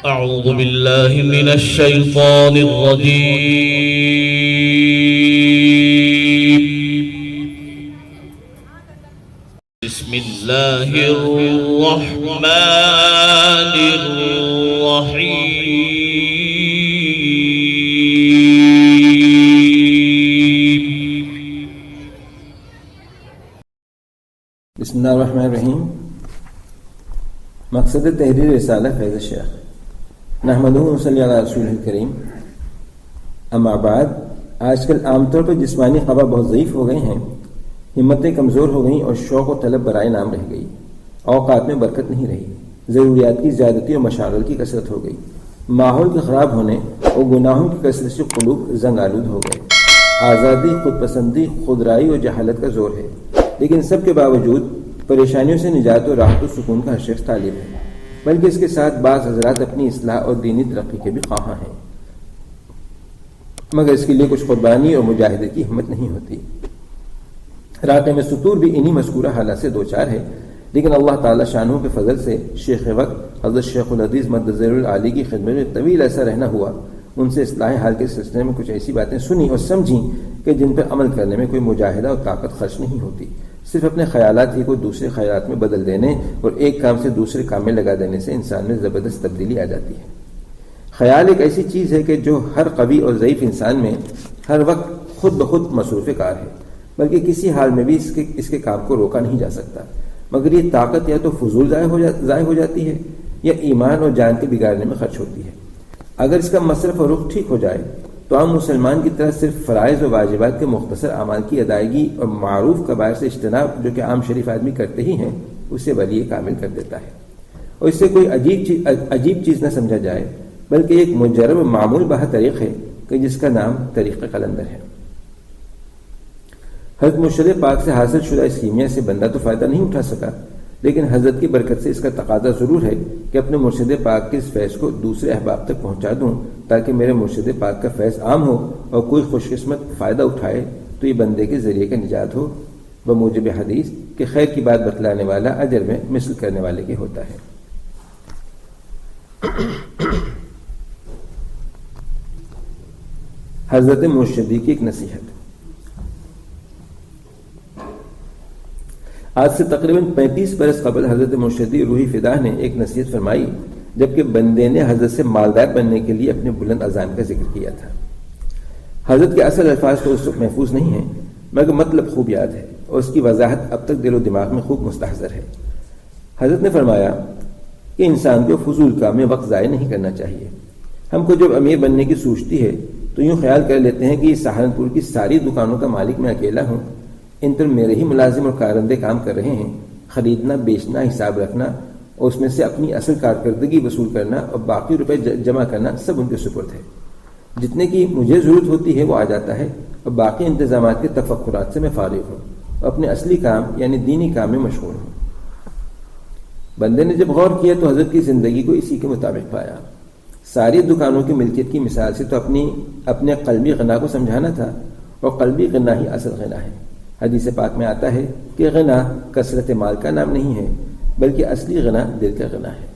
أعوذ بالله من الشيطان الرجيم. بسم الله الرحمن الرحيم. بسم اللہ الرحمن الرحیم. مقصد تحریر رسالہ فیض الشیخ. نحمدہ و صلی علی رسول الکریم. اما بعد، آج کل عام طور پر جسمانی قوا بہت ضعیف ہو گئے ہیں، ہمتیں کمزور ہو گئیں اور شوق و طلب برائے نام رہ گئی. اوقات میں برکت نہیں رہی، ضروریات کی زیادتی اور مشاغل کی کثرت ہو گئی. ماحول کے خراب ہونے اور گناہوں کی کثرت سے قلوب زنگ آلود ہو گئے. آزادی، خود پسندی، خودرائی اور جہالت کا زور ہے، لیکن سب کے باوجود پریشانیوں سے نجات و راحت و سکون کا ہر شخص طالب ہے، بلکہ اس کے ساتھ بعض حضرات اپنی اصلاح اور دینی ترقی کے بھی خواہاں ہیں، مگر اس کے لیے کچھ قربانی اور مجاہدے کی ہمت نہیں ہوتی. راقے میں سطور بھی انہی مذکورہ حالات سے دوچار ہے، لیکن اللہ تعالی شانوں کے فضل سے شیخ وقت حضرت شیخ الحدیث مدظر العالی کی خدمت میں طویل ایسا رہنا ہوا. ان سے اصلاح حال کے سلسلے میں کچھ ایسی باتیں سنی اور سمجھی کہ جن پر عمل کرنے میں کوئی مجاہدہ اور طاقت خرچ نہیں ہوتی. صرف اپنے خیالات ہی کو دوسرے خیالات میں بدل دینے اور ایک کام سے دوسرے کام میں لگا دینے سے انسان میں زبردست تبدیلی آ جاتی ہے. خیال ایک ایسی چیز ہے کہ جو ہر قوی اور ضعیف انسان میں ہر وقت خود بخود مصروف کار ہے، بلکہ کسی حال میں بھی اس کے کام کو روکا نہیں جا سکتا. مگر یہ طاقت یا تو فضول ضائع ہو جاتی ہے یا ایمان اور جان کے بگاڑنے میں خرچ ہوتی ہے. اگر اس کا مصرف اور رخ ٹھیک ہو جائے تو عام مسلمان کی طرح صرف فرائض و واجبات کے مختصر اعمال کی ادائیگی اور معروف کبائر سے اجتناب، جو کہ عام شریف آدمی کرتے ہی ہیں، اسے ولی کامل کر دیتا ہے. اور اس سے کوئی عجیب چیز نہ سمجھا جائے، بلکہ ایک مجرب معمول بہ طریق ہے کہ جس کا نام طریق قلندر ہے. حضرت مرشد پاک سے حاصل شدہ اس کیمیا سے بندہ تو فائدہ نہیں اٹھا سکا، لیکن حضرت کی برکت سے اس کا تقاضا ضرور ہے کہ اپنے مرشد پاک کے اس فیض کو دوسرے احباب تک پہنچا دوں، تاکہ میرے مرشد پاک کا فیض عام ہو اور کوئی خوش قسمت فائدہ اٹھائے تو یہ بندے کے ذریعے کا نجات ہو، بموجب حدیث کہ خیر کی بات بتلانے والا اجر میں مثل کرنے والے کے ہوتا ہے. حضرت مرشدی کی ایک نصیحت. آج سے تقریباً 35 برس قبل حضرت مرشدی روحی فدا نے ایک نصیحت فرمائی، جبکہ بندے نے حضرت سے مالدار بننے کے لیے اپنے بلند اذان کا ذکر کیا تھا. حضرت کے اصل الفاظ تو اس وقت محفوظ نہیں ہیں، مگر مطلب خوب یاد ہے اور اس کی وضاحت اب تک دل و دماغ میں خوب مستحضر ہے. حضرت نے فرمایا کہ انسان کو فضول کام میں وقت ضائع نہیں کرنا چاہیے. ہم کو جب امیر بننے کی سوچتی ہے تو یوں خیال کر لیتے ہیں کہ سہارنپور کی ساری دکانوں کا مالک میں اکیلا ہوں، ان پر میرے ہی ملازم اور کارندے کام کر رہے ہیں. خریدنا، بیچنا، حساب رکھنا اور اس میں سے اپنی اصل کارکردگی وصول کرنا اور باقی روپے جمع کرنا سب ان کے سپرد ہے. جتنے کی مجھے ضرورت ہوتی ہے وہ آ جاتا ہے اور باقی انتظامات کے تفکرات سے میں فارغ ہوں اور اپنے اصلی کام یعنی دینی کام میں مشغول ہوں. بندے نے جب غور کیا تو حضرت کی زندگی کو اسی کے مطابق پایا. ساری دکانوں کی ملکیت کی مثال سے تو اپنے قلبی غنا کو سمجھانا تھا، اور قلبی غنا ہی اصل غنا ہے. حدیث پاک میں آتا ہے کہ غنا کثرت مال کا نام نہیں ہے، بلکہ اصلی غنا دل کا غنا ہے.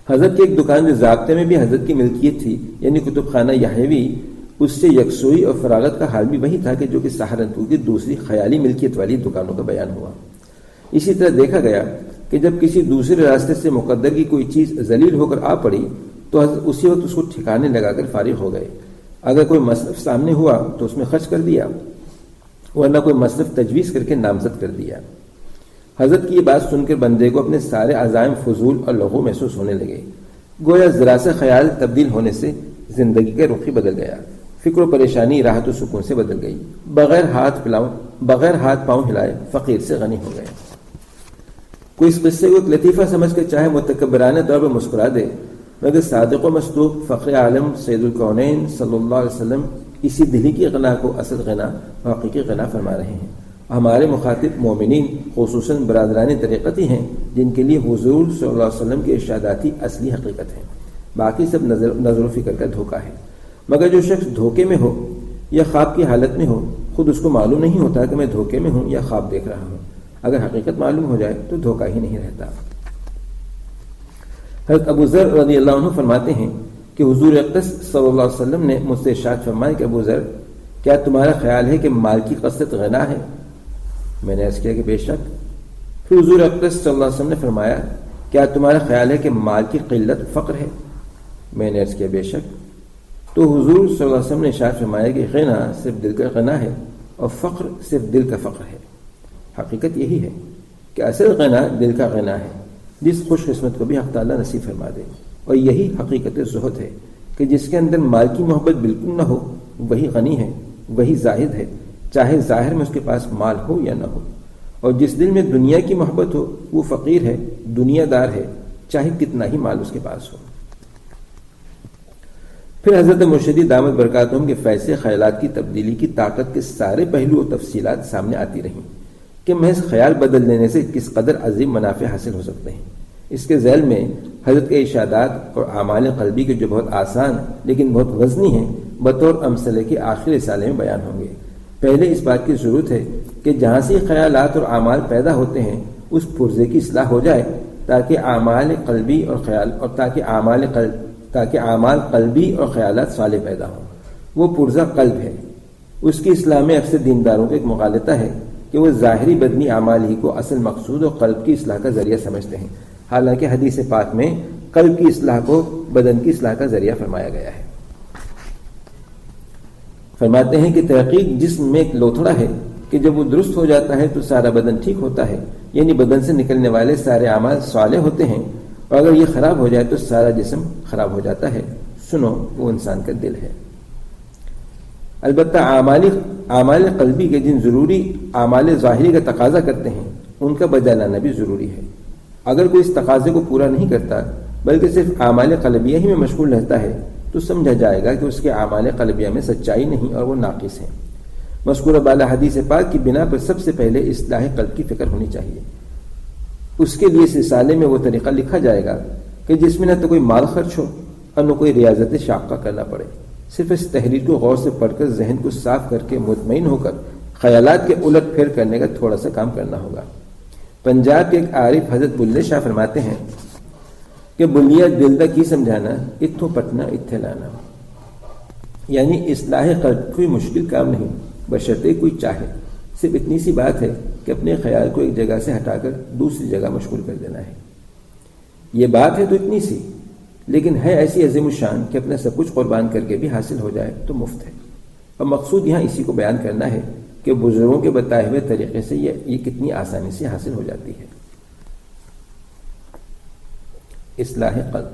حضرت کی ایک دکان جو ضابطے میں بھی حضرت کی ملکیت تھی، یعنی کتب خانہ یحیوی، اس سے یکسوئی اور فراغت کا حال بھی وہی تھا کہ جو کہ سہارنپور کی دوسری خیالی ملکیت والی دکانوں کا بیان ہوا. اسی طرح دیکھا گیا کہ جب کسی دوسرے راستے سے مقدر کی کوئی چیز ذلیل ہو کر آ پڑی تو حضرت اسی وقت اس کو ٹھکانے لگا کر فارغ ہو گئے. اگر کوئی مصرف سامنے ہوا تو اس میں خرچ کر دیا، ورنہ کوئی مصرف تجویز کر کے نامزد کر دیا. حضرت کی یہ بات سن کر بندے کو اپنے سارے عزائم فضول اور لغو محسوس ہونے لگے. گویا ذرا سا خیال تبدیل ہونے سے زندگی کا رخ ہی بدل گیا. فکر و پریشانی راحت و سکون سے بدل گئی. بغیر ہاتھ پاؤں ہلائے فقیر سے غنی ہو گئے. کوئی اس قصے کو ایک لطیفہ سمجھ کر چاہے متکبرانہ طور پر مسکرا دے، مگر صادق و مصدوق فخر عالم سید الکونین صلی اللہ علیہ وسلم اسی دلی کی غنا کو اصل غنا و حقیقی غنا فرما رہے ہیں. ہمارے مخاطب مومنین خصوصاً برادران طریقتی ہیں، جن کے لیے حضور صلی اللہ علیہ وسلم کے ارشاداتی اصلی حقیقت ہیں. باقی سب نظر و فکر کا دھوکہ ہے. مگر جو شخص دھوکے میں ہو یا خواب کی حالت میں ہو، خود اس کو معلوم نہیں ہوتا کہ میں دھوکے میں ہوں یا خواب دیکھ رہا ہوں. اگر حقیقت معلوم ہو جائے تو دھوکہ ہی نہیں رہتا. حضرت ابو ذر رضی اللہ عنہ فرماتے ہیں کہ حضور اقدس صلی اللہ علیہ وسلم نے مجھ سے ارشاد فرمایا کہ ابو ذر، کیا تمہارا خیال ہے کہ مال کی کثرت غنا ہے؟ میں نے عرض کیا کہ بے شک۔ پھر حضور اقدس صلی اللہ علیہ وسلم نے فرمایا، کیا تمہارا خیال ہے کہ مال کی قلت فقر ہے؟ میں نے عرض کیا بے شک۔ تو حضور صلی اللہ علیہ وسلم نے ارشاد فرمایا کہ غنا صرف دل کا غنا ہے اور فقر صرف دل کا فقر ہے۔ حقیقت یہی ہے کہ اصل غنا دل کا غنا ہے، جس خوش قسمت کو بھی حق تعالیٰ نصیب فرما دے، اور یہی حقیقت زہد ہے کہ جس کے اندر مال کی محبت بالکل نہ ہو وہی غنی ہے، وہی زاہد ہے، چاہے ظاہر میں اس کے پاس مال ہو یا نہ ہو، اور جس دل میں دنیا کی محبت ہو وہ فقیر ہے، دنیا دار ہے، چاہے کتنا ہی مال اس کے پاس ہو۔ پھر حضرت مرشدی دامت برکاتہم کے فیض سے خیالات کی تبدیلی کی طاقت کے سارے پہلو اور تفصیلات سامنے آتی رہیں کہ محض خیال بدل دینے سے کس قدر عظیم منافع حاصل ہو سکتے ہیں۔ اس کے ذیل میں حضرت کے ارشادات اور اعمال قلبی کے جو بہت آسان لیکن بہت وزنی ہیں بطور امثلے کے آخر رسالے میں بیان ہوں گے۔ پہلے اس بات کی ضرورت ہے کہ جہاں سے خیالات اور اعمال پیدا ہوتے ہیں اس پرزے کی اصلاح ہو جائے تاکہ اعمال قلبی اور اعمال قلبی اور خیالات صالح پیدا ہوں۔ وہ پرزہ قلب ہے۔ اس کی اصلاح میں اکثر دینداروں کا ایک مغالطہ ہے کہ وہ ظاہری بدنی اعمال ہی کو اصل مقصود اور قلب کی اصلاح کا ذریعہ سمجھتے ہیں، حالانکہ حدیث پاک میں قلب کی اصلاح کو بدن کی اصلاح کا ذریعہ فرمایا گیا ہے۔ فرماتے ہیں کہ تحقیق جسم میں ایک لوتھڑا ہے کہ جب وہ درست ہو جاتا ہے تو سارا بدن ٹھیک ہوتا ہے، یعنی بدن سے نکلنے والے سارے اعمال صالح ہوتے ہیں، اور اگر یہ خراب ہو جائے تو سارا جسم خراب ہو جاتا ہے۔ سنو، وہ انسان کا دل ہے۔ البتہ اعمال قلبی کے جن ضروری اعمال ظاہری کا تقاضا کرتے ہیں ان کا بجا لانا بھی ضروری ہے۔ اگر کوئی اس تقاضے کو پورا نہیں کرتا بلکہ صرف اعمال قلبیہ ہی میں مشغول رہتا ہے تو سمجھا جائے گا کہ اس کے اعمال قلبیہ میں سچائی نہیں اور وہ ناقص ہیں۔ مذکورہ بالا حدیث پاک کی بنا پر سب سے پہلے اصلاح قلب کی فکر ہونی چاہیے۔ اس کے لیے اس رسالے میں وہ طریقہ لکھا جائے گا کہ جس میں نہ تو کوئی مال خرچ ہو اور نہ کوئی ریاضت شاقہ کرنا پڑے، صرف اس تحریر کو غور سے پڑھ کر ذہن کو صاف کر کے مطمئن ہو کر خیالات کے الٹ پھیر کرنے کا تھوڑا سا کام کرنا ہوگا۔ پنجاب کے ایک عارف حضرت بلے شاہ فرماتے ہیں کہ بلیا دل دا کی سمجھانا، اتھوں پٹنا اتھے لانا، یعنی اصلاح قلب کوئی مشکل کام نہیں بشرطے کوئی چاہے، صرف اتنی سی بات ہے کہ اپنے خیال کو ایک جگہ سے ہٹا کر دوسری جگہ مشغول کر دینا ہے۔ یہ بات ہے تو اتنی سی، لیکن ہے ایسی عظیم الشان کہ اپنا سب کچھ قربان کر کے بھی حاصل ہو جائے تو مفت ہے۔ اور مقصود یہاں اسی کو بیان کرنا ہے کہ بزرگوں کے بتائے ہوئے طریقے سے یہ کتنی آسانی سے حاصل ہو جاتی ہے۔ اصلاح قلب۔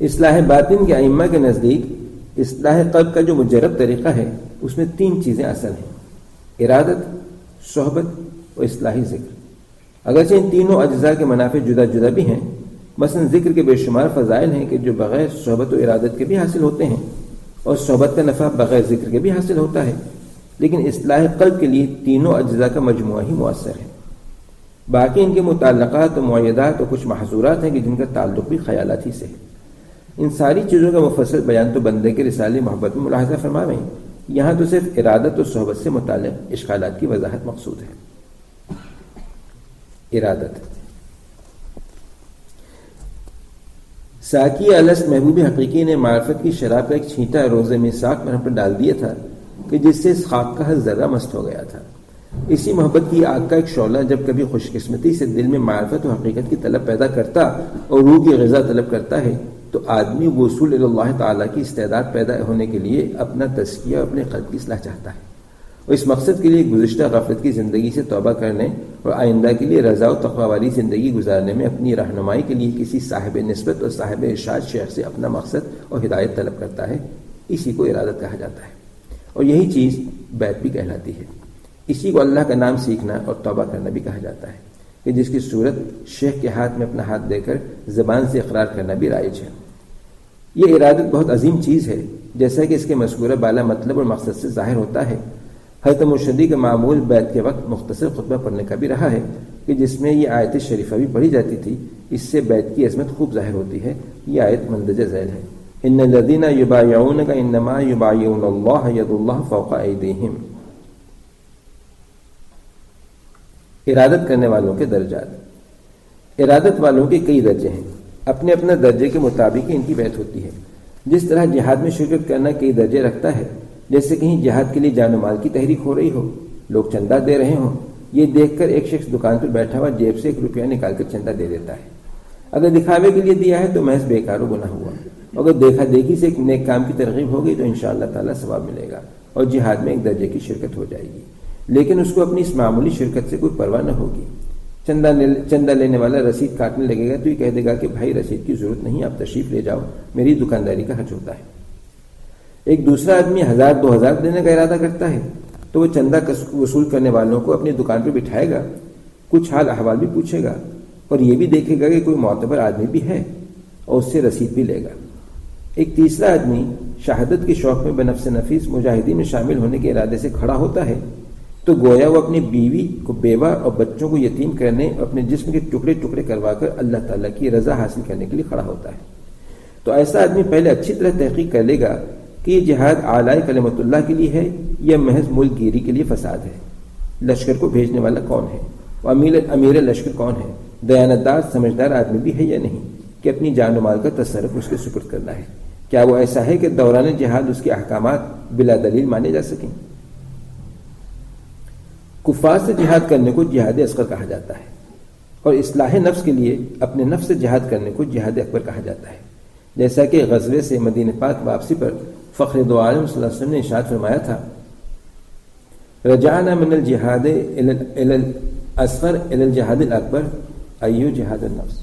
اصلاح باطن کے ائمہ کے نزدیک اصلاح قلب کا جو مجرب طریقہ ہے اس میں 3 چیزیں اصل ہیں: ارادت، صحبت اور اصلاحی ذکر۔ اگرچہ ان تینوں اجزاء کے منافع جدا جدا بھی ہیں، مثلا ذکر کے بے شمار فضائل ہیں کہ جو بغیر صحبت و ارادت کے بھی حاصل ہوتے ہیں، اور صحبت کا نفع بغیر ذکر کے بھی حاصل ہوتا ہے، لیکن اصلاح قلب کے لیے تینوں اجزاء کا مجموعہ ہی مؤثر ہے۔ باقی ان کے متعلقات و معیدات اور کچھ محظورات ہیں کہ جن کا تعلق بھی خیالات ہی سے ہے۔ ان ساری چیزوں کا مفصل بیان تو بندے کے رسالے محبت میں ملاحظہ فرما رہے ہیں، یہاں تو صرف ارادت و صحبت سے متعلق اشکالات کی وضاحت مقصود ہے۔ ارادت۔ ساقی الست محبوب حقیقی نے معرفت کی شراب کا ایک چھینٹا روزے میں ساق میں پر ڈال دیا تھا کہ جس سے اس خاک کا ہر ذرہ مست ہو گیا تھا۔ اسی محبت کی آگ کا ایک شعلہ جب کبھی خوش قسمتی سے دل میں معرفت و حقیقت کی طلب پیدا کرتا اور روح کی غذا طلب کرتا ہے تو آدمی وصول اللہ تعالیٰ کی استعداد پیدا ہونے کے لیے اپنا تزکیہ اور اپنے قلب کی اصلاح چاہتا ہے، اور اس مقصد کے لیے گزشتہ غفلت کی زندگی سے توبہ کرنے اور آئندہ کے لیے رضا و تقوی والی زندگی گزارنے میں اپنی رہنمائی کے لیے کسی صاحب نسبت اور صاحب ارشاد شیخ سے اپنا مقصد اور ہدایت طلب کرتا ہے۔ اسی کو ارادت کہا جاتا ہے، اور یہی چیز بیعت بھی کہلاتی ہے۔ اسی کو اللہ کا نام سیکھنا اور توبہ کرنا بھی کہا جاتا ہے، کہ جس کی صورت شیخ کے ہاتھ میں اپنا ہاتھ دے کر زبان سے اقرار کرنا بھی رائج ہے۔ یہ ارادت بہت عظیم چیز ہے، جیسا کہ اس کے مذکورہ بالا مطلب اور مقصد سے ظاہر ہوتا ہے۔ حضرت مرشدی کا معمول بیعت کے وقت مختصر خطبہ پڑھنے کا بھی رہا ہے کہ جس میں یہ آیت شریفہ بھی پڑھی جاتی تھی۔ اس سے بیعت کی عظمت خوب ظاہر ہوتی ہے۔ یہ آیت مندرجہ ذیل ہے: ان الذین یبایعونک انما یبایعون اللہ ید اللہ فوق ایدیہم۔ ارادت کرنے والوں کے درجات۔ ارادت والوں کے کئی درجے ہیں، اپنے اپنے درجے کے مطابق ہی ان کی بیعت ہوتی ہے۔ جس طرح جہاد میں شرکت کرنا کئی درجے رکھتا ہے، جیسے کہیں جہاد کے لیے جان و مال کی تحریک ہو رہی ہو، لوگ چندہ دے رہے ہوں، یہ دیکھ کر ایک شخص دکان پر بیٹھا ہوا جیب سے 1 روپیہ نکال کر چندہ دے دیتا ہے۔ اگر دکھاوے کے لیے دیا ہے تو محض بیکار و گناہ ہوا، اگر دیکھا دیکھی سے ایک نیک کام کی ترغیب ہو گئی تو انشاءاللہ تعالیٰ ثواب ملے گا اور جہاد میں ایک درجے کی شرکت ہو جائے گی۔ لیکن اس کو اپنی اس معمولی شرکت سے کوئی پرواہ نہ ہوگی۔ چندہ لینے والا رسید کاٹنے لگے گا تو یہ کہہ دے گا کہ بھائی رسید کی ضرورت نہیں، آپ تشریف لے جاؤ، میری دکانداری کا حج ہوتا ہے۔ ایک دوسرا آدمی 1000-2000 دینے کا ارادہ کرتا ہے تو وہ چندہ وصول کرنے والوں کو اپنی دکان پہ بٹھائے گا، کچھ حال احوال بھی پوچھے گا اور یہ بھی دیکھے گا کہ کوئی معتبر آدمی بھی ہے اور اس سے رسید بھی لے گا۔ ایک تیسرا آدمی شہادت کے شوق میں بنفس نفیس مجاہدین میں شامل ہونے کے ارادے سے کھڑا ہوتا ہے تو گویا وہ اپنی بیوی کو بیوہ اور بچوں کو یتیم کرنے اور اپنے جسم کے ٹکڑے ٹکڑے کروا کر اللہ تعالیٰ کی رضا حاصل کرنے کے لیے کھڑا ہوتا ہے۔ تو ایسا آدمی پہلے اچھی طرح تحقیق کر لے گا کہ یہ جہاد اعلیٰ کلمت اللہ کے لیے ہے یا محض ملک گیری کے لیے فساد ہے، لشکر کو بھیجنے والا کون ہے، امیر لشکر کون ہے، دیانتدار سمجھدار آدمی بھی ہے یا نہیں کہ اپنی جان و مال کا تصرف اس کے سپرد کرنا ہے، کیا وہ ایسا ہے کہ دوران جہاد اس کے احکامات بلا دلیل مانے جا سکیں۔ کفار سے جہاد کرنے کو جہاد اصغر کہا جاتا ہے اور اصلاح نفس کے لیے اپنے نفس سے جہاد کرنے کو جہاد اکبر کہا جاتا ہے، جیسا کہ غزوے سے مدینہ پاک واپسی پر فخر دو عالم صلی اللہ علیہ وسلم نے ارشاد فرمایا تھا، رجعنا من الجہاد الى الاصغر الى الجہاد الاکبر ایو جہاد النفس۔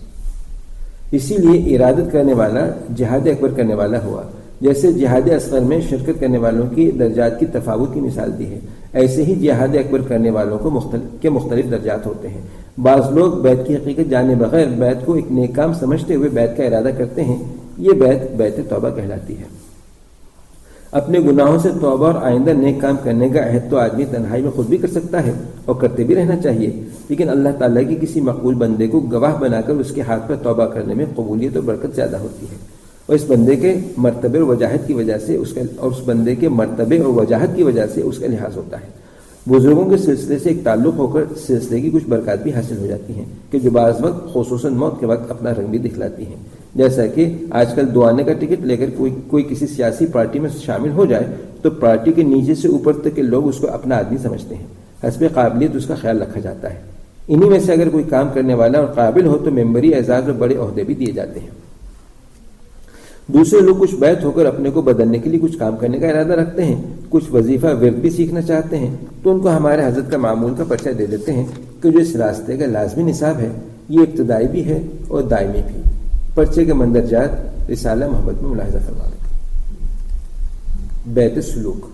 اسی لیے ارادت کرنے والا جہاد اکبر کرنے والا ہوا، جیسے جہاد اصغر میں شرکت کرنے والوں کی درجات کی تفاوت کی مثال دی ہے، ایسے ہی جہاد اکبر کرنے والوں کو مختلف درجات ہوتے ہیں۔ بعض لوگ بیعت کی حقیقت جانے بغیر بیعت کو ایک نیک کام سمجھتے ہوئے بیعت کا ارادہ کرتے ہیں، یہ بیعت توبہ کہلاتی ہے۔ اپنے گناہوں سے توبہ اور آئندہ نیک کام کرنے کا عہد تو آدمی تنہائی میں خود بھی کر سکتا ہے اور کرتے بھی رہنا چاہیے، لیکن اللہ تعالیٰ کی کسی مقبول بندے کو گواہ بنا کر اس کے ہاتھ پر توبہ کرنے میں قبولیت اور برکت زیادہ ہوتی ہے، اور اس بندے کے مرتبے اور وجاہت کی وجہ سے اس کا لحاظ ہوتا ہے۔ بزرگوں کے سلسلے سے ایک تعلق ہو کر سلسلے کی کچھ برکات بھی حاصل ہو جاتی ہیں کہ جو بعض وقت خصوصاً موت کے وقت اپنا رنگ بھی دکھلاتی ہیں، جیسا کہ آج کل دعانے کا ٹکٹ لے کر کوئی کسی سیاسی پارٹی میں شامل ہو جائے تو پارٹی کے نیچے سے اوپر تک کے لوگ اس کو اپنا آدمی سمجھتے ہیں، حسب قابلیت اس کا خیال رکھا جاتا ہے۔ انہی میں سے اگر کوئی کام کرنے والا اور قابل ہو تو ممبری اعزاز اور بڑے عہدے بھی دیے جاتے ہیں۔ دوسرے لوگ کچھ بیعت ہو کر اپنے کو بدلنے کے لیے کچھ کام کرنے کا ارادہ رکھتے ہیں، کچھ وظیفہ ورد بھی سیکھنا چاہتے ہیں تو ان کو ہمارے حضرت کا معمول کا پرچہ دے دیتے ہیں کہ جو اس راستے کا لازمی نصاب ہے یہ ابتدائی بھی ہے اور دائمی بھی۔ پرچے کے مندرجات رسالہ محبت میں ملاحظہ فرمائیں۔ بیعت سلوک۔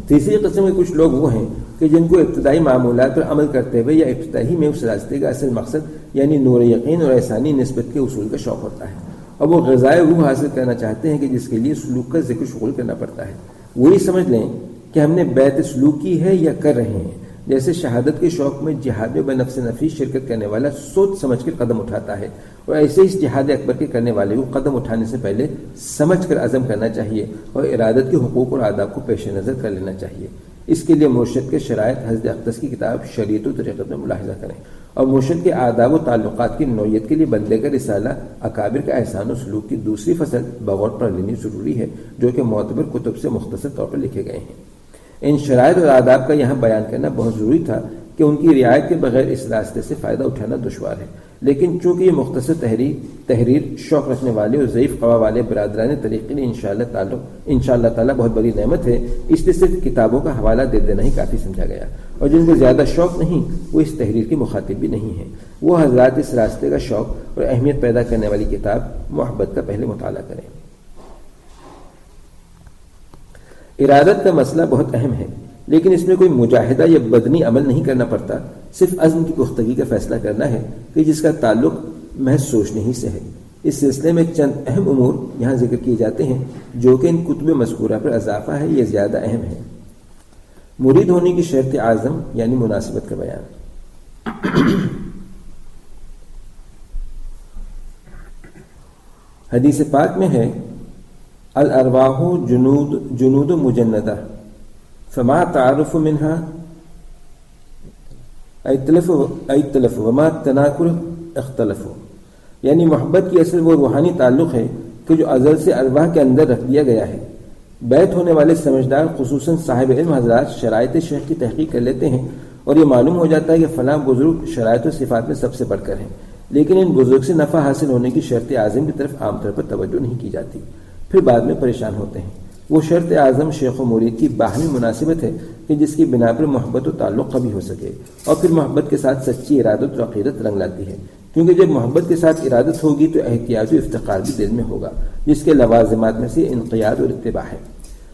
تیسری قسم کے کچھ لوگ وہ ہیں کہ جن کو ابتدائی معمولات پر عمل کرتے ہوئے یا ابتدائی میں اس راستے کا اصل مقصد یعنی نور یقین اور احسانی نسبت کے اصول کا شوق ہوتا ہے، اور وہ غذائے روح حاصل کرنا چاہتے ہیں کہ جس کے لیے سلوک کا ذکر شغل کرنا پڑتا ہے۔ وہی سمجھ لیں کہ ہم نے بیعت سلوک کی ہے یا کر رہے ہیں، جیسے شہادت کے شوق میں جہاد میں بنفس نفیس شرکت کرنے والا سوچ سمجھ کر قدم اٹھاتا ہے، اور ایسے اس جہاد اکبر کے کرنے والے کو قدم اٹھانے سے پہلے سمجھ کر عزم کرنا چاہیے اور ارادت کے حقوق اور آداب کو پیش نظر کر لینا چاہیے۔ اس کے لیے مرشد کے شرائط حضرت اقدس کی کتاب شریعت و طریقت میں ملاحظہ کریں، اور مرشد کے آداب و تعلقات کی نوعیت کے لیے بندے کا رسالہ اکابر کا احسان و سلوک کی دوسری فصل بغور پڑھ لینی ضروری ہے، جو کہ معتبر کتب سے مختصر طور پر لکھے گئے ہیں۔ ان شرائط اور آداب کا یہاں بیان کرنا بہت ضروری تھا کہ ان کی رعایت کے بغیر اس راستے سے فائدہ اٹھانا دشوار ہے، لیکن چونکہ یہ مختصر تحریر شوق رکھنے والے اور ضعیف قوا والے برادران طریق کے لیے انشاءاللہ تعالیٰ بہت بڑی نعمت ہے، اس لیے صرف کتابوں کا حوالہ دے دینا ہی کافی سمجھا گیا، اور جن کو زیادہ شوق نہیں وہ اس تحریر کے مخاطب بھی نہیں ہیں، وہ حضرات اس راستے کا شوق اور اہمیت پیدا کرنے والی کتاب محبت کا پہلے مطالعہ کریں۔ ارادت کا مسئلہ بہت اہم ہے، لیکن اس میں کوئی مجاہدہ یا بدنی عمل نہیں کرنا پڑتا، صرف عزم کی پختگی کا فیصلہ کرنا ہے کہ جس کا تعلق محض سوچنے ہی سے ہے۔ اس سلسلے میں چند اہم امور یہاں ذکر کیے جاتے ہیں جو کہ ان کتب مذکورہ پر اضافہ ہے، یہ زیادہ اہم ہے۔ مرید ہونے کی شرط اعظم یعنی مناسبت کا بیان۔ حدیث پاک میں ہے الارواح جنود مجندہ فما تعرف منها ایتلف وما تناکر اختلف، یعنی محبت کی اصل وہ روحانی تعلق ہے کہ جو ازل سے ارواح کے اندر رکھ دیا گیا ہے۔ بیت ہونے والے سمجھدار خصوصاً صاحب علم حضرات شرائط شیخ کی تحقیق کر لیتے ہیں اور یہ معلوم ہو جاتا ہے کہ فلاں بزرگ شرائط و صفات میں سب سے بڑھ کر ہیں، لیکن ان بزرگ سے نفع حاصل ہونے کی شرط اعظم کی طرف عام طور پر توجہ نہیں کی جاتی، پھر بعد میں پریشان ہوتے ہیں۔ وہ شرط اعظم شیخ و مرید کی باہمی مناسبت ہے کہ جس کی بنا پر محبت و تعلق قوی ہو سکے، اور پھر محبت کے ساتھ سچی ارادت و عقیدت رنگ لاتی ہے، کیونکہ جب محبت کے ساتھ ارادت ہوگی تو احتیاط و افتقار بھی دل میں ہوگا، جس کے لوازمات میں سے انقیاد اور اتباع ہے،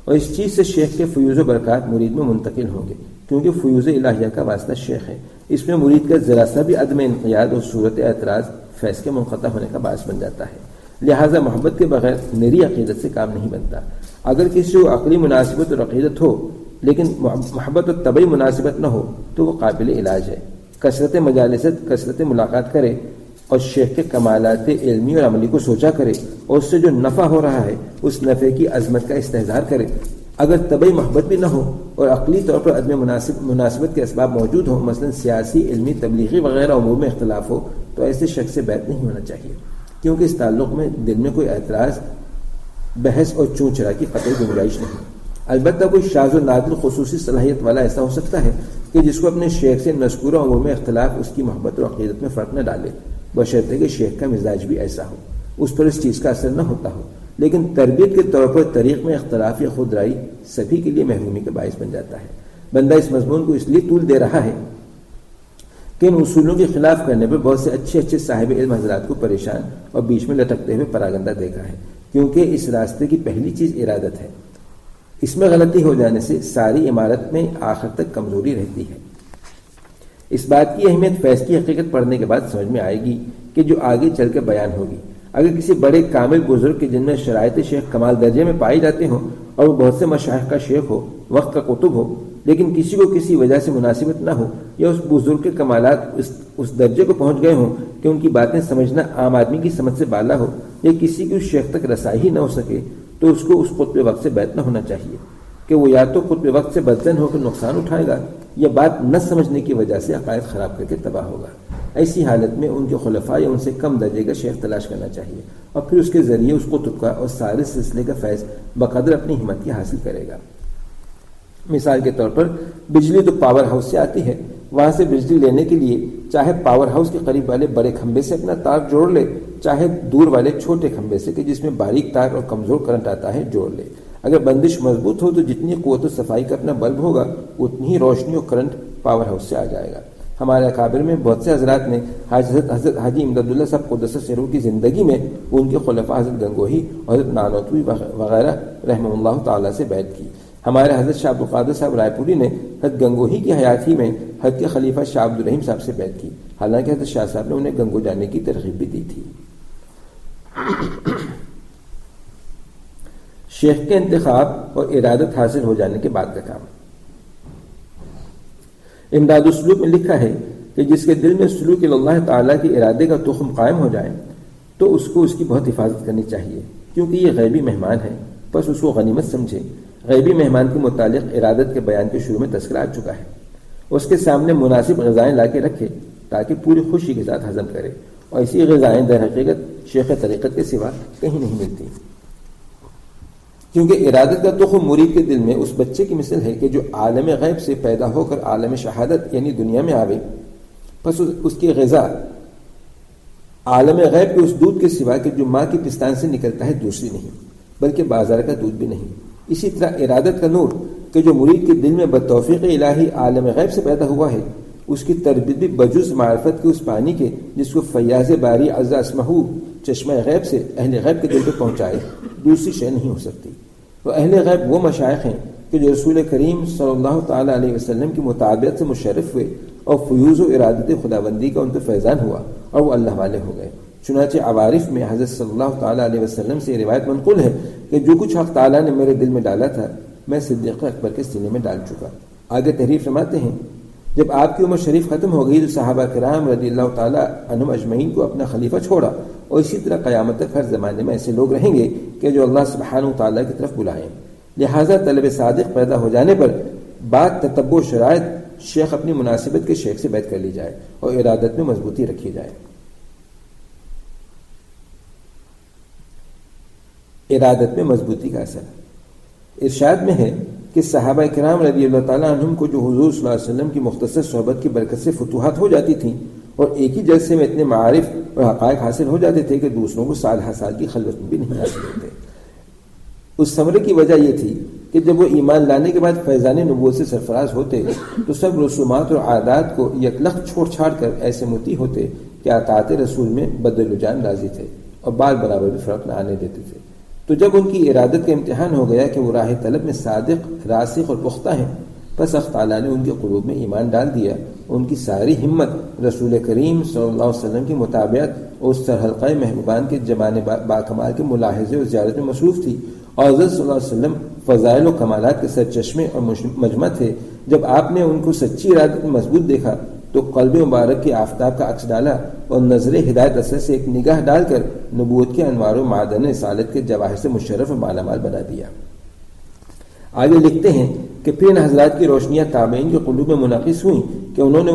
اور اس چیز سے شیخ کے فیوز و برکات مرید میں منتقل ہوں گے، کیونکہ فیوز الہیہ کا واسطہ شیخ ہے۔ اس میں مرید کا ذرا سا بھی عدم انقیاد اور صورت اعتراض فیض کے منقطع ہونے کا باعث بن جاتا ہے۔ لہٰذا محبت کے بغیر نری عقیدت سے کام نہیں بنتا۔ اگر کسی کو عقلی مناسبت اور عقیدت ہو لیکن محبت اور طبعی مناسبت نہ ہو تو وہ قابل علاج ہے۔ کثرت مجالست، کثرت ملاقات کرے اور شیخ کے کمالات علمی اور عملی کو سوچا کرے اور اس سے جو نفع ہو رہا ہے اس نفع کی عظمت کا استحضار کرے۔ اگر طبعی محبت بھی نہ ہو اور عقلی طور پر عدم مناسبت کے اسباب موجود ہوں، مثلا سیاسی، علمی، تبلیغی وغیرہ امور میں اختلاف ہو، تو ایسے شخص سے بیعت نہیں ہونا چاہیے، کیونکہ اس تعلق میں دل میں کوئی اعتراض، بحث اور چون چرا کی قطعی گنجائش نہیں۔ البتہ کوئی شاذ و نادر خصوصی صلاحیت والا ایسا ہو سکتا ہے کہ جس کو اپنے شیخ سے مذکورہ امور میں اختلاف اس کی محبت اور عقیدت میں فرق نہ ڈالے، بشرطے کہ شیخ کا مزاج بھی ایسا ہو، اس پر اس چیز کا اثر نہ ہوتا ہو، لیکن تربیت کے طور پر طریق میں اختلاف یا خود رائے سبھی کے لیے محرومی کا باعث بن جاتا ہے۔ بندہ اس مضمون کو اس لیے طول دے رہا ہے کہ ان اصولوں کے خلاف کرنے پر بہت سے اچھے صاحب علم حضرات کو پریشان اور بیچ میں لٹکتے ہوئے پراگندہ دیکھا ہے، کیونکہ اس راستے کی پہلی چیز ارادت ہے۔ اس میں غلطی ہو جانے سے ساری عمارت میں آخر تک کمزوری رہتی ہے۔ اس بات کی اہمیت فیض کی حقیقت پڑھنے کے بعد سمجھ میں آئے گی کہ جو آگے چل کر بیان ہوگی۔ اگر کسی بڑے کامل بزرگ کے جن میں شرائط شیخ کمال درجے میں پائی جاتے ہوں اور وہ بہت سے مشائخ کا شیخ ہو، وقت کا قطب ہو، لیکن کسی کو کسی وجہ سے مناسبت نہ ہو یا اس بزرگ کے کمالات اس درجے کو پہنچ گئے ہوں کہ ان کی باتیں سمجھنا عام آدمی کی سمجھ سے بالا ہو، یا کسی کی اس شیخ تک رسائی ہی نہ ہو سکے، تو اس کو اس قطب وقت سے بیعت نہ ہونا چاہیے کہ وہ یا تو قطب وقت سے بدزن ہو کر نقصان اٹھائے گا یا بات نہ سمجھنے کی وجہ سے عقائد خراب کر کے تباہ ہوگا۔ ایسی حالت میں ان کے خلفاء یا ان سے کم درجے کا شیخ تلاش کرنا چاہیے اور پھر اس کے ذریعے اس قطب کا اور سارے سلسلے کا فیض بقدر اپنی ہمت کی حاصل کرے گا۔ مثال کے طور پر بجلی تو پاور ہاؤس سے آتی ہے، وہاں سے بجلی لینے کے لیے چاہے پاور ہاؤس کے قریب والے بڑے کھمبے سے اپنا تار جوڑ لے، چاہے دور والے چھوٹے کھمبے سے کہ جس میں باریک تار اور کمزور کرنٹ آتا ہے جوڑ لے۔ اگر بندش مضبوط ہو تو جتنی قوت و صفائی کا اپنا بلب ہوگا اتنی ہی روشنی اور کرنٹ پاور ہاؤس سے آ جائے گا۔ ہمارے اکابر میں بہت سے حضرات نے حضرت حاجی امداد اللہ صاحب قدس سرور کی زندگی میں ان کے خلفاء حضرت گنگوہی اور حضرت نانوتوی وغیرہ رحمہ اللہ تعالیٰ سے بیعت کی۔ ہمارے حضرت شاہ عبد القادر صاحب رائے پوری نے حضرت گنگوہی کی حیات ہی میں حضرت کے خلیفہ شاہ عبد الرحیم صاحب سے بیعت کی، حالانکہ حضرت شاہ صاحب نے انہیں گنگو جانے کی ترغیب بھی دی تھی۔ شیخ کے انتخاب اور ارادت حاصل ہو جانے کے بعد کا کام۔ امداد السلوک میں لکھا ہے کہ جس کے دل میں سلوک اللہ تعالیٰ کے ارادے کا تخم قائم ہو جائے تو اس کو اس کی بہت حفاظت کرنی چاہیے، کیونکہ یہ غیبی مہمان ہے، بس اس کو غنیمت سمجھے۔ غیبی مہمان کے متعلق ارادت کے بیان کے شروع میں تذکرہ آ چکا ہے۔ اس کے سامنے مناسب غذائیں لا کے رکھے تاکہ پوری خوشی کے ساتھ ہضم کرے، اور اسی غذائیں در حقیقت شیخ طریقت کے سوا کہیں نہیں ملتی، کیونکہ ارادت کا تخم مرید کے دل میں اس بچے کی مثل ہے کہ جو عالم غیب سے پیدا ہو کر عالم شہادت یعنی دنیا میں آوے، پس اس کی غذا عالم غیب کے اس دودھ کے سوا کہ جو ماں کی پستان سے نکلتا ہے دوسری نہیں، بلکہ بازار کا دودھ بھی نہیں۔ اسی طرح ارادت کا نور کہ جو مرید کے دل میں بتوفیق الہی عالم غیب سے پیدا ہوا ہے، اس کی تربیت بھی بجز معرفت کے اس پانی کے جس کو فیاض باری عز اسمہ چشمہ غیب سے اہل غیب کے دل پہ پہنچائے، دوسری شے نہیں ہو سکتی۔ تو اہل غیب وہ مشائخ ہیں کہ جو رسول کریم صلی اللہ تعالیٰ علیہ وسلم کی مطابعت سے مشرف ہوئے اور فیوز و ارادت خداوندی کا ان پہ فیضان ہوا اور وہ اللہ والے ہو گئے۔ چنانچہ عوارف میں حضرت صلی اللہ تعالیٰ علیہ وسلم سے روایت منقول ہے کہ جو کچھ حق تعالیٰ نے میرے دل میں ڈالا تھا میں صدیق اکبر کے سینے میں ڈال چکا۔ آگے تحریر فرماتے ہیں، جب آپ کی عمر شریف ختم ہو گئی تو صحابہ کرام رضی اللہ تعالیٰ عنہم اجمعین کو اپنا خلیفہ چھوڑا، اور اسی طرح قیامت تک ہر زمانے میں ایسے لوگ رہیں گے کہ جو اللہ سبحانہ تعالیٰ کی طرف بلائیں۔ لہٰذا طلب صادق پیدا ہو جانے پر بعد تتبع شرائط شیخ اپنی مناسبت کے شیخ سے بیعت کر لی جائے اور ارادت میں مضبوطی رکھی جائے۔ ارادت میں مضبوطی کا اثر ارشاد میں ہے کہ صحابہ کرام رضی اللہ تعالیٰ عنہم کو جو حضور صلی اللہ علیہ وسلم کی مختصر صحبت کی برکت سے فتوحات ہو جاتی تھیں اور ایک ہی جلسے میں اتنے معارف اور حقائق حاصل ہو جاتے تھے کہ دوسروں کو سال ہر سال کی خلوت میں بھی نہیں حاصل ہوتے۔ اس ثمرے کی وجہ یہ تھی کہ جب وہ ایمان لانے کے بعد فیضان نبوت سے سرفراز ہوتے تو سب رسومات اور عادات کو یکلخت چھوڑ چھاڑ کر ایسے مطیع ہوتے کہ اطاعت رسول میں بدل جان راضی تھے اور بال برابر بھی فرق نہ آنے دیتے تھے۔ تو جب ان کی ارادت کا امتحان ہو گیا کہ وہ راہ طلب میں صادق، راسخ اور پختہ ہیں، پس اللہ تعالیٰ نے ان کے قلوب میں ایمان ڈال دیا۔ ان کی ساری ہمت رسول کریم صلی اللہ علیہ وسلم کی مطابعت اور اس سرحلقۂ محبوبان کے جمان باکمال کے ملاحظے اور زیارت میں مصروف تھی، اور حضرت صلی اللہ علیہ وسلم فضائل و کمالات کے سرچشمے اور مجمع تھے۔ جب آپ نے ان کو سچی ارادت میں مضبوط دیکھا تو قلب مبارک کے آفتاب کا عکس ڈالا اور نظر ہدایت اثر سے ایک نگاہ ڈال کر نبوت کے انوار و معدن رسالت کے جواہر سے مشرف و مالا مال بنا دیا۔ آگے لکھتے ہیں کہ پھر ان حضرات کی روشنیاں تابعین کے قلوب میں منعکس ہوئیں کہ انہوں نے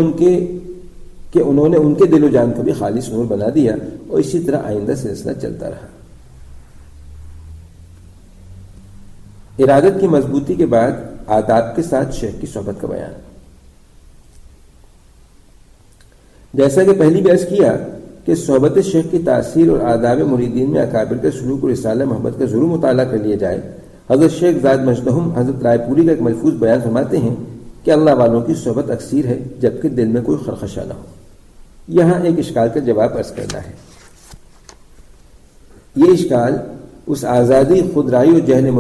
ان کے دل و جان کو بھی خالص نور بنا دیا، اور اسی طرح آئندہ سلسلہ چلتا رہا۔ ارادت کی مضبوطی کے بعد آداب کے ساتھ شیخ کی صحبت کا بیان۔ جیسا کہ پہلی بھی عرض کیا کہ صحبت شیخ کی تاثیر اور آداب مریدین میں اکابر کے سلوک اور رسالہ محبت کا ضرور مطالعہ کر لیا جائے۔ حضرت شیخ زاد مجدہم حضرت رائے پوری کا ایک ملفوظ بیان فرماتے ہیں کہ اللہ والوں کی صحبت اکثیر ہے جبکہ دل میں کوئی خرخشہ نہ ہو۔ یہاں ایک اشکال کا جواب عرض کرنا ہے۔ یہ اشکال اس آزادی خودرائی اور جہل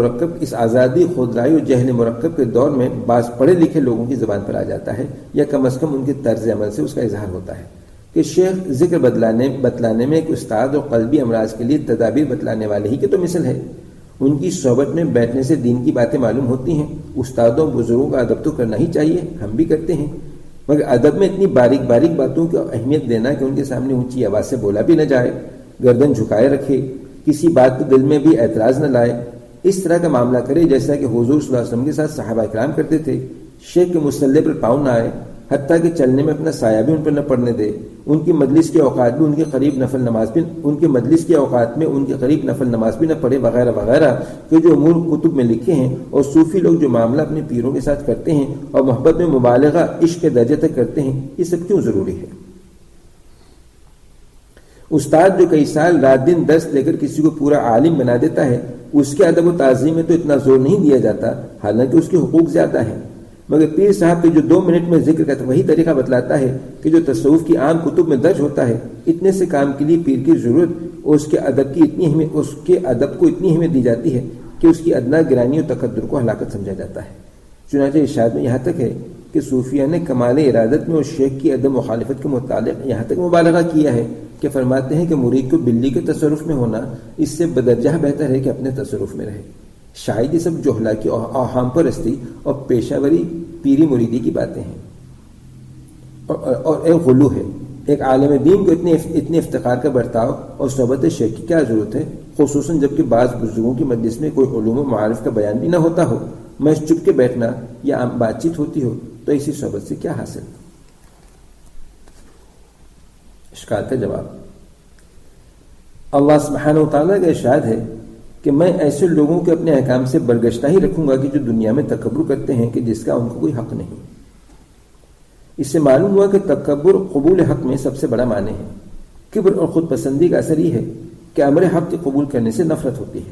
مرکب کے دور میں بعض پڑھے لکھے لوگوں کی زبان پر آ جاتا ہے، یا کم از کم ان کے طرز عمل سے اس کا اظہار ہوتا ہے کہ شیخ ذکر بتلانے میں ایک استاد اور قلبی امراض کے لیے تدابیر بتلانے والے ہی کی تو مثل ہے۔ ان کی صحبت میں بیٹھنے سے دین کی باتیں معلوم ہوتی ہیں۔ استادوں بزرگوں کا ادب تو کرنا ہی چاہیے، ہم بھی کرتے ہیں، مگر ادب میں اتنی باریک باریک باتوں کی اہمیت دینا کہ ان کے سامنے اونچی آواز سے بولا بھی نہ جائے، گردن جھکائے رکھے، کسی بات پہ دل میں بھی اعتراض نہ لائے، اس طرح کا معاملہ کرے جیسا کہ حضور صلی اللہ علیہ وسلم کے ساتھ صحابہ کرام کرتے تھے۔ شیخ کے مصلے پر پاؤں نہ آئے، حتیٰ کہ چلنے میں اپنا سایہ بھی ان پر نہ پڑنے دے۔ ان کی مجلس کے اوقات میں ان کے قریب نفل نماز بھی نہ پڑھے، وغیرہ وغیرہ، کہ جو امور کتب میں لکھے ہیں۔ اور صوفی لوگ جو معاملہ اپنے پیروں کے ساتھ کرتے ہیں اور محبت میں مبالغہ عشق کے درجے تک کرتے ہیں، یہ سب کیوں ضروری ہے؟ استاد جو کئی سال رات دن درس لے کر کسی کو پورا عالم بنا دیتا ہے، اس کے ادب و تعظیم میں تو اتنا زور نہیں دیا جاتا، حالانکہ اس کے حقوق زیادہ ہیں۔ مگر پیر صاحب جو 2 منٹ میں ذکر کا وہی طریقہ بتلاتا ہے کہ جو تصوف کی عام کتب میں درج ہوتا ہے، اتنے سے کام کے لیے پیر کی ضرورت اور اس کے ادب کو اتنی اہمیت دی جاتی ہے کہ اس کی ادنا گرانی اور تقدر کو ہلاکت سمجھا جاتا ہے۔ چنانچہ ارشاد میں یہاں تک ہے کہ صوفیہ نے کمال ارادت میں اور شیخ کی عدم مخالفت کے متعلق یہاں تک مبالغہ کیا ہے کہ فرماتے ہیں کہ مرید کو بلی کے تصرف میں ہونا اس سے بدرجہ بہتر ہے کہ اپنے تصرف میں رہے۔ شاید یہ سب جوہلا کی اوہام پرستی اور پیشہ وری پیری مریدی کی باتیں ہیں، اور ایک غلو ہے۔ ایک عالم دین کو اتنے افتخار کا برتاؤ اور صحبت شیخ کی کیا ضرورت ہے، خصوصاً جبکہ بعض بزرگوں کی مجلس میں کوئی علوم و معارف کا بیان بھی نہ ہوتا ہو، میں چپ کے بیٹھنا یا عام بات چیت ہوتی ہو تو اسی صحبت سے کیا حاصل؟ اشکال کا جواب، اللہ سبحانہ و تعالیٰ کا ارشاد ہے کہ میں ایسے لوگوں کے اپنے احکام سے برگشتہ ہی رکھوں گا کہ جو دنیا میں تکبر کرتے ہیں کہ جس کا ان کو کوئی حق نہیں۔ اس سے معلوم ہوا کہ تکبر قبول حق میں سب سے بڑا معنی ہے۔ کبر اور خود پسندی کا اثر یہ ہے کہ امر حق کے قبول کرنے سے نفرت ہوتی ہے،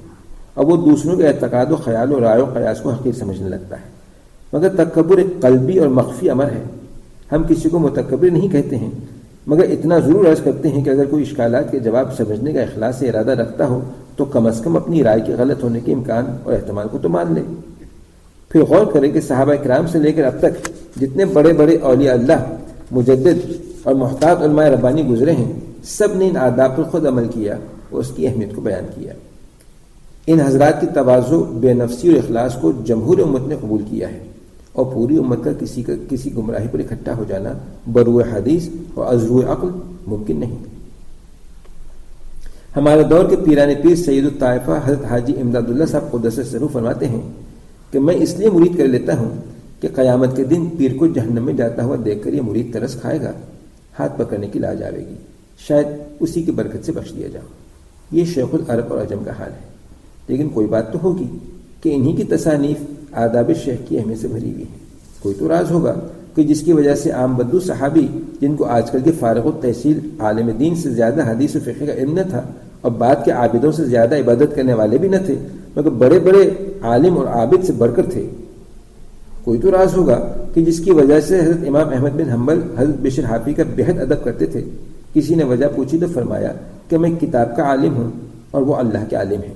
اب وہ دوسروں کے اعتقاد و خیال و رائے و قیاس کو حقیر سمجھنے لگتا ہے۔ مگر تکبر ایک قلبی اور مخفی امر ہے۔ ہم کسی کو متکبر نہیں کہتے ہیں، مگر اتنا ضرور عرض کرتے ہیں کہ اگر کوئی اشکالات کے جواب سمجھنے کا اخلاص سے ارادہ رکھتا ہو تو کم از کم اپنی رائے کے غلط ہونے کے امکان اور احتمال کو تو مان لے۔ پھر غور کرے کہ صحابہ کرام سے لے کر اب تک جتنے بڑے بڑے اولیاء اللہ، مجدد اور محتاط علماء ربانی گزرے ہیں، سب نے ان آداب پر خود عمل کیا اور اس کی اہمیت کو بیان کیا۔ ان حضرات کی تواضع، بے نفسی اور اخلاص کو جمہور امت نے قبول کیا ہے، اور پوری امت کا کسی گمراہی پر اکٹھا ہو جانا بروئے حدیث اور ازروئے عقل ممکن نہیں۔ ہمارے دور کے پیران پیر سید الطائفہ حضرت حاجی امداد اللہ صاحب قدس سرو فرماتے ہیں کہ میں اس لیے مرید کر لیتا ہوں کہ قیامت کے دن پیر کو جہنم میں جاتا ہوا دیکھ کر یہ مرید ترس کھائے گا، ہاتھ پکڑنے کی لاج آئے گی، شاید اسی کی برکت سے بخش دیا جاؤ۔ یہ شیخ العرب اور عجم کا حال ہے۔ لیکن کوئی بات تو ہوگی کہ انہی کی تصانیف آداب شیخ کی اہمیت سے بھری ہوئی ہیں۔ کوئی تو راز ہوگا کہ جس کی وجہ سے عام بدو صحابی، جن کو آج کل کے فارغ التحصیل عالم دین سے زیادہ حدیث و فقہ کا علم نہ تھا اور بعد کے عابدوں سے زیادہ عبادت کرنے والے بھی نہ تھے، مگر بڑے بڑے عالم اور عابد سے بڑھ کر تھے، کوئی تو راز ہوگا کہ جس کی وجہ سے حضرت امام احمد بن حنبل حضرت بشر حافی کا بہت ادب کرتے تھے۔ کسی نے وجہ پوچھی تو فرمایا کہ میں کتاب کا عالم ہوں اور وہ اللہ کے عالم ہیں۔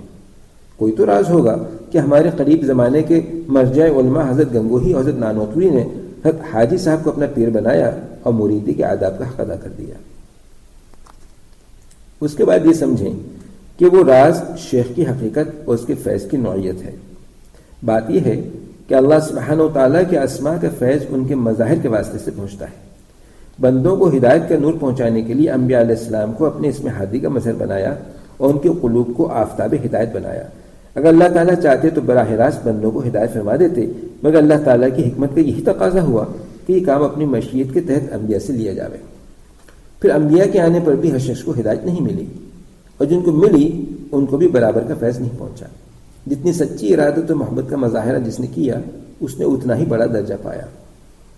کوئی تو راز ہوگا کہ ہمارے قریب زمانے کے مرجع علماء حضرت گنگوہی اور حضرت نانوتوی نے حضرت حاجی صاحب کو اپنا پیر بنایا اور مریدی کے آداب کا حق ادا کر دیا۔ اس کے بعد یہ سمجھیں کہ وہ راز شیخ کی حقیقت اور اس کے فیض کی نوعیت ہے۔ بات یہ ہے کہ اللہ سبحانہ و تعالیٰ کے اسماء کا فیض ان کے مظاہر کے واسطے سے پہنچتا ہے۔ بندوں کو ہدایت کا نور پہنچانے کے لیے انبیاء علیہ السلام کو اپنے اسم ہادی کا مظہر بنایا اور ان کے قلوب کو آفتاب ہدایت بنایا۔ اگر اللہ تعالیٰ چاہتے تو براہ راست بندوں کو ہدایت فرما دیتے، مگر اللہ تعالیٰ کی حکمت کا یہی تقاضا ہوا کہ یہ کام اپنی مشیت کے تحت انبیاء سے لیا جاوے۔ پھر انبیاء کے آنے پر بھی ہر شخص کو ہدایت نہیں ملی، اور جن کو ملی ان کو بھی برابر کا فیض نہیں پہنچا۔ جتنی سچی ارادت و محبت کا مظاہرہ جس نے کیا، اس نے اتنا ہی بڑا درجہ پایا۔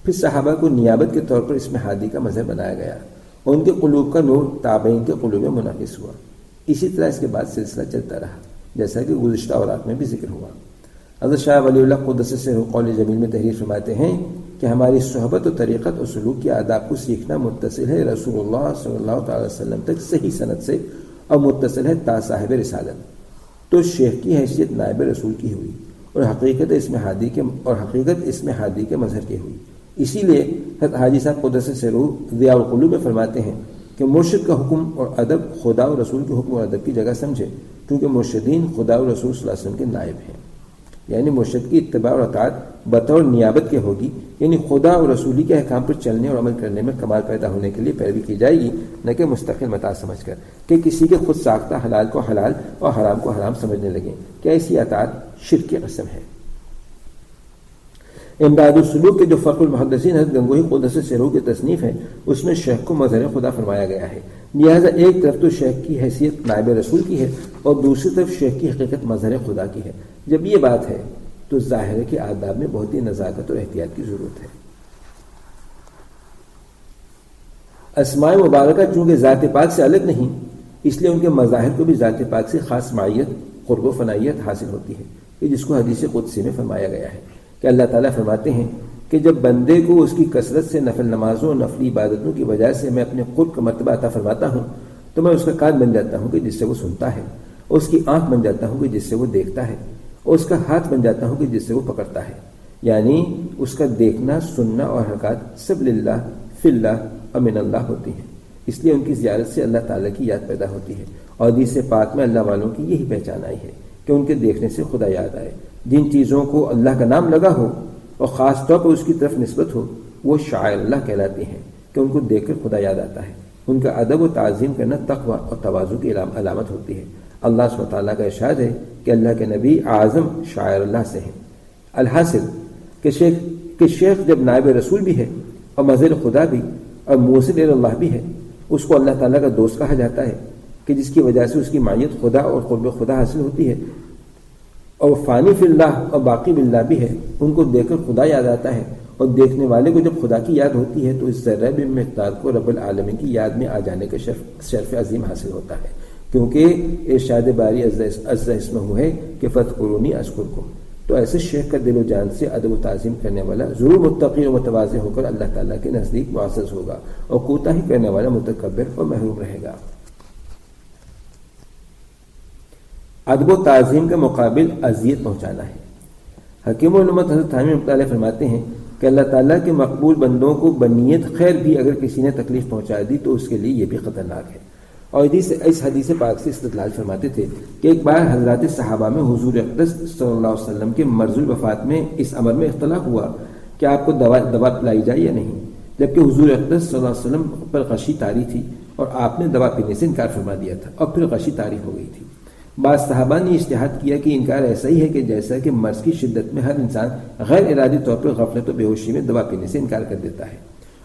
پھر صحابہ کو نیابت کے طور پر اسم ہادی کا مظہر بنایا گیا اور ان کے قلوب کا نور تابعین کے قلوب میں منعکس ہوا۔ اسی طرح اس کے بعد سلسلہ چلتا رہا، جیسا کہ گزشتہ اوراق میں بھی ذکر ہوا۔ حضرت شاہ ولی اللہ قدس سرہ قول جمیل میں تحریر فرماتے ہیں کہ ہماری صحبت و طریقت اور سلوک کے آداب کو سیکھنا متصل ہے رسول اللہ صلی اللہ تعالی وسلم تک صحیح سند سے، اور متصل ہے تا صاحب رسالت۔ تو شیخ کی حیثیت نائب رسول کی ہوئی اور حقیقت اسم ہادی کے مظہر کی ہوئی۔ اسی لیے حضرت حاجی صاحب قدس سرہ ضیاء القلوب میں فرماتے ہیں کہ مرشد کا حکم اور ادب خدا اور رسول کے حکم اور ادب کی جگہ سمجھے، کیونکہ مرشدین خدا اور رسول صلی اللہ علیہ وسلم کے نائب ہیں۔ یعنی مرشد کی اتباع اور اطاعت بطور نیابت کے ہوگی، یعنی خدا اور رسولی کے احکام پر چلنے اور عمل کرنے میں کمال پیدا ہونے کے لیے پیروی کی جائے گی، نہ کہ مستقل متاع سمجھ کر کہ کسی کے خود ساختہ حلال کو حلال اور حرام کو حرام سمجھنے لگیں کہ ایسی اطاعت شرک کی قسم ہے۔ امداد السلوک کے جو فرق المحدثین حضرت گنگوہی قدس سرہ کی تصنیف ہے، اس میں شیخ کو مظہر خدا فرمایا گیا ہے۔ لہذا ایک طرف تو شیخ کی حیثیت نائب رسول کی ہے اور دوسری طرف شیخ کی حقیقت مظہر خدا کی ہے۔ جب یہ بات ہے تو ظاہر ہے کہ آداب میں بہت ہی نزاکت اور احتیاط کی ضرورت ہے۔ اسماء مبارکہ چونکہ ذات پاک سے الگ نہیں، اس لیے ان کے مظاہر کو بھی ذات پاک سے خاص معیت، قرب و فنائیت حاصل ہوتی ہے، کہ جس کو حدیث قدسی میں فرمایا گیا ہے کہ اللہ تعالیٰ فرماتے ہیں کہ جب بندے کو اس کی کثرت سے نفل نمازوں اور نفلی عبادتوں کی وجہ سے میں اپنے قرب کا مرتبہ عطا فرماتا ہوں، تو میں اس کا کان بن جاتا ہوں کہ جس سے وہ سنتا ہے، اور اس کی آنکھ بن جاتا ہوں کہ جس سے وہ دیکھتا ہے، اور اس کا ہاتھ بن جاتا ہوں کہ جس سے وہ پکڑتا ہے۔ یعنی اس کا دیکھنا، سننا اور حرکات سب للہ فی اللہ اور من اللہ ہوتی ہیں۔ اس لیے ان کی زیارت سے اللہ تعالیٰ کی یاد پیدا ہوتی ہے، اور حدیث پاک میں اللہ والوں کی یہی پہچان آئی ہے کہ ان کے دیکھنے سے خدا یاد آئے۔ جن چیزوں کو اللہ کا نام لگا ہو اور خاص طور پر اس کی طرف نسبت ہو، وہ شعائر اللہ کہلاتی ہیں کہ ان کو دیکھ کر خدا یاد آتا ہے۔ ان کا ادب و تعظیم کرنا تقویٰ اور تواضع کی علامت ہوتی ہے۔ اللہ سبحانہ تعالیٰ کا ارشاد ہے کہ اللہ کے نبی اعظم شاعر اللہ سے ہیں۔ الحاصل کہ شیخ جب نائب رسول بھی ہے اور مظہر خدا بھی اور موصل اللہ بھی ہے، اس کو اللہ تعالیٰ کا دوست کہا جاتا ہے کہ جس کی وجہ سے اس کی معیت خدا اور قرب خدا حاصل ہوتی ہے، اور فانی فی اللہ اور باقی باللہ بھی ہے۔ ان کو دیکھ کر خدا یاد آتا ہے، اور دیکھنے والے کو جب خدا کی یاد ہوتی ہے تو اس ذرہ بھی مقدار کو رب العالمین کی یاد میں آ جانے کا شرف عظیم حاصل ہوتا ہے، کیونکہ ارشاد باری عز اسمہ ہے کہ فاذکرونی اذکرکم۔ تو ایسے شیخ کا دل و جان سے ادب و تعظیم کرنے والا ضرور متقی و متواضع ہو کر اللہ تعالیٰ کے نزدیک معزز ہوگا، اور کوتاہی کرنے والا متکبر اور محروم رہے گا۔ ادب و تعظیم کا مقابل اذیت پہنچانا ہے۔ حکیم الامت حضرت تھانوی رحمۃ اللہ علیہ فرماتے ہیں کہ اللہ تعالیٰ کے مقبول بندوں کو بنیت خیر بھی اگر کسی نے تکلیف پہنچا دی تو اس کے لیے یہ بھی خطرناک ہے۔ اور اس حدیث پاک سے استدلال فرماتے تھے کہ ایک بار حضرات صحابہ میں حضور اقدس صلی اللہ علیہ وسلم کے مرض الوفات میں اس امر میں اختلاف ہوا کہ آپ کو دوا پلائی جائے یا نہیں، جبکہ حضور اقدس صلی اللہ علیہ وسلم پر غشی طاری تھی اور آپ نے دوا پینے سے انکار فرما دیا تھا، اور پھر غشی طاری ہو گئی تھی۔ بعض صحابہ نے اجتہاد کیا کہ انکار ایسا ہی ہے کہ جیسا کہ مرض کی شدت میں ہر انسان غیر ارادی طور پر غفلت و بے ہوشی میں دوا پینے سے انکار کر دیتا ہے،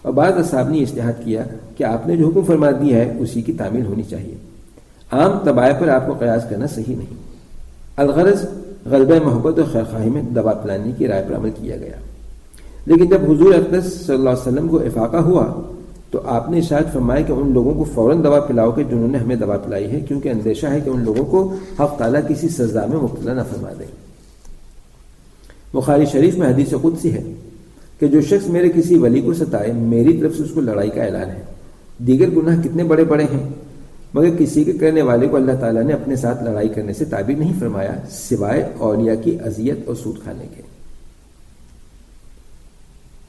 اور بعض اصحاب نے اجتہاد کیا کہ آپ نے جو حکم فرما دیا ہے اسی کی تعمیل ہونی چاہیے۔ عام طبائع پر آپ کو قیاس کرنا صحیح نہیں۔ الغرض غلبہ محبت اور خیرخواہی میں دوا پلانے کی رائے پر عمل کیا گیا، لیکن جب حضور اقدس صلی اللہ علیہ وسلم کو افاقہ ہوا تو آپ نے ارشاد فرمایا کہ ان لوگوں کو فوراً دوا پلاؤ کہ جنہوں نے ہمیں دوا پلائی ہے، کیونکہ اندیشہ ہے کہ ان لوگوں کو حق تعالیٰ کسی سزا میں مبتلا نہ فرما دے۔ بخاری شریف میں حدیث قدسی ہے کہ جو شخص میرے کسی ولی کو ستائے میری طرف سے اس کو لڑائی کا اعلان ہے۔ دیگر گناہ کتنے بڑے بڑے ہیں، مگر کسی کے کرنے والے کو اللہ تعالیٰ نے اپنے ساتھ لڑائی کرنے سے تعبیر نہیں فرمایا سوائے اولیاء کی اذیت اور سود کھانے کے۔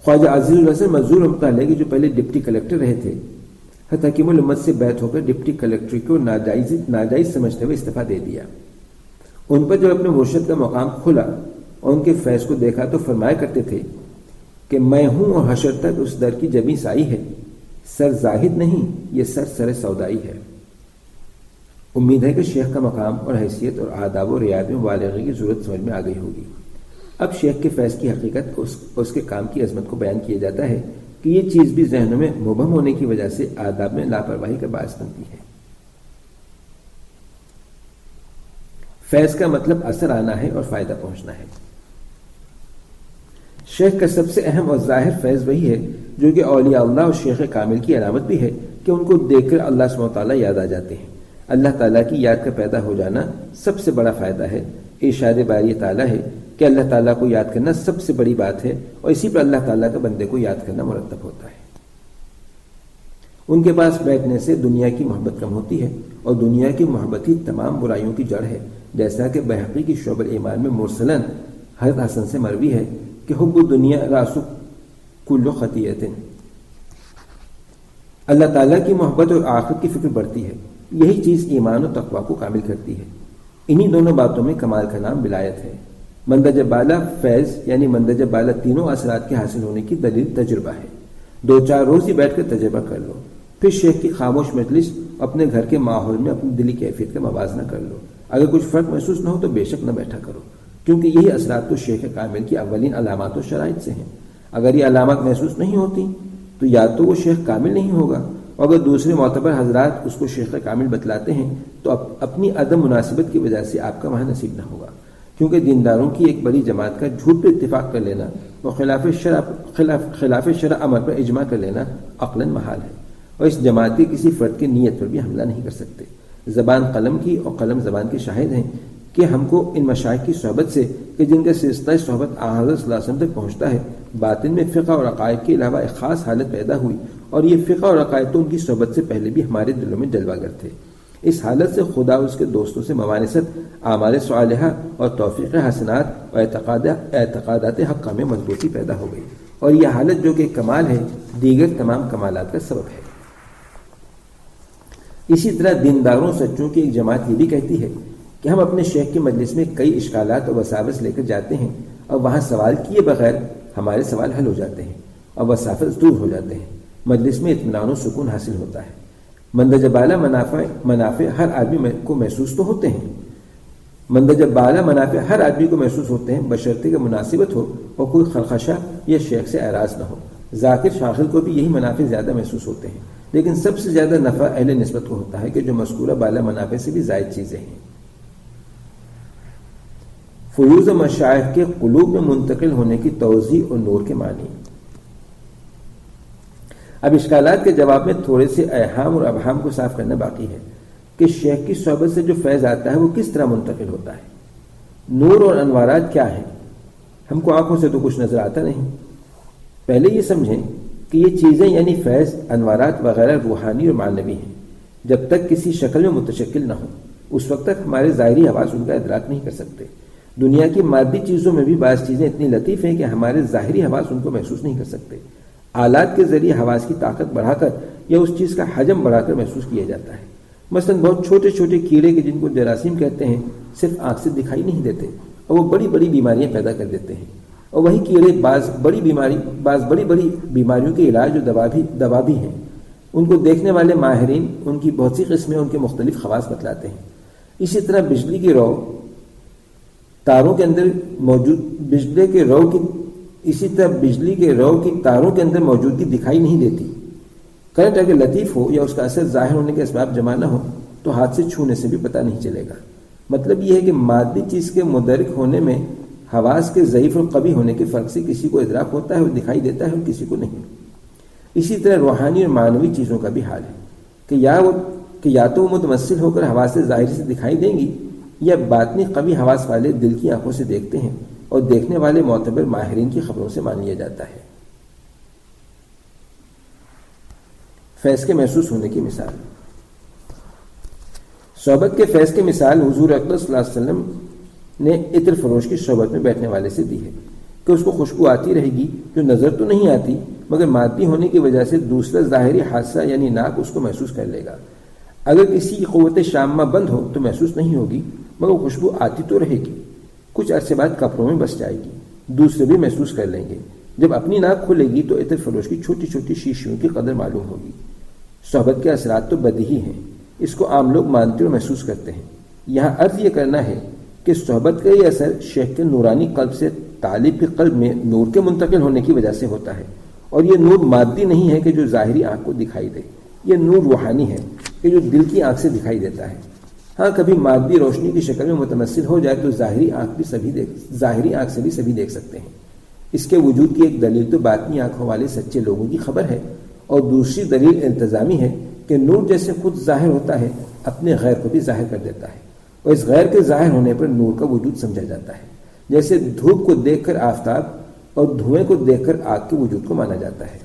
خواجہ عزیز الحسن منظور رحمۃ اللہ علیہ کے جو پہلے ڈپٹی کلیکٹر رہے تھے، حکیم الامت سے بیعت ہو کر ڈپٹی کلیکٹر کو ناجائز سمجھتے ہوئے استعفیٰ دے دیا۔ ان پر جب اپنے مرشد کا مقام کھلا اور ان کے فیض کو دیکھا تو فرمایا کرتے تھے کہ میں ہوں اور حشر تک اس در کی جبیں سائی ہے، سر زاہد نہیں یہ سر سودائی ہے۔ امید ہے کہ شیخ کا مقام اور حیثیت اور آداب و رعایت میں مبالغے کی ضرورت سمجھ میں آ گئی ہوگی۔ اب شیخ کے فیض کی حقیقت اس کے کام کی عظمت کو بیان کیا جاتا ہے کہ یہ چیز بھی ذہنوں میں مبہم ہونے کی وجہ سے آداب میں لاپرواہی کا باعث بنتی ہے۔ فیض کا مطلب اثر آنا ہے اور فائدہ پہنچنا ہے۔ شیخ کا سب سے اہم اور ظاہر فیض وہی ہے جو کہ اولیاء اللہ اور شیخ کامل کی علامت بھی ہے کہ ان کو دیکھ کر اللہ سبحانہ و تعالیٰ یاد آ جاتے ہیں۔ اللہ تعالیٰ کی یاد کا پیدا ہو جانا سب سے بڑا فائدہ ہے۔ ارشاد باری تعالیٰ ہے کہ اللہ تعالیٰ کو یاد کرنا سب سے بڑی بات ہے، اور اسی پر اللہ تعالیٰ کا بندے کو یاد کرنا مرتب ہوتا ہے۔ ان کے پاس بیٹھنے سے دنیا کی محبت کم ہوتی ہے، اور دنیا کی محبت ہی تمام برائیوں کی جڑ ہے، جیسا کہ بحقی کی شعب الایمان میں مرسلن حضرت حسن سے مروی ہے کہ حب الدنیا راس کل خطیئت۔ اللہ تعالیٰ کی محبت اور آخرت کی فکر بڑھتی ہے، یہی چیز ایمان و تقوی کو کامل کرتی ہے۔ انہی دونوں باتوں میں کمال کا نام ولایت ہے۔ مندرجہ بالا فیض یعنی مندرجہ بالا تینوں اثرات کے حاصل ہونے کی دلیل تجربہ ہے۔ 2-4 روز ہی بیٹھ کر تجربہ کر لو، پھر شیخ کی خاموش مجلس اپنے گھر کے ماحول میں اپنی دلی کیفیت کا موازنہ کر لو۔ اگر کچھ فرق محسوس نہ ہو تو بے شک نہ بیٹھا کرو، کیونکہ یہی اثرات تو شیخ کامل کی اولین علامات و شرائط سے ہیں۔ اگر یہ علامات محسوس نہیں ہوتی تو یا تو وہ شیخ کامل نہیں ہوگا، اور اگر دوسرے معتبر حضرات اس کو شیخ کامل بتلاتے ہیں تو اپنی عدم مناسبت کی وجہ سے آپ کا وہاں نصیب نہ ہوگا، کیونکہ دینداروں کی ایک بڑی جماعت کا جھوٹ پہ اتفاق کر لینا اور خلاف شرع امر پر اجماع کر لینا عقلاً محال ہے، اور اس جماعت کے کسی فرد کی نیت پر بھی حملہ نہیں کر سکتے۔ زبان قلم کی اور قلم زبان کے شاہد ہیں کہ ہم کو ان مشائخ کی صحبت سے کہ جن کا سلسلہ صحبت حضرت صلی اللہ علیہ وسلم تک پہنچتا ہے، باطن میں فقہ اور عقائد کے علاوہ ایک خاص حالت پیدا ہوئی، اور یہ فقہ اور عقائد تو ان کی صحبت سے پہلے بھی ہمارے دلوں میں جلوہ گر تھے۔ اس حالت سے خدا اس کے دوستوں سے موانست، اعمال صالحہ اور توفیق حسنات اور اعتقادات حقہ میں مضبوطی پیدا ہو گئی، اور یہ حالت جو کہ کمال ہے دیگر تمام کمالات کا سبب ہے۔ اسی طرح دینداروں سچوں کی ایک جماعت یہ بھی کہتی ہے کہ ہم اپنے شیخ کے مجلس میں کئی اشکالات اور وساوس لے کر جاتے ہیں، اور وہاں سوال کیے بغیر ہمارے سوال حل ہو جاتے ہیں اور وساوس دور ہو جاتے ہیں۔ مجلس میں اطمینان و سکون حاصل ہوتا ہے۔ مندرجہ بالا منافع ہر آدمی کو محسوس تو ہوتے ہیں، مندرجہ بالا منافع ہر آدمی کو محسوس ہوتے ہیں، بشرطے کہ مناسبت ہو اور کوئی خلخشہ یا شیخ سے اعراض نہ ہو۔ ذاکر شاغل کو بھی یہی منافع زیادہ محسوس ہوتے ہیں، لیکن سب سے زیادہ نفع اہل نسبت کو ہوتا ہے کہ جو مذکورہ بالا منافع سے بھی زائد چیزیں ہیں۔ فیوز مشائخ کے قلوب میں منتقل ہونے کی توضیح اور نور کے معنی۔ اب اشکالات کے جواب میں تھوڑے سے ایہام اور ابہام کو صاف کرنا باقی ہے کہ شیخ کی صحبت سے جو فیض آتا ہے وہ کس طرح منتقل ہوتا ہے۔ نور اور انوارات کیا ہیں؟ ہم کو آنکھوں سے تو کچھ نظر آتا نہیں۔ پہلے یہ سمجھیں کہ یہ چیزیں یعنی فیض، انوارات وغیرہ روحانی اور معنوی ہیں۔ جب تک کسی شکل میں متشکل نہ ہو اس وقت تک ہمارے ظاہری حواس ان کا ادراک نہیں کر سکتے۔ دنیا کی مادی چیزوں میں بھی بعض چیزیں اتنی لطیف ہیں کہ ہمارے ظاہری حواس ان کو محسوس نہیں کر سکتے۔ آلات کے ذریعے حواس کی طاقت بڑھا کر یا اس چیز کا حجم بڑھا کر محسوس کیا جاتا ہے۔ مثلا بہت چھوٹے چھوٹے کیڑے کے جن کو جراثیم کہتے ہیں صرف آنکھ سے دکھائی نہیں دیتے اور وہ بڑی بڑی بیماریاں پیدا کر دیتے ہیں، اور وہی کیڑے بعض بڑی بڑی بیماریوں کے علاج اور دوا بھی ہیں۔ ان کو دیکھنے والے ماہرین ان کی بہت سی قسمیں ان کے مختلف خواص بتلاتے ہیں۔ اسی طرح بجلی کی رو تاروں کے اندر تاروں کے اندر موجودگی دکھائی نہیں دیتی۔ کرنٹ اگر لطیف ہو یا اس کا اثر ظاہر ہونے کے اسباب جمع نہ ہو تو ہاتھ سے چھونے سے بھی پتہ نہیں چلے گا۔ مطلب یہ ہے کہ مادی چیز کے مدرک ہونے میں حواس کے ضعیف اور قوی ہونے کے فرق سے کسی کو ادراک ہوتا ہے اور دکھائی دیتا ہے اور کسی کو نہیں۔ اسی طرح روحانی اور معنوی چیزوں کا بھی حال ہے کہ یا تو وہ متمثل ہو کر حواس ظاہری سے دکھائی دیں گی یا باطنی قوی حواس والے دل کی آنکھوں سے دیکھتے ہیں اور دیکھنے والے معتبر ماہرین کی خبروں سے مان لیا جاتا ہے۔ فیض کے محسوس ہونے کی مثال۔ صحبت کے فیض کی مثال حضور اکرم صلی اللہ علیہ وسلم نے عطر فروش کی صحبت میں بیٹھنے والے سے دی ہے کہ اس کو خوشبو آتی رہے گی جو نظر تو نہیں آتی مگر مادی ہونے کی وجہ سے دوسرا ظاہری حادثہ یعنی ناک اس کو محسوس کر لے گا۔ اگر کسی کی قوت شامہ بند ہو تو محسوس نہیں ہوگی مگر خوشبو آتی تو رہے گی، کچھ عرصے بعد کپڑوں میں بس جائے گی، دوسرے بھی محسوس کر لیں گے۔ جب اپنی ناک کھلے گی تو عطر فروش کی چھوٹی چھوٹی شیشیوں کی قدر معلوم ہوگی۔ صحبت کے اثرات تو بدیہی ہیں، اس کو عام لوگ مانتے اور محسوس کرتے ہیں۔ یہاں عرض یہ کرنا ہے کہ صحبت کا یہ اثر شیخ کے نورانی قلب سے طالب کے قلب میں نور کے منتقل ہونے کی وجہ سے ہوتا ہے، اور یہ نور مادی نہیں ہے کہ جو ظاہری آنکھ کو دکھائی دے، یہ نور روحانی ہے کہ جو دل کی آنکھ سے دکھائی دیتا ہے۔ ہاں کبھی مادی روشنی کی شکل میں متمثل ہو جائے تو ظاہری آنکھ سے بھی سبھی دیکھ سکتے ہیں۔ اس کے وجود کی ایک دلیل تو باطنی آنکھوں والے سچے لوگوں کی خبر ہے، اور دوسری دلیل التزامی ہے کہ نور جیسے خود ظاہر ہوتا ہے اپنے غیر کو بھی ظاہر کر دیتا ہے، اور اس غیر کے ظاہر ہونے پر نور کا وجود سمجھا جاتا ہے، جیسے دھوپ کو دیکھ کر آفتاب اور دھوئیں کو دیکھ کر آگ کے وجود کو مانا جاتا ہے۔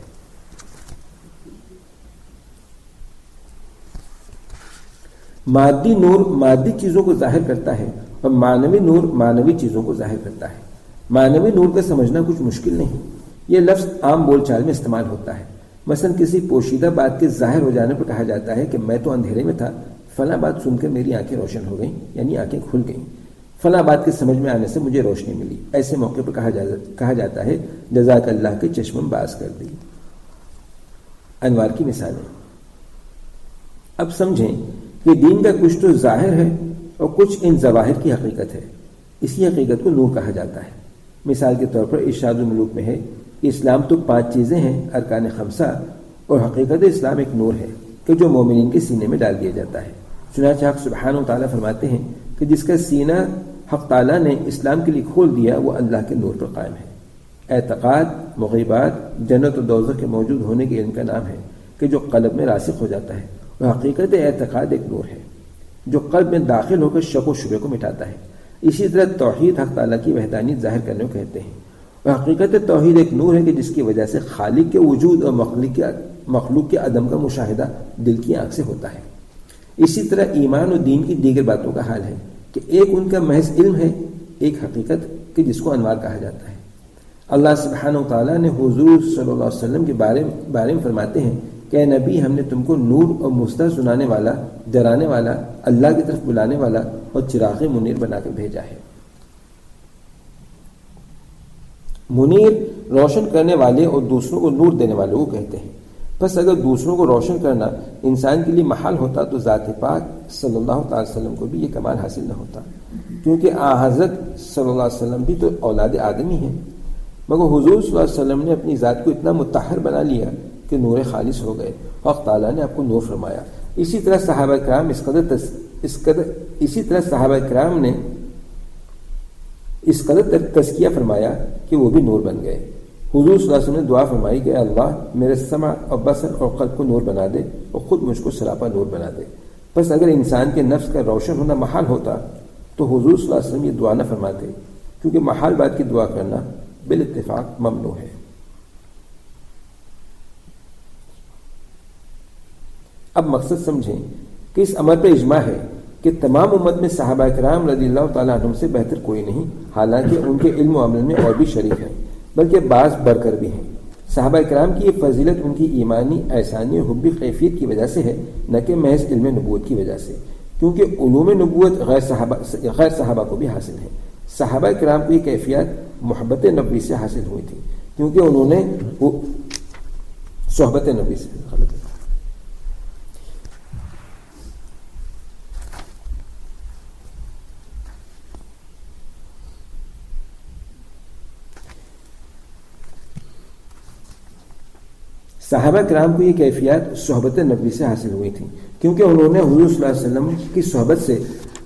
مادی نور مادی چیزوں کو ظاہر کرتا ہے اور معنوی نور معنوی چیزوں کو ظاہر کرتا ہے۔ معنوی نور کا سمجھنا کچھ مشکل نہیں، یہ لفظ عام بول چال میں استعمال ہوتا ہے۔ مثلا کسی پوشیدہ بات کے ظاہر ہو جانے پر کہا جاتا ہے کہ میں تو اندھیرے میں تھا، فلاں بات سن کر میری آنکھیں روشن ہو گئیں، یعنی آنکھیں کھل گئیں، فلاں بات کے سمجھ میں آنے سے مجھے روشنی ملی۔ ایسے موقع پر کہا جاتا ہے جزاک اللہ کے چشم باز کر دی۔ انوار کی مثالیں۔ اب سمجھیں کہ دین کا کچھ تو ظاہر ہے اور کچھ ان ظواہر کی حقیقت ہے، اسی حقیقت کو نور کہا جاتا ہے۔ مثال کے طور پر ارشاد الملوک میں ہے کہ اسلام تو 5 چیزیں ہیں، ارکان خمسہ، اور حقیقت اسلام ایک نور ہے کہ جو مومنین کے سینے میں ڈال دیا جاتا ہے۔ چنانچہ حق سبحانہ و تعالیٰ فرماتے ہیں کہ جس کا سینہ حق تعالیٰ نے اسلام کے لیے کھول دیا وہ اللہ کے نور پر قائم ہے۔ اعتقاد مغیبات جنت و دوزخ کے موجود ہونے کے علم کا نام ہے کہ جو قلب میں راسخ ہو جاتا ہے، اور حقیقت اعتقاد ایک نور ہے جو قلب میں داخل ہو کر شک و شبہ کو مٹاتا ہے۔ اسی طرح توحید حق تعالیٰ کی وحدانیت ظاہر کرنے کو کہتے ہیں، اور حقیقت توحید ایک نور ہے کہ جس کی وجہ سے خالق کے وجود اور مخلوق کے عدم کا مشاہدہ دل کی آنکھ سے ہوتا ہے۔ اسی طرح ایمان اور دین کی دیگر باتوں کا حال ہے کہ ایک ان کا محض علم ہے، ایک حقیقت کہ جس کو انوار کہا جاتا ہے۔ اللہ سبحانہ و تعالیٰ نے حضور صلی اللہ علیہ وسلم کے بارے میں فرماتے ہیں کہ اے نبی ہم نے تم کو نور اور مصدر سنانے والا، ڈرانے والا، اللہ کی طرف بلانے والا اور چراغ منیر بنا کر بھیجا ہے۔ منیر روشن کرنے والے اور دوسروں کو نور دینے والوں کو کہتے ہیں۔ بس اگر دوسروں کو روشن کرنا انسان کے لیے محال ہوتا تو ذات پاک صلی اللہ تعالی وسلم کو بھی یہ کمال حاصل نہ ہوتا، کیونکہ حضرت صلی اللہ علیہ وسلم بھی تو اولاد آدمی ہیں، مگر حضور صلی اللہ علیہ وسلم نے اپنی ذات کو اتنا مطہر بنا لیا کہ نور خالص ہو گئے، حق تعالیٰ نے آپ کو نور فرمایا۔ اسی طرح صحابہ کرام نے اس قدر تزکیہ فرمایا کہ وہ بھی نور بن گئے۔ حضور صلی اللہ علیہ وسلم نے دعا فرمائی کہ اللہ میرے سمع اور بصر اور قلب کو نور بنا دے اور خود مجھ کو سراپا نور بنا دے۔ بس اگر انسان کے نفس کا روشن ہونا محال ہوتا تو حضور صلی اللہ علیہ وسلم یہ دعا نہ فرماتے، کیونکہ محال بات کی دعا کرنا بالاتفاق ممنوع ہے۔ اب مقصد سمجھیں کہ اس امر پر اجماع ہے کہ تمام امت میں صحابہ کرام رضی اللہ تعالیٰ عنہم سے بہتر کوئی نہیں، حالانکہ ان کے علم و عمل میں اور بھی شریک ہیں، بلکہ بعض بڑھ کر بھی ہیں۔ صحابہ کرام کی یہ فضیلت ان کی ایمانی احسانی اور حبی کیفیت کی وجہ سے ہے، نہ کہ محض علم نبوت کی وجہ سے، کیونکہ علوم نبوت غیر صحابہ کو بھی حاصل ہے۔ صحابہ کرام کو یہ کیفیت محبت نبی سے حاصل ہوئی تھی، کیونکہ انہوں نے صحبت نبی سے غلط ہے صحابہ کرام کو یہ کیفیات صحبت نبوی سے حاصل ہوئی تھیں، کیونکہ انہوں نے حضور صلی اللہ علیہ وسلم کی صحبت سے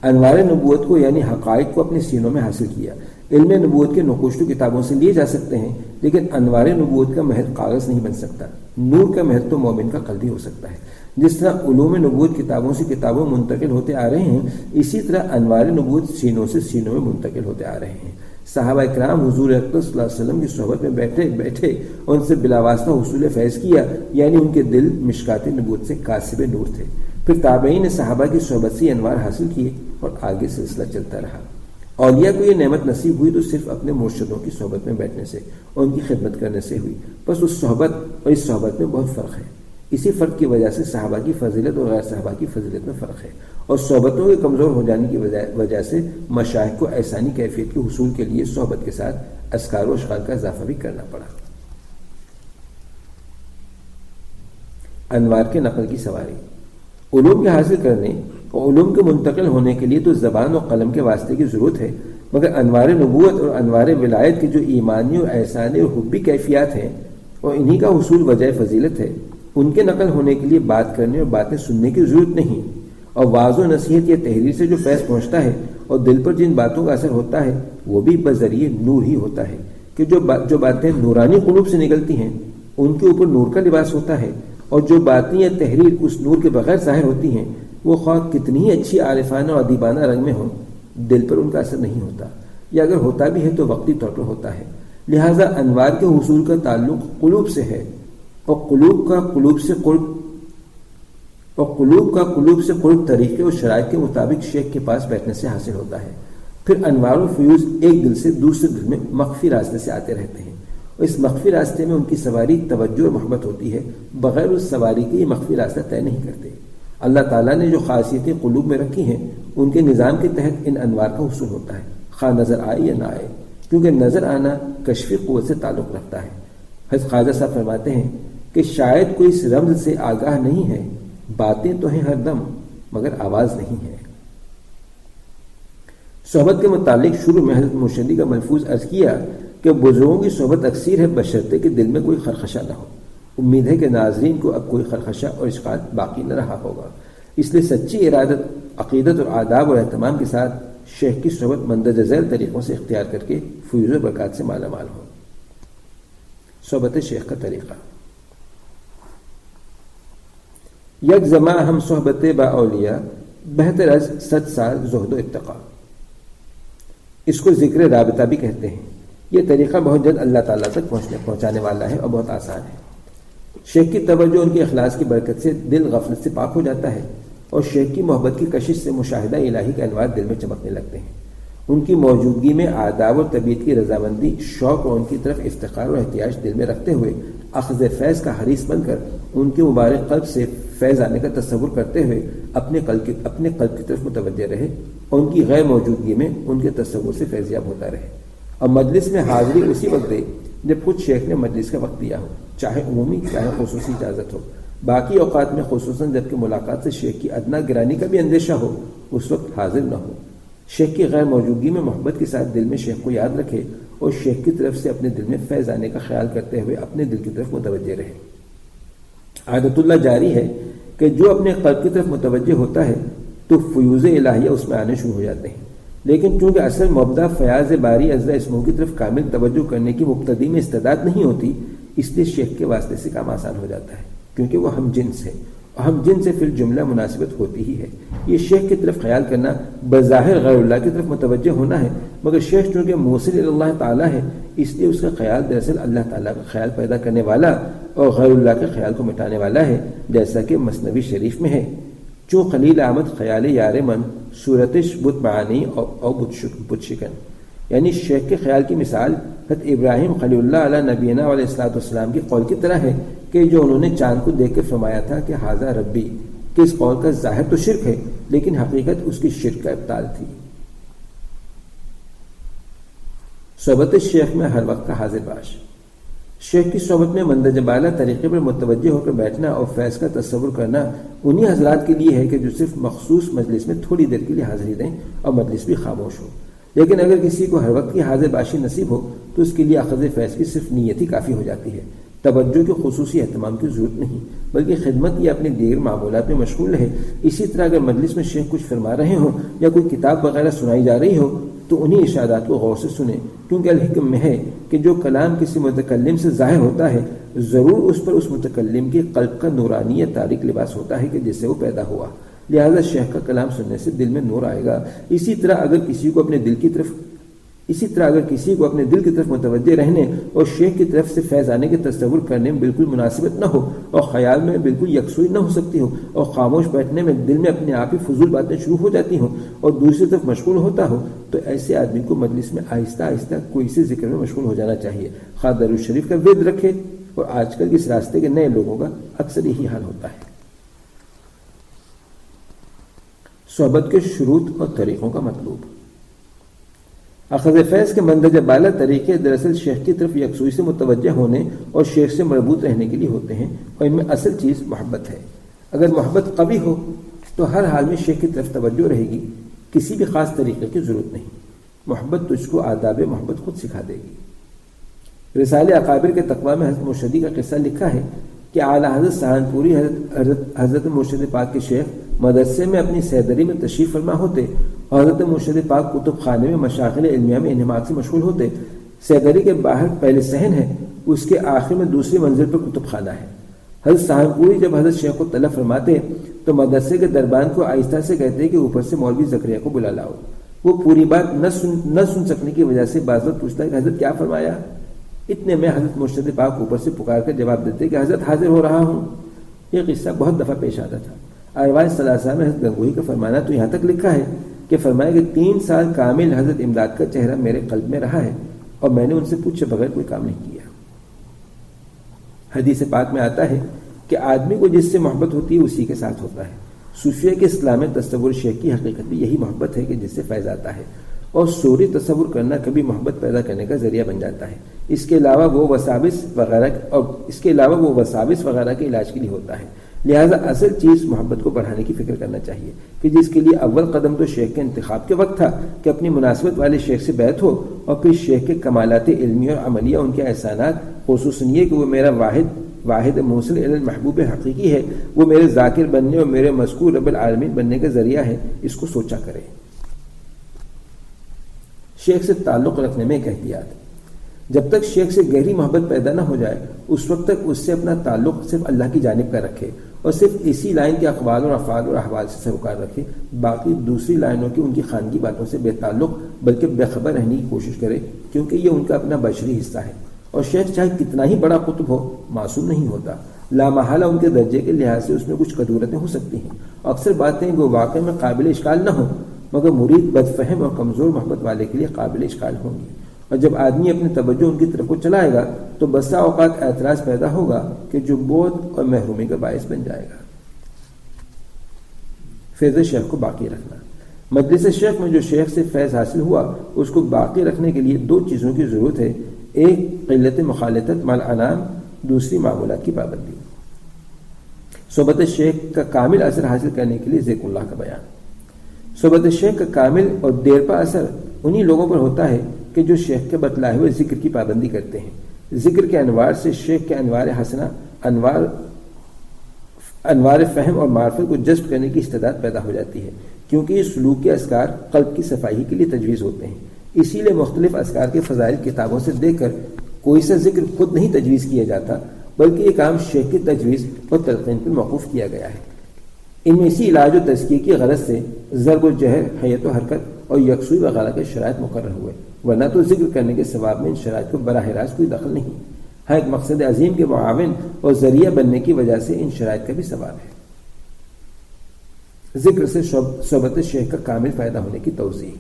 انوار نبوت کو یعنی حقائق کو اپنے سینوں میں حاصل کیا۔ علم نبوت کے نقوش تو کتابوں سے لیے جا سکتے ہیں، لیکن انوار نبوت کا محض کاغذ نہیں بن سکتا۔ نور کا محض تو مومن کا قلب ہی ہو سکتا ہے۔ جس طرح علوم نبوت کتابوں سے کتابوں منتقل ہوتے آ رہے ہیں، اسی طرح انوار نبوت سینوں سے سینوں میں منتقل ہوتے آ رہے ہیں۔ صحابہ کرام حضور اکرم صلی اللہ علیہ وسلم کی صحبت میں بیٹھے ان سے بلا واسطہ حصول فیض کیا، یعنی ان کے دل مشکات نبوت سے کاسب نور تھے۔ پھر تابعین نے صحابہ کی صحبت سے انوار حاصل کیے اور آگے سلسلہ چلتا رہا۔ اولیاء کو یہ نعمت نصیب ہوئی تو صرف اپنے مرشدوں کی صحبت میں بیٹھنے سے اور ان کی خدمت کرنے سے ہوئی۔ بس اس صحبت اور اس صحبت میں بہت فرق ہے۔ اسی فرق کی وجہ سے صحابہ کی فضیلت اور غیر صحابہ کی فضیلت میں فرق ہے، اور صحبتوں کے کمزور ہو جانے کی وجہ سے مشائخ کو ایسانی کیفیت کے حصول کے لیے صحبت کے ساتھ اذکار و اشغال کا اضافہ بھی کرنا پڑا۔ انوار کے نقل کی سواری۔ علوم کے حاصل کرنے اور علوم کے منتقل ہونے کے لیے تو زبان اور قلم کے واسطے کی ضرورت ہے، مگر انوار نبوت اور انوار ولایت کے جو ایمانی اور احسانی اور حبی کیفیات ہیں اور انہی کا حصول وجہ فضیلت ہے، ان کے نقل ہونے کے لیے بات کرنے اور باتیں سننے کی ضرورت نہیں، اور واعظ و نصیحت یا تحریر سے جو فیض پہنچتا ہے اور دل پر جن باتوں کا اثر ہوتا ہے وہ بھی بذریعہ نور ہی ہوتا ہے، کہ جو باتیں نورانی قلوب سے نکلتی ہیں ان کے اوپر نور کا لباس ہوتا ہے، اور جو باتیں یا تحریر اس نور کے بغیر ظاہر ہوتی ہیں وہ خواہ کتنی ہی اچھی عارفانہ اور ادیبانہ رنگ میں ہوں، دل پر ان کا اثر نہیں ہوتا، یا اگر ہوتا بھی ہے تو وقتی طور پر ہوتا ہے۔ لہٰذا انوار کے حصول کا تعلق قلوب سے ہے، اور قلوب کا قلوب سے قرب طریقے اور شرائط کے مطابق شیخ کے پاس بیٹھنے سے حاصل ہوتا ہے۔ پھر انوار و فیوز ایک دل سے دوسرے دل میں مخفی راستے سے آتے رہتے ہیں، اور اس مخفی راستے میں ان کی سواری توجہ اور محبت ہوتی ہے، بغیر اس سواری کے یہ مخفی راستہ طے نہیں کرتے۔ اللہ تعالیٰ نے جو خاصیتیں قلوب میں رکھی ہیں ان کے نظام کے تحت ان انوار کا حصول ہوتا ہے، خواہ نظر آئے یا نہ آئے، کیونکہ نظر آنا کشفی قوت سے تعلق رکھتا ہے۔ حضرت خواجہ صاحب فرماتے ہیں کہ شاید کوئی اس رمز سے آگاہ نہیں ہے، باتیں تو ہیں ہر دم مگر آواز نہیں ہے۔ صحبت کے متعلق شروع میں حضرت مرشدی کا ملفوظ عرض کیا کہ بزرگوں کی صحبت اکثر ہے بشرطے کہ دل میں کوئی خرخشہ نہ ہو۔ امید ہے کہ ناظرین کو اب کوئی خرخشہ اور اشکال باقی نہ رہا ہوگا، اس لیے سچی ارادت، عقیدت اور آداب اور اہتمام کے ساتھ شیخ کی صحبت مندرجہ ذیل طریقوں سے اختیار کر کے فیوز و برکات سے مالا مال ہو۔ صحبت شیخ کا طریقہ۔ یک زماں ہم صحبت با اولیاء، بہتر از 100 سال زہد و اتقا۔ اس کو ذکر رابطہ بھی کہتے ہیں۔ یہ طریقہ بہت جلد اللہ تعالیٰ تک پہنچانے والا ہے اور بہت آسان ہے۔ شیخ کی توجہ ان کے اخلاص کی برکت سے دل غفلت سے پاک ہو جاتا ہے، اور شیخ کی محبت کی کشش سے مشاہدہ الہی کے انوار دل میں چمکنے لگتے ہیں۔ ان کی موجودگی میں آداب اور طبیعت کی رضامندی، شوق اور ان کی طرف افتخار اور احتیاج دل میں رکھتے ہوئے اخذ فیض کا حریص بن کر ان کے مبارک قلب سے فیض آنے کا تصور کرتے ہوئے اپنے قلب کی طرف متوجہ رہے، اور ان کی غیر موجودگی میں ان کے تصور سے فیضیاب ہوتا رہے، اور مجلس میں حاضری اسی وقت دے جب خود شیخ نے مجلس کا وقت دیا ہو، چاہے عمومی چاہے خصوصی اجازت ہو۔ باقی اوقات میں خصوصاً جبکہ ملاقات سے شیخ کی ادنا گرانی کا بھی اندیشہ ہو، اس وقت حاضر نہ ہو۔ شیخ کی غیر موجودگی میں محبت کے ساتھ دل میں شیخ کو یاد رکھے، اور شیخ کی طرف سے اپنے دل میں فیض آنے کا خیال کرتے ہوئے اپنے دل کی طرف متوجہ رہے۔ عادت اللہ جاری ہے کہ جو اپنے قلب کی طرف متوجہ ہوتا ہے تو فیوز الہیہ اس میں آنے شروع ہو جاتے ہیں، لیکن چونکہ اصل مبدا فیاض باری عز اسمہ کی طرف کامل توجہ کرنے کی مبتدی میں استعداد نہیں ہوتی، اس لیے شیخ کے واسطے سے کام آسان ہو جاتا ہے، کیونکہ وہ ہم جنس ہے، اور ہم جنس سے پھر جملہ مناسبت ہوتی ہی ہے۔ یہ شیخ کی طرف خیال کرنا بظاہر غیر اللہ کی طرف متوجہ ہونا ہے، مگر شیخ چونکہ موصل اللہ تعالیٰ ہے، اس لیے اس کا خیال دراصل اللہ تعالیٰ کا خیال پیدا کرنے والا اور غیر اللہ کے خیال کو مٹانے والا ہے، جیسا کہ مثنوی شریف میں ہے، چون خلیل آمد خیال یار من صورتش بت معانی اور بت شکن۔ یعنی شیخ کے خیال کی مثال حضرت ابراہیم خلیل اللہ علیہ نبینا علیہ الصلوۃ والسلام کے قول کی طرح ہے کہ جو انہوں نے چاند کو دیکھ کے فرمایا تھا کہ ھذا ربی، کہ اس قول کا ظاہر تو شرک ہے لیکن حقیقت اس کی شرک کا ابطال تھی۔ صحبت شیخ میں ہر وقت کا حاضر باش۔ شیخ کی صحبت میں مندرجہ بالا طریقے پر متوجہ ہو کر بیٹھنا اور فیض کا تصور کرنا انہی حضرات کے لیے ہے کہ جو صرف مخصوص مجلس میں تھوڑی دیر کے لیے حاضری دیں اور مجلس بھی خاموش ہو۔ لیکن اگر کسی کو ہر وقت کی حاضر باشی نصیب ہو تو اس کے لیے اخذ فیض کی صرف نیت ہی کافی ہو جاتی ہے، توجہ کے خصوصی اہتمام کی ضرورت نہیں، بلکہ خدمت یا اپنے دیگر معمولات میں مشغول رہے۔ اسی طرح اگر مجلس میں شیخ کچھ فرما رہے ہوں یا کوئی کتاب وغیرہ سنائی جا رہی ہو تو انہی ارشادات کو غور سے سنیں، کیونکہ الحکم میں ہے کہ جو کلام کسی متکلم سے ظاہر ہوتا ہے ضرور اس پر اس متکلم کے قلب کا نورانی یا تاریک لباس ہوتا ہے کہ جس سے وہ پیدا ہوا، لہذا شیخ کا کلام سننے سے دل میں نور آئے گا۔ اسی طرح اگر کسی کو اپنے دل کی طرف متوجہ رہنے اور شیخ کی طرف سے فیض آنے کے تصور کرنے میں بالکل مناسبت نہ ہو اور خیال میں بالکل یکسوئی نہ ہو سکتی ہو اور خاموش بیٹھنے میں دل میں اپنے آپ ہی فضول باتیں شروع ہو جاتی ہوں اور دوسری طرف مشغول ہوتا ہو، تو ایسے آدمی کو مجلس میں آہستہ آہستہ کوئی سے ذکر میں مشغول ہو جانا چاہیے، خواہ درود شریف کا ورد رکھے۔ اور آج کل اس راستے کے نئے لوگوں کا اکثر یہی حال ہوتا ہے۔ صحبت کے شروط اور طریقوں کا مطلوب۔ اخذ فیض کے مندرجہ بالا طریقے دراصل شیخ کی طرف یکسوئی سے متوجہ ہونے اور شیخ سے مربوط رہنے کے لیے ہوتے ہیں، اور ان میں اصل چیز محبت ہے۔ اگر محبت قوی ہو تو ہر حال میں شیخ کی طرف توجہ رہے گی، کسی بھی خاص طریقے کی ضرورت نہیں۔ محبت تجھ کو آداب محبت خود سکھا دے گی۔ رسالہ اکابر کے تقویٰ میں حضرت مرشدی کا قصہ لکھا ہے کہ اعلیٰ حضرت سہارنپوری حضرت مرشد پاک کے شیخ مدرسے میں اپنی سیدری میں تشریف فرما ہوتے اور حضرت مرشد پاک کتب خانے میں مشاغل علمیہ میں انہماک سے مشغول ہوتے۔ سیدری کے باہر پہلے صحن ہے، اس کے آخر میں دوسری منزل پر کتب خانہ ہے۔ حضرت سہارنپوری جب حضرت شیخ کو طلب فرماتے تو مدرسے کے دربان کو آہستہ سے کہتے کہ اوپر سے مولوی زکریا کو بلا لاؤ۔ وہ پوری بات نہ سن سکنے کی وجہ سے بعض وقت پوچھتا ہے کہ حضرت کیا فرمایا؟ اتنے میں حضرت مرشد پاک اوپر سے پکار کر جواب دیتے کہ حضرت حاضر ہو رہا ہوں۔ یہ قصہ بہت دفعہ پیش آتا تھا۔ آواز ثلاثہ میں حضرت گنگوہی کا فرمانا تو یہاں تک لکھا ہے کہ فرمایا کہ 3 سال کامل حضرت امداد کا چہرہ میرے قلب میں رہا ہے اور میں نے ان سے پوچھے بغیر کوئی کام نہیں کیا۔ حدیث پاک میں آتا ہے کہ آدمی کو جس سے محبت ہوتی ہے اسی کے ساتھ ہوتا ہے۔ صوفیہ کے اسلام میں تصور شیخ کی حقیقت بھی یہی محبت ہے کہ جس سے فیض آتا ہے، اور سوری تصور کرنا کبھی محبت پیدا کرنے کا ذریعہ بن جاتا ہے۔ اس کے علاوہ وہ وساوس وغیرہ کے علاج کے لیے ہوتا ہے۔ لہذا اصل چیز محبت کو بڑھانے کی فکر کرنا چاہیے، کہ جس کے لیے اول قدم تو شیخ کے انتخاب کے وقت تھا کہ اپنی مناسبت والے شیخ سے بیعت ہو، اور پھر شیخ کے کمالات علمی اور عملیہ، ان کے احسانات، خصوصاً یہ کہ وہ میرا واحد موصل الی المحبوب حقیقی ہے، وہ میرے ذاکر بننے اور میرے مذکور رب العالمین بننے کا ذریعہ ہے، اس کو سوچا کرے۔ شیخ سے تعلق رکھنے میں ایک احتیاط۔ جب تک شیخ سے گہری محبت پیدا نہ ہو جائے اس وقت تک اس سے اپنا تعلق صرف اللہ کی جانب کا رکھے اور صرف اسی لائن کے اقوال اور افعال اور احوال سے سروکار رکھے، باقی دوسری لائنوں کی ان کی خانگی باتوں سے بے تعلق بلکہ بے خبر رہنے کی کوشش کرے، کیونکہ یہ ان کا اپنا بشری حصہ ہے، اور شیخ چاہے کتنا ہی بڑا قطب ہو معصوم نہیں ہوتا۔ لامحالہ ان کے درجے کے لحاظ سے اس میں کچھ کدورتیں ہو سکتی ہیں، اکثر باتیں وہ واقع میں قابل اشکال نہ ہوں، مگر مرید بدفہم اور کمزور محبت والے کے لیے قابل اشکال ہوں گی، اور جب آدمی اپنی توجہ ان کی طرف کو چلائے گا تو بسا اوقات اعتراض پیدا ہوگا کہ جو بودھ اور محرومی کا باعث بن جائے گا۔ فیض شیخ کو باقی رکھنا۔ مجلس شیخ میں جو شیخ سے فیض حاصل ہوا اس کو باقی رکھنے کے لیے 2 چیزوں کی ضرورت ہے، ایک قلت مخالطت مع الانام، دوسری معمولات کی پابندی۔ صحبت شیخ کا کامل اثر حاصل کرنے کے لیے ذکر اللہ کا بیان۔ صحبت شیخ کا کامل اور دیرپا اثر انہی لوگوں پر ہوتا ہے کہ جو شیخ کے بتلائے ہوئے ذکر کی پابندی کرتے ہیں۔ ذکر کے انوار سے شیخ کے انوار حسنہ، انوار فہم اور معرفت کو جذب کرنے کی استعداد پیدا ہو جاتی ہے، کیونکہ یہ سلوک کے اذکار قلب کی صفائی کے لیے تجویز ہوتے ہیں۔ اسی لیے مختلف اذکار کے فضائل کتابوں سے دیکھ کر کوئی سا ذکر خود نہیں تجویز کیا جاتا، بلکہ یہ کام شیخ کی تجویز اور تلقین پر موقوف کیا گیا ہے۔ ان میں اسی علاج و تزکیے کی غرض سے ضرب و جہر، حیت و حرکت اور یکسوئی وغیرہ کے شرائط مقرر ہوئے، ورنہ تو ذکر کرنے کے ثواب میں ان شرائط کو براہ راست کوئی دخل نہیں۔ ہاں، ایک مقصد عظیم کے معاون اور ذریعہ بننے کی وجہ سے ان شرائط کا بھی ثواب ہے۔ ذکر سے صحبت شیخ کا کامل فائدہ ہونے کی توضیح۔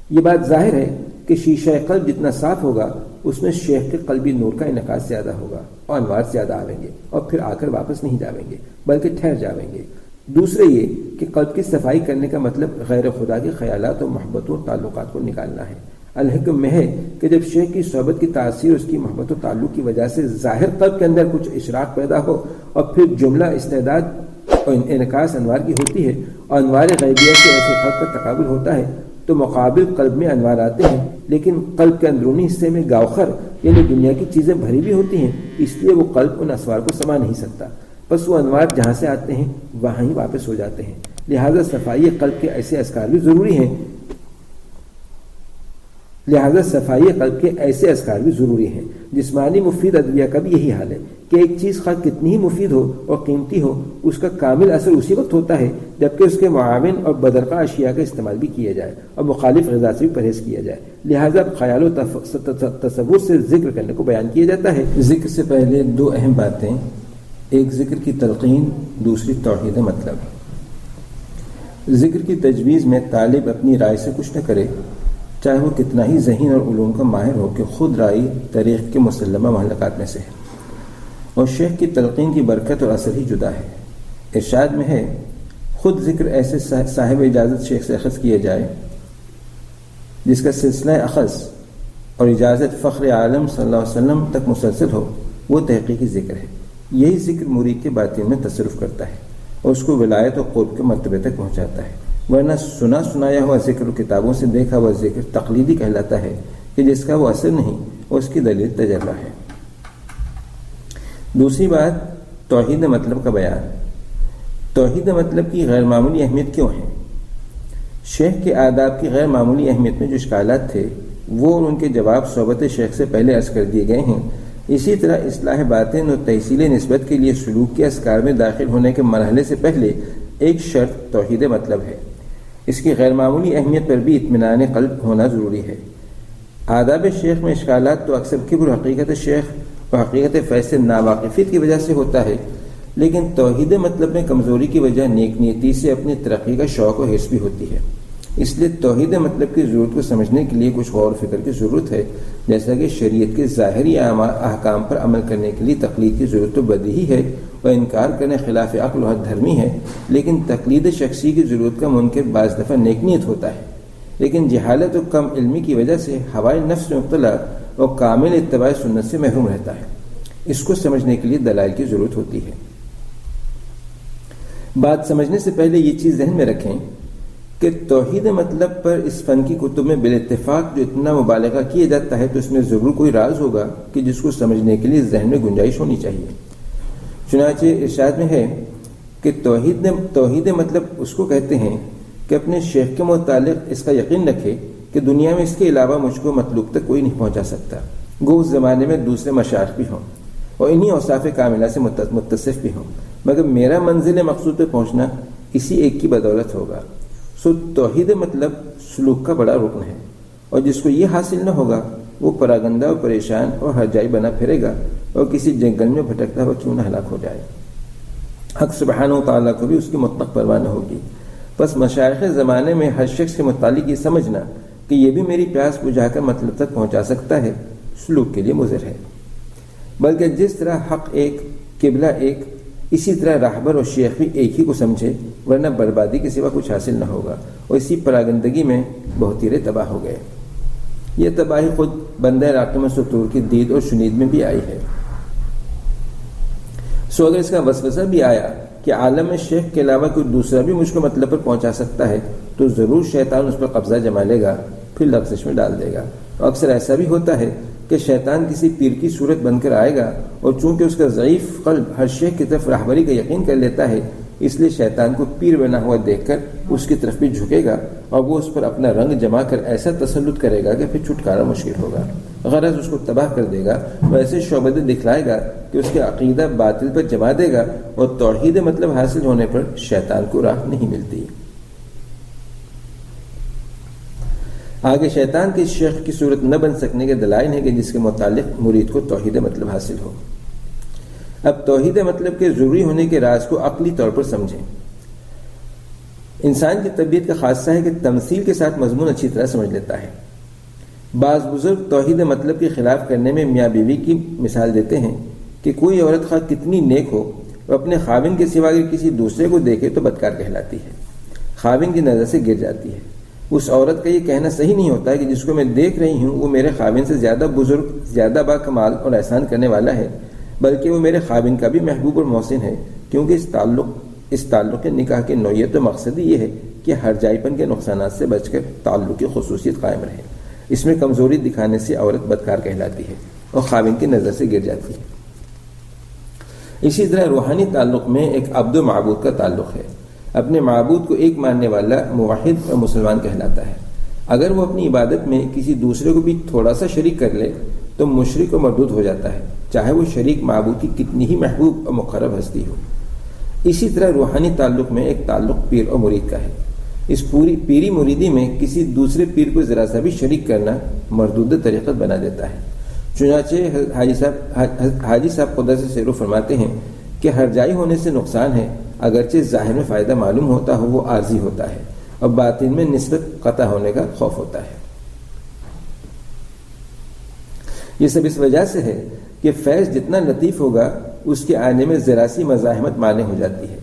یہ بات ظاہر ہے کہ شیشہ قلب جتنا صاف ہوگا اس میں شیخ کے قلبی نور کا انعکاس زیادہ ہوگا اور انوار زیادہ آویں گے، اور پھر آ کر واپس نہیں جاویں گے بلکہ ٹھہر جاویں گے۔ دوسرے یہ کہ قلب کی صفائی کرنے کا مطلب غیر خدا کے خیالات اور محبتوں اور تعلقات کو نکالنا ہے۔ الحکم میں ہے کہ جب شیخ کی صحبت کی تاثیر اس کی محبت و تعلق کی وجہ سے ظاہر قلب کے اندر کچھ اشراق پیدا ہو اور پھر جملہ استعداد اور انعکاس انوار کی ہوتی ہے اور انوار غیبیہ سے ایسے قلب کا تقابل ہوتا ہے تو مقابل قلب میں انوار آتے ہیں، لیکن قلب کے اندرونی حصے میں گاوخر یعنی دنیا کی چیزیں بھری بھی ہوتی ہیں، اس لیے وہ قلب ان اسوار کو سما نہیں سکتا، بس وہ انوار جہاں سے آتے ہیں وہاں ہی واپس ہو جاتے ہیں۔ لہذا صفائی قلب کے ایسے اذکار بھی ضروری ہیں جسمانی مفید ادویہ کا بھی یہی حال ہے کہ ایک چیز خواہ کتنی ہی مفید ہو اور قیمتی ہو، اس کا کامل اثر اسی وقت ہوتا ہے جبکہ اس کے معاون اور بدرقہ اشیاء کا استعمال بھی کیا جائے اور مخالف غذا سے بھی پرہیز کیا جائے۔ لہذا خیال و تصور سے ذکر کرنے کو بیان کیا جاتا ہے۔ ذکر سے پہلے دو اہم باتیں، ایک ذکر کی تلقین، دوسری توحید مطلب۔ ذکر کی تجویز میں طالب اپنی رائے سے کچھ نہ کرے، چاہے وہ کتنا ہی ذہین اور علوم کا ماہر ہو، کہ خود رائی طریق کے مسلمہ معلقات میں سے ہے، اور شیخ کی تلقین کی برکت اور اثر ہی جدا ہے۔ ارشاد میں ہے، خود ذکر ایسے صاحب اجازت شیخ سے اخذ کیا جائے جس کا سلسلہ اخذ اور اجازت فخر عالم صلی اللہ علیہ وسلم تک مسلسل ہو، وہ تحقیقی ذکر ہے۔ یہی ذکر مرید کے باطن میں تصرف کرتا ہے اور اس کو ولایت و قرب کے مرتبے تک پہنچاتا ہے، ورنہ سنا سنایا ہوا ذکر و کتابوں سے دیکھا ہوا ذکر تقلیدی کہلاتا ہے کہ جس کا وہ اثر نہیں اور اس کی دلیل تجربہ ہے۔ دوسری بات، توحید مطلب کا بیان۔ توحید مطلب کی غیر معمولی اہمیت کیوں ہے؟ شیخ کے آداب کی غیر معمولی اہمیت میں جو اشکالات تھے وہ اور ان کے جواب صحبت شیخ سے پہلے عرض کر دیے گئے ہیں۔ اسی طرح اصلاح باطن اور تحصیل نسبت کے لیے سلوک کے اذکار میں داخل ہونے کے مرحلے سے پہلے ایک شرط توحید مطلب ہے۔ اس کی غیر معمولی اہمیت پر بھی اطمینان قلب ہونا ضروری ہے۔ آداب شیخ میں اشکالات تو اکثر کبر و حقیقت شیخ اور حقیقت فیض سے ناواقفیت کی وجہ سے ہوتا ہے، لیکن توحید مطلب میں کمزوری کی وجہ نیک نیتی سے اپنی ترقی کا شوق و حرص بھی ہوتی ہے۔ اس لیے توحید مطلب کی ضرورت کو سمجھنے کے لیے کچھ غور و فکر کی ضرورت ہے، جیسا کہ شریعت کے ظاہری احکام پر عمل کرنے کے لیے تقلید کی ضرورت تو بدیہی ہے اور انکار کرنے خلاف عقل و حد دھرمی ہے، لیکن تقلید شخصی کی ضرورت کا منکر بعض دفعہ نیک نیت ہوتا ہے، لیکن جہالت و کم علمی کی وجہ سے ہوائے نفس میں مبتلا اور کامل اتباع سنت سے محروم رہتا ہے۔ اس کو سمجھنے کے لیے دلائل کی ضرورت ہوتی ہے۔ بات سمجھنے سے پہلے یہ چیز ذہن میں رکھیں کہ توحید مطلب پر اس فن کی کتب میں بالاتفاق جو اتنا مبالغہ کیا جاتا ہے تو اس میں ضرور کوئی راز ہوگا کہ جس کو سمجھنے کے لیے ذہن میں گنجائش ہونی چاہیے۔ چنانچہ ارشاد میں ہے کہ توحید مطلب اس کو کہتے ہیں کہ اپنے شیخ کے متعلق اس کا یقین رکھے کہ دنیا میں اس کے علاوہ مجھ کو مطلوب تک کوئی نہیں پہنچا سکتا، گو اس زمانے میں دوسرے مشائخ بھی ہوں اور انہی اوصاف کاملہ سے متصف بھی ہوں، مگر میرا منزل مقصود پہ پہنچنا اسی ایک کی بدولت ہوگا۔ سو توحید مطلب سلوک کا بڑا رکن ہے، اور جس کو یہ حاصل نہ ہوگا وہ پراگندہ اور پریشان اور ہر جائی بنا پھرے گا اور کسی جنگل میں بھٹکتا ہوا کیوں نہ ہلاک ہو جائے۔ حق سبحانہ و تعالیٰ کو بھی اس کی مطلق پرواہ نہ ہوگی۔ بس مشائخ زمانے میں ہر شخص کے متعلق یہ سمجھنا کہ یہ بھی میری پیاس بجھا کر مطلب تک پہنچا سکتا ہے، سلوک کے لیے مضر ہے۔ بلکہ جس طرح حق ایک، قبلہ ایک، اسی طرح راہبر اور شیخ بھی ایک ہی کو سمجھے، ورنہ بربادی کے سوا کچھ حاصل نہ ہوگا، اور اسی پراگندگی میں بہتیرے تباہ ہو گئے۔ یہ تباہی خود بندہ راقم سطور کی دید اور شنید میں بھی آئی ہے۔ سو اگر اس کا وسوسہ بھی آیا کہ عالم شیخ کے علاوہ کوئی دوسرا بھی مجھ کو مطلب پر پہنچا سکتا ہے تو ضرور شیطان اس پر قبضہ جما لے گا، پھر لغزش میں ڈال دے گا۔ اور اکثر ایسا بھی ہوتا ہے کہ شیطان کسی پیر کی صورت بن کر آئے گا، اور چونکہ اس کا ضعیف قلب ہر شیخ کی طرف راہبری کا یقین کر لیتا ہے، اس لیے شیطان کو پیر بنا ہوا دیکھ کر اس کی طرف بھی جھکے گا اور وہ اس پر اپنا رنگ جما کر ایسا تسلط کرے گا کہ پھر چھٹکارا مشکل ہوگا، غرض اس کو تباہ کر دے گا، وہ ایسے شعبدے دکھلائے گا کہ اس کے عقیدہ باطل پر جما دے گا، اور توحید مطلب حاصل ہونے پر شیطان کو راہ نہیں ملتی۔ آگے شیطان کے شیخ کی صورت نہ بن سکنے کے دلائل ہیں کہ جس کے متعلق مرید کو توحید مطلب حاصل ہو۔ اب توحید مطلب کے ضروری ہونے کے راز کو عقلی طور پر سمجھیں۔ انسان کی طبیعت کا خاصہ ہے کہ تمثیل کے ساتھ مضمون اچھی طرح سمجھ لیتا ہے۔ بعض بزرگ توحید مطلب کے خلاف کرنے میں میاں بیوی کی مثال دیتے ہیں کہ کوئی عورت خواہ کتنی نیک ہو وہ اپنے خاوند کے سوا اگر کسی دوسرے کو دیکھے تو بدکار کہلاتی ہے، خاوند کی نظر سے گر جاتی ہے۔ اس عورت کا یہ کہنا صحیح نہیں ہوتا ہے کہ جس کو میں دیکھ رہی ہوں وہ میرے خاوند سے زیادہ بزرگ، زیادہ با کمال اور احسان کرنے والا ہے، بلکہ وہ میرے خاوند کا بھی محبوب اور محسن ہے، کیونکہ اس تعلق نکاح کی نوعیت و مقصد یہ ہے کہ ہر جائے پن کے نقصانات سے بچ کر تعلق کی خصوصیت قائم رہے۔ اس میں کمزوری دکھانے سے عورت بدکار کہلاتی ہے اور خاوند کی نظر سے گر جاتی ہے۔ اسی طرح روحانی تعلق میں ایک عبد و معبود کا تعلق ہے۔ اپنے معبود کو ایک ماننے والا موحد اور مسلمان کہلاتا ہے۔ اگر وہ اپنی عبادت میں کسی دوسرے کو بھی تھوڑا سا شریک کر لے تو مشرک اور مردود ہو جاتا ہے، چاہے وہ شریک معبود کی کتنی ہی محبوب اور مقرب ہستی ہو۔ اسی طرح روحانی تعلق میں ایک تعلق پیر اور مرید کا ہے۔ اس پوری پیری مریدی میں کسی دوسرے پیر کو ذرا سا بھی شریک کرنا مردود طریقت بنا دیتا ہے۔ چنانچہ حاجی صاحب قدس سیرو فرماتے ہیں کہ ہر جائی ہونے سے نقصان ہے، اگرچہ ظاہر میں فائدہ معلوم ہوتا ہو وہ عارضی ہوتا ہے اور باطن میں نسبت قطع ہونے کا خوف ہوتا ہے۔ یہ سب اس وجہ سے ہے کہ فیض جتنا لطیف ہوگا اس کے آنے میں ذرا سی مزاحمت مانع ہو جاتی ہے۔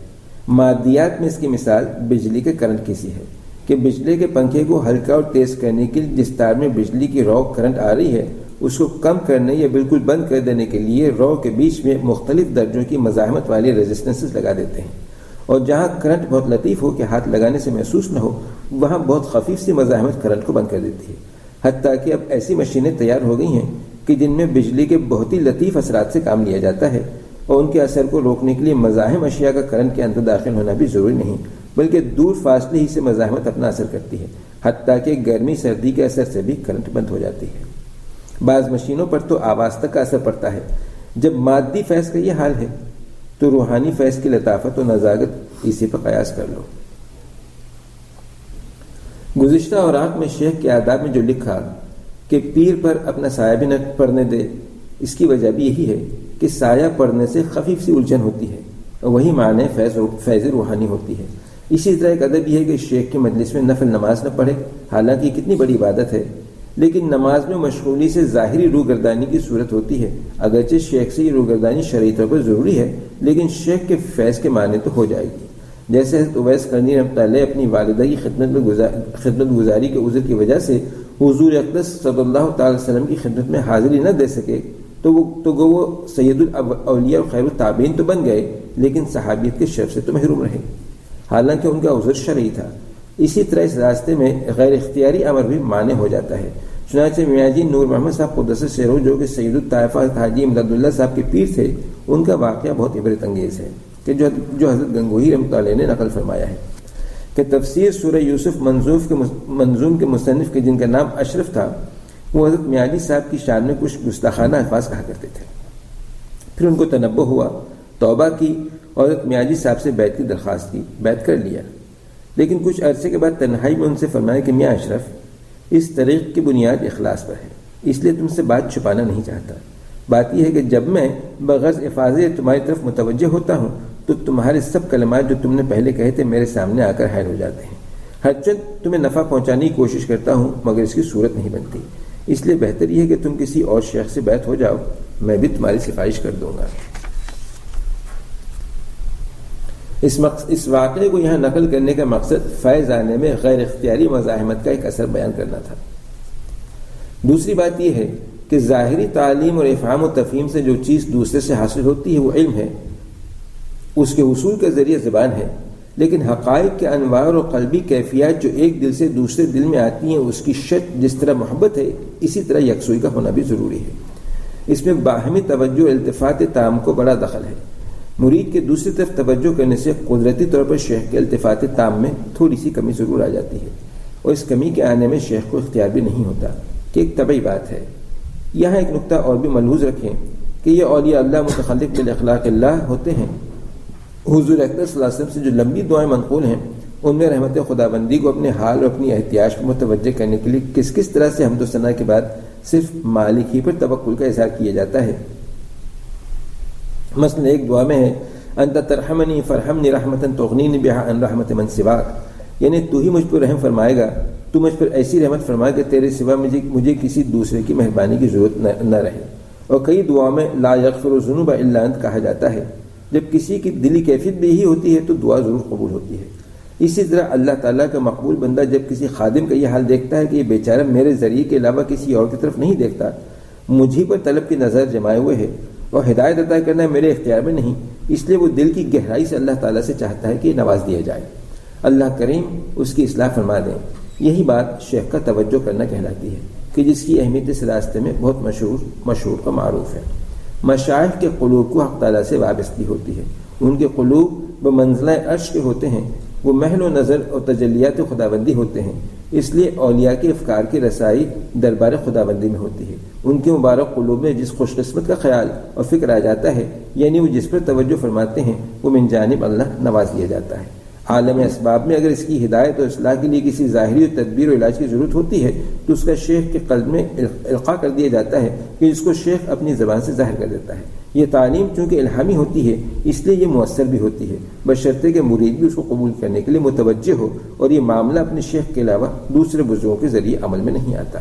مادیات میں اس کی مثال بجلی کے کرنٹ کی سی ہے کہ بجلی کے پنکھے کو ہلکا اور تیز کرنے کے لیے جس تار میں بجلی کی رو کرنٹ آ رہی ہے اس کو کم کرنے یا بالکل بند کر دینے کے لیے رو کے بیچ میں مختلف درجوں کی مزاحمت والی ریزسٹنسز لگا دیتے ہیں، اور جہاں کرنٹ بہت لطیف ہو کہ ہاتھ لگانے سے محسوس نہ ہو وہاں بہت خفیف سی مزاحمت کرنٹ کو بند کر دیتی ہے۔ حتیٰ کہ اب ایسی مشینیں تیار ہو گئی ہیں کہ جن میں بجلی کے بہت ہی لطیف اثرات سے کام لیا جاتا ہے، اور ان کے اثر کو روکنے کے لیے مزاحم اشیاء کا کرنٹ کے اندر داخل ہونا بھی ضروری نہیں، بلکہ دور فاصلے ہی سے مزاحمت اپنا اثر کرتی ہے، حتیٰ کہ گرمی سردی کے اثر سے بھی کرنٹ بند ہو جاتی ہے۔ بعض مشینوں پر تو آواز تک کا اثر پڑتا ہے۔ جب مادی فیض کا یہ حال ہے تو روحانی فیض کی لطافت و نزاکت اسی پر قیاس کر لو۔ گزشتہ اوراق میں شیخ کے آداب میں جو لکھا کہ پیر پر اپنا سایہ بھی نہ پڑنے دے، اس کی وجہ بھی یہی ہے کہ سایہ پڑنے سے خفیف سی الجھن ہوتی ہے اور وہی معنی فیض روحانی ہوتی ہے۔ اسی طرح ایک ادب یہ ہے کہ شیخ کی مجلس میں نفل نماز نہ پڑھے، حالانکہ یہ کتنی بڑی عبادت ہے، لیکن نماز میں مشغولی سے ظاہری روگردانی کی صورت ہوتی ہے۔ اگرچہ شیخ سے یہ روگردانی شرعی طور پر ضروری ہے، لیکن شیخ کے فیض کے معنی تو ہو جائے گی۔ جیسے حضرت اویس قرنی رحمۃ اللہ اپنی والدہ کی خدمت گزاری کے عذر کی وجہ سے حضور اقدس صلی اللہ تعالی وسلم کی خدمت میں حاضری نہ دے سکے تو وہ سید الاولیاء اور خیر التابعین تو بن گئے، لیکن صحابیت کے شرف سے تو محروم رہے، حالانکہ ان کا عذر شرعی تھا۔ اسی طرح اس راستے میں غیر اختیاری امر بھی مانع ہو جاتا ہے۔ چنانچہ میاں جی نور محمد صاحب قدس سرہ جو کہ سید الطائفہ حاجی امداد اللہ صاحب کے پیر تھے، ان کا واقعہ بہت عبرت انگیز ہے کہ جو حضرت گنگوہی رحمۃ اللہ نے نقل فرمایا ہے کہ تفسیر سورہ یوسف منظوم کے مصنف کے جن کا نام اشرف تھا، وہ حضرت میاں جی صاحب کی شان میں کچھ گستاخانہ الفاظ کہا کرتے تھے۔ پھر ان کو تنبہ ہوا، توبہ کی اور حضرت میاں جی صاحب سے بیعت کی درخواست کی، بیعت کر لیا، لیکن کچھ عرصے کے بعد تنہائی میں ان سے فرمایا کہ میاں اشرف، اس طریق کی بنیاد اخلاص پر ہے، اس لیے تم سے بات چھپانا نہیں چاہتا۔ بات یہ ہے کہ جب میں بغرض افاضے تمہاری طرف متوجہ ہوتا ہوں تو تمہارے سب کلمات جو تم نے پہلے کہے تھے میرے سامنے آ کر حائل ہو جاتے ہیں۔ ہرچند تمہیں نفع پہنچانے کی کوشش کرتا ہوں مگر اس کی صورت نہیں بنتی، اس لیے بہتر یہ ہے کہ تم کسی اور شیخ سے بیعت ہو جاؤ، میں بھی تمہاری سفارش کر دوں گا۔ اس واقعے کو یہاں نقل کرنے کا مقصد فیض آنے میں غیر اختیاری مزاحمت کا ایک اثر بیان کرنا تھا۔ دوسری بات یہ ہے کہ ظاہری تعلیم اور افہام و تفہیم سے جو چیز دوسرے سے حاصل ہوتی ہے وہ علم ہے، اس کے حصول کا ذریعہ زبان ہے، لیکن حقائق کے انوار و قلبی کیفیات جو ایک دل سے دوسرے دل میں آتی ہیں اس کی شرط جس طرح محبت ہے اسی طرح یکسوئی کا ہونا بھی ضروری ہے۔ اس میں باہمی توجہ و التفات تام کو بڑا دخل ہے۔ مرید کے دوسری طرف توجہ کرنے سے قدرتی طور پر شیخ کے التفات تام میں تھوڑی سی کمی ضرور آ جاتی ہے، اور اس کمی کے آنے میں شیخ کو اختیار بھی نہیں ہوتا کہ ایک طبعی بات ہے۔ یہاں ایک نقطہ اور بھی ملحوظ رکھیں کہ یہ اولیاء اللہ متخلق بالاخلاق اللہ ہوتے ہیں۔ حضور اکرم صلی اللہ علیہ وسلم سے جو لمبی دعائیں منقول ہیں ان میں رحمت خداوندی کو اپنے حال اور اپنی احتیاج پر متوجہ کرنے کے لیے کس کس طرح سے حمد و ثنا کے بعد صرف مالک ہی پر توکل کا اظہار کیا جاتا ہے۔ مثلا ایک دعا میں ہے انت ترحمنی فرحمنی رحمتن تغنینی بہا عن رحمت من سواک، یعنی تو ہی مجھ پر رحم فرمائے گا، تو مجھ پر ایسی رحمت فرمائے کہ تیرے سوا مجھے کسی دوسرے کی مہربانی کی ضرورت نہ رہے۔ اور کئی دعاؤں میں لا یغفر الذنوب الا انت کہا جاتا ہے۔ جب کسی کی دلی کیفیت بھی یہی ہوتی ہے تو دعا ضرور قبول ہوتی ہے۔ اسی طرح اللہ تعالیٰ کا مقبول بندہ جب کسی خادم کا یہ حال دیکھتا ہے کہ یہ بیچارہ میرے ذریعے کے علاوہ کسی اور کی طرف نہیں دیکھتا، مجھے پر طلب کی نظر جمائے ہوئے ہے اور ہدایت عطا کرنا میرے اختیار میں نہیں، اس لیے وہ دل کی گہرائی سے اللہ تعالیٰ سے چاہتا ہے کہ نواز دیا جائے، اللہ کریم اس کی اصلاح فرما دیں۔ یہی بات شیخ کا توجہ کرنا کہلاتی ہے کہ کہ جس کی اہمیت اس راستے میں بہت مشہور و معروف ہے۔ مشائخ کے قلوب کو حق تعالیٰ سے وابستگی ہوتی ہے، ان کے قلوب بمنزلہ عرش کے ہوتے ہیں، وہ محل و نظر اور تجلیات خداوندی ہوتے ہیں، اس لیے اولیاء کے افکار کی رسائی دربار خداوندی میں ہوتی ہے۔ ان کے مبارک قلوب میں جس خوش قسمت کا خیال اور فکر آ جاتا ہے، یعنی وہ جس پر توجہ فرماتے ہیں، وہ من جانب اللہ نواز دیا جاتا ہے۔ عالم اسباب میں اگر اس کی ہدایت اور اصلاح کے لیے کسی ظاہری اور تدبیر و علاج کی ضرورت ہوتی ہے تو اس کا شیخ کے قلب میں القاء کر دیا جاتا ہے کہ جس کو شیخ اپنی زبان سے ظاہر کر دیتا ہے۔ یہ تعلیم چونکہ الہامی ہوتی ہے اس لیے یہ مؤثر بھی ہوتی ہے، بشرطے کہ مرید بھی اس کو قبول کرنے کے لیے متوجہ ہو، اور یہ معاملہ اپنے شیخ کے علاوہ دوسرے بزرگوں کے ذریعے عمل میں نہیں آتا،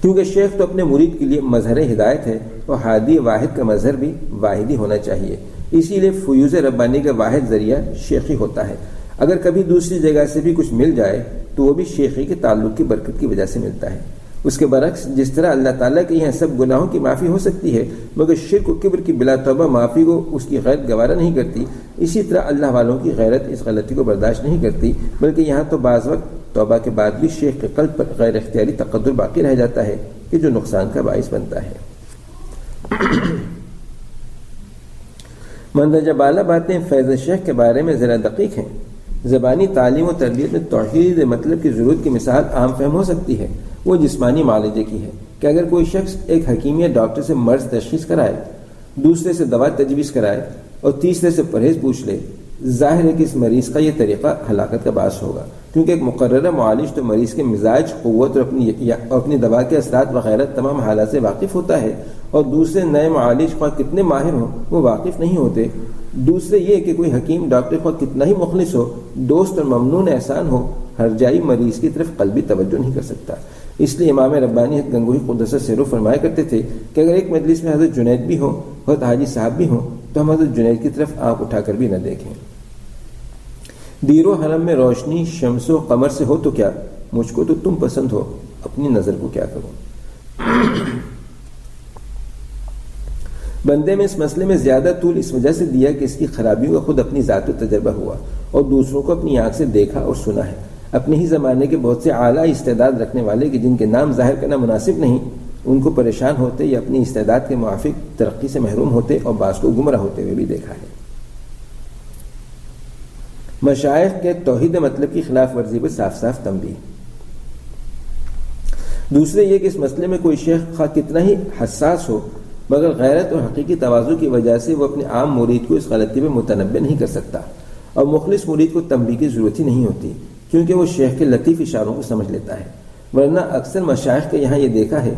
کیونکہ شیخ تو اپنے مرید کے لیے مظہر ہدایت ہے، اور ہادی واحد کا مظہر بھی واحد ہی ہونا چاہیے، اسی لیے فیوز ربانی کا واحد ذریعہ شیخی ہوتا ہے۔ اگر کبھی دوسری جگہ سے بھی کچھ مل جائے تو وہ بھی شیخی کے تعلق کی برکت کی وجہ سے ملتا ہے۔ اس کے برعکس جس طرح اللہ تعالیٰ کے یہاں سب گناہوں کی معافی ہو سکتی ہے مگر شرک و کبر کی بلا توبہ معافی کو اس کی غیرت گوارا نہیں کرتی، اسی طرح اللہ والوں کی غیرت اس غلطی کو برداشت نہیں کرتی، بلکہ یہاں تو بعض وقت توبہ کے بعد بھی شیخ کے قلب پر غیر اختیاری تقدر باقی رہ جاتا ہے کہ جو نقصان کا باعث بنتا ہے۔ مندرجہ بالا باتیں فیض شیخ کے بارے میں ذرا دقیق ہیں۔ زبانی تعلیم و تربیت میں توحید مطلب کی ضرورت کی مثال عام فہم ہو سکتی ہے، وہ جسمانی معالجے کی ہے کہ اگر کوئی شخص ایک حکیم یا ڈاکٹر سے مرض تشخیص کرائے، دوسرے سے دوا تجویز کرائے اور تیسرے سے پرہیز پوچھ لے، ظاہر ہے کہ اس مریض کا یہ طریقہ ہلاکت کا باعث ہوگا، کیونکہ ایک مقررہ معالج تو مریض کے مزاج، قوت اور اپنی دوا کے اثرات وغیرہ تمام حالات سے واقف ہوتا ہے، اور دوسرے نئے معالج خواہ کتنے ماہر ہوں وہ واقف نہیں ہوتے۔ دوسرے یہ کہ کوئی حکیم ڈاکٹر خواہ کتنا ہی مخلص ہو، دوست اور ممنون احسان ہو، ہر جائی مریض کی طرف قلبی توجہ نہیں کر سکتا۔ اس لیے امام ربانی گنگوہی قدس سرو فرمایا کرتے تھے کہ اگر ایک مجلس میں حضرت جنید بھی ہوں، حضرت حاجی صاحب بھی ہوں، تو ہم حضرت جنید کی طرف آنکھ اٹھا کر بھی نہ دیکھیں۔ دیر و حرم میں روشنی شمس و قمر سے ہو تو کیا، مجھ کو تو تم پسند ہو، اپنی نظر کو کیا کروں۔ بندے میں اس مسئلے میں زیادہ طول اس وجہ سے دیا کہ اس کی خرابیوں کا خود اپنی ذات و تجربہ ہوا اور دوسروں کو اپنی آنکھ سے دیکھا اور سنا ہے۔ اپنے ہی زمانے کے بہت سے اعلیٰ استعداد رکھنے والے کہ جن کے نام ظاہر کرنا مناسب نہیں، ان کو پریشان ہوتے یا اپنی استعداد کے موافق ترقی سے محروم ہوتے اور بعض کو گمراہ ہوتے ہوئے بھی دیکھا ہے۔ مشائخ کے توحید مطلب کی خلاف ورزی پر صاف صاف تنبیہ۔ دوسرے یہ کہ اس مسئلے میں کوئی شیخ خواہ کتنا ہی حساس ہو، مگر غیرت اور حقیقی تواضع کی وجہ سے وہ اپنے عام مرید کو اس غلطی میں متنبہ نہیں کر سکتا، اور مخلص مرید کو تنبیہ کی ضرورت ہی نہیں ہوتی، کیونکہ وہ شیخ کے لطیف اشاروں کو سمجھ لیتا ہے۔ ورنہ اکثر مشائخ کے یہاں یہ دیکھا ہے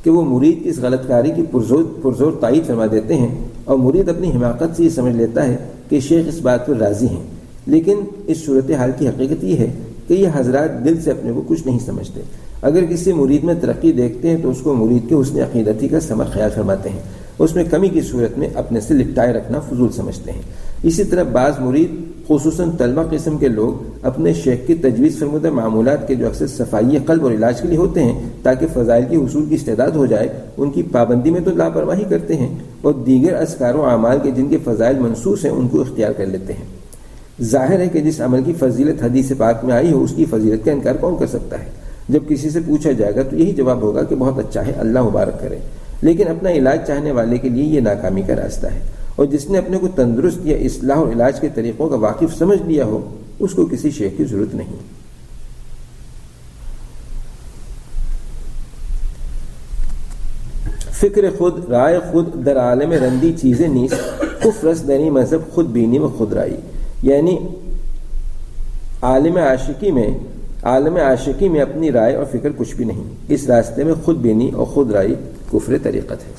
کہ وہ مرید کی اس غلط کاری کی پرزور تائید فرما دیتے ہیں، اور مرید اپنی حماقت سے یہ سمجھ لیتا ہے کہ شیخ اس بات پر راضی ہیں، لیکن اس صورتحال کی حقیقت یہ ہے کہ یہ حضرات دل سے اپنے کو کچھ نہیں سمجھتے۔ اگر کسی مرید میں ترقی دیکھتے ہیں تو اس کو مرید کے حسن عقیدتی کا ثمر خیال فرماتے ہیں، اس میں کمی کی صورت میں اپنے سے لپٹائے رکھنا فضول سمجھتے ہیں۔ اسی طرح بعض مرید خصوصاً طلبہ قسم کے لوگ اپنے شیخ کی تجویز فرمودہ معمولات کے جو اکثر صفائی قلب اور علاج کے لیے ہوتے ہیں تاکہ فضائل کی حصول کی استعداد ہو جائے، ان کی پابندی میں تو لاپرواہی کرتے ہیں، اور دیگر اذکار و اعمال کے جن کے فضائل منصوص ہیں ان کو اختیار کر لیتے ہیں۔ ظاہر ہے کہ جس عمل کی فضیلت حدیث پاک میں آئی ہو اس کی فضیلت کا انکار کون کر سکتا ہے؟ جب کسی سے پوچھا جائے گا تو یہی جواب ہوگا کہ بہت اچھا ہے، اللہ مبارک کرے، لیکن اپنا علاج چاہنے والے کے لیے یہ ناکامی کا راستہ ہے، اور جس نے اپنے کو تندرست یا اصلاح اور علاج کے طریقوں کا واقف سمجھ لیا ہو اس کو کسی شیخ کی ضرورت نہیں۔ فکر خود، رائے خود، در عالم رندی چیزیں نیز، کفر است دنی مذہب خود بینی و خود رائی، یعنی عالم عاشقی میں اپنی رائے اور فکر کچھ بھی نہیں، اس راستے میں خود بینی اور خود رائی کفر طریقت ہے۔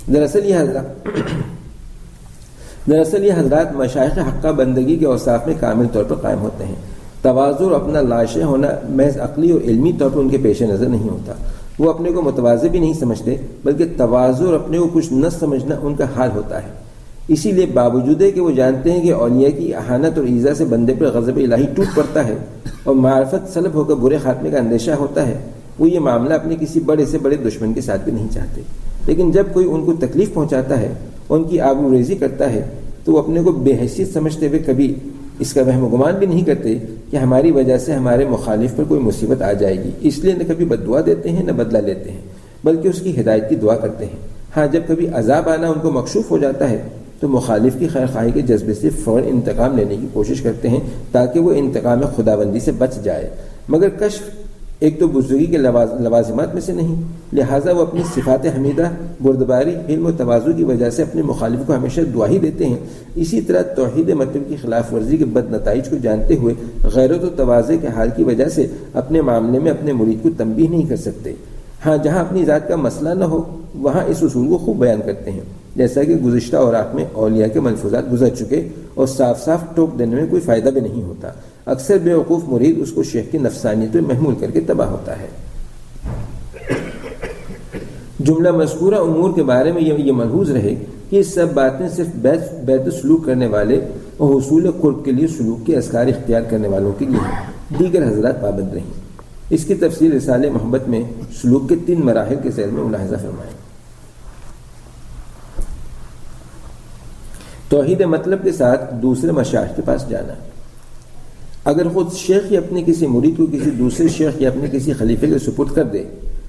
دراصل یہ حضرات مشائخ حقہ بندگی کے اوصاف میں کامل طور پر قائم ہوتے ہیں۔ تواضع اور اپنا لاشع ہونا محض عقلی اور علمی طور پر ان کے پیش نظر نہیں ہوتا، وہ اپنے کو متواضع بھی نہیں سمجھتے، بلکہ تواضع اور اپنے کو کچھ نہ سمجھنا ان کا حال ہوتا ہے۔ اسی لیے باوجود کہ وہ جانتے ہیں کہ اولیاء کی احانت اور ایذا سے بندے پر غضب الہی ٹوٹ پڑتا ہے اور معرفت سلب ہو کر برے خاتمے کا اندیشہ ہوتا ہے، وہ یہ معاملہ اپنے کسی بڑے سے بڑے دشمن کے ساتھ بھی نہیں چاہتے، لیکن جب کوئی ان کو تکلیف پہنچاتا ہے، ان کی آبروریزی کرتا ہے، تو وہ اپنے کو بے حیثیت سمجھتے ہوئے کبھی اس کا وہم و گمان بھی نہیں کرتے کہ ہماری وجہ سے ہمارے مخالف پر کوئی مصیبت آ جائے گی، اس لیے نہ کبھی بد دعا دیتے ہیں نہ بدلہ لیتے ہیں، بلکہ اس کی ہدایت کی دعا کرتے ہیں۔ ہاں جب کبھی عذاب آنا ان کو مکشوف ہو جاتا ہے تو مخالف کی خیر خواہی کے جذبے سے فوراً انتقام لینے کی کوشش کرتے ہیں تاکہ وہ انتقام خداوندی سے بچ جائے، مگر کشف ایک تو بزرگی کے لوازمات میں سے نہیں، لہٰذا وہ اپنی صفات حمیدہ، بردباری، علم و تواضع کی وجہ سے اپنے مخالف کو ہمیشہ دعا ہی دیتے ہیں۔ اسی طرح توحید مطلب کی خلاف ورزی کے بد نتائج کو جانتے ہوئے غیرت و تواضع کے حال کی وجہ سے اپنے معاملے میں اپنے مرید کو تنبیہ نہیں کر سکتے۔ ہاں جہاں اپنی ذات کا مسئلہ نہ ہو وہاں اس اصول کو خوب بیان کرتے ہیں، جیسا کہ گزشتہ اوراق میں اولیاء کے ملفوظات گزر چکے، اور صاف صاف ٹوک دینے میں کوئی فائدہ بھی نہیں ہوتا۔ اکثر بے وقوف مرید اس کو شیخ کی نفسانیت میں محمول کر کے تباہ ہوتا ہے۔ جملہ مذکورہ امور کے بارے میں یہ ملحوظ رہے کہ یہ سب باتیں صرف بیت سلوک کرنے والے اور حصول قرب کے لیے سلوک کے اذکار اختیار کرنے والوں کے لیے ہیں، دیگر حضرات پابند رہیں۔ اس کی تفصیل رسالہ محبت میں سلوک کے 3 مراحل کے ذیل میں ملاحظہ فرمائیں۔ توحید مطلب کے ساتھ دوسرے مشائخ کے پاس جانا۔ اگر خود شیخ یا اپنے کسی مرید کو کسی دوسرے شیخ یا اپنے کسی خلیفے کے سپرد کر دے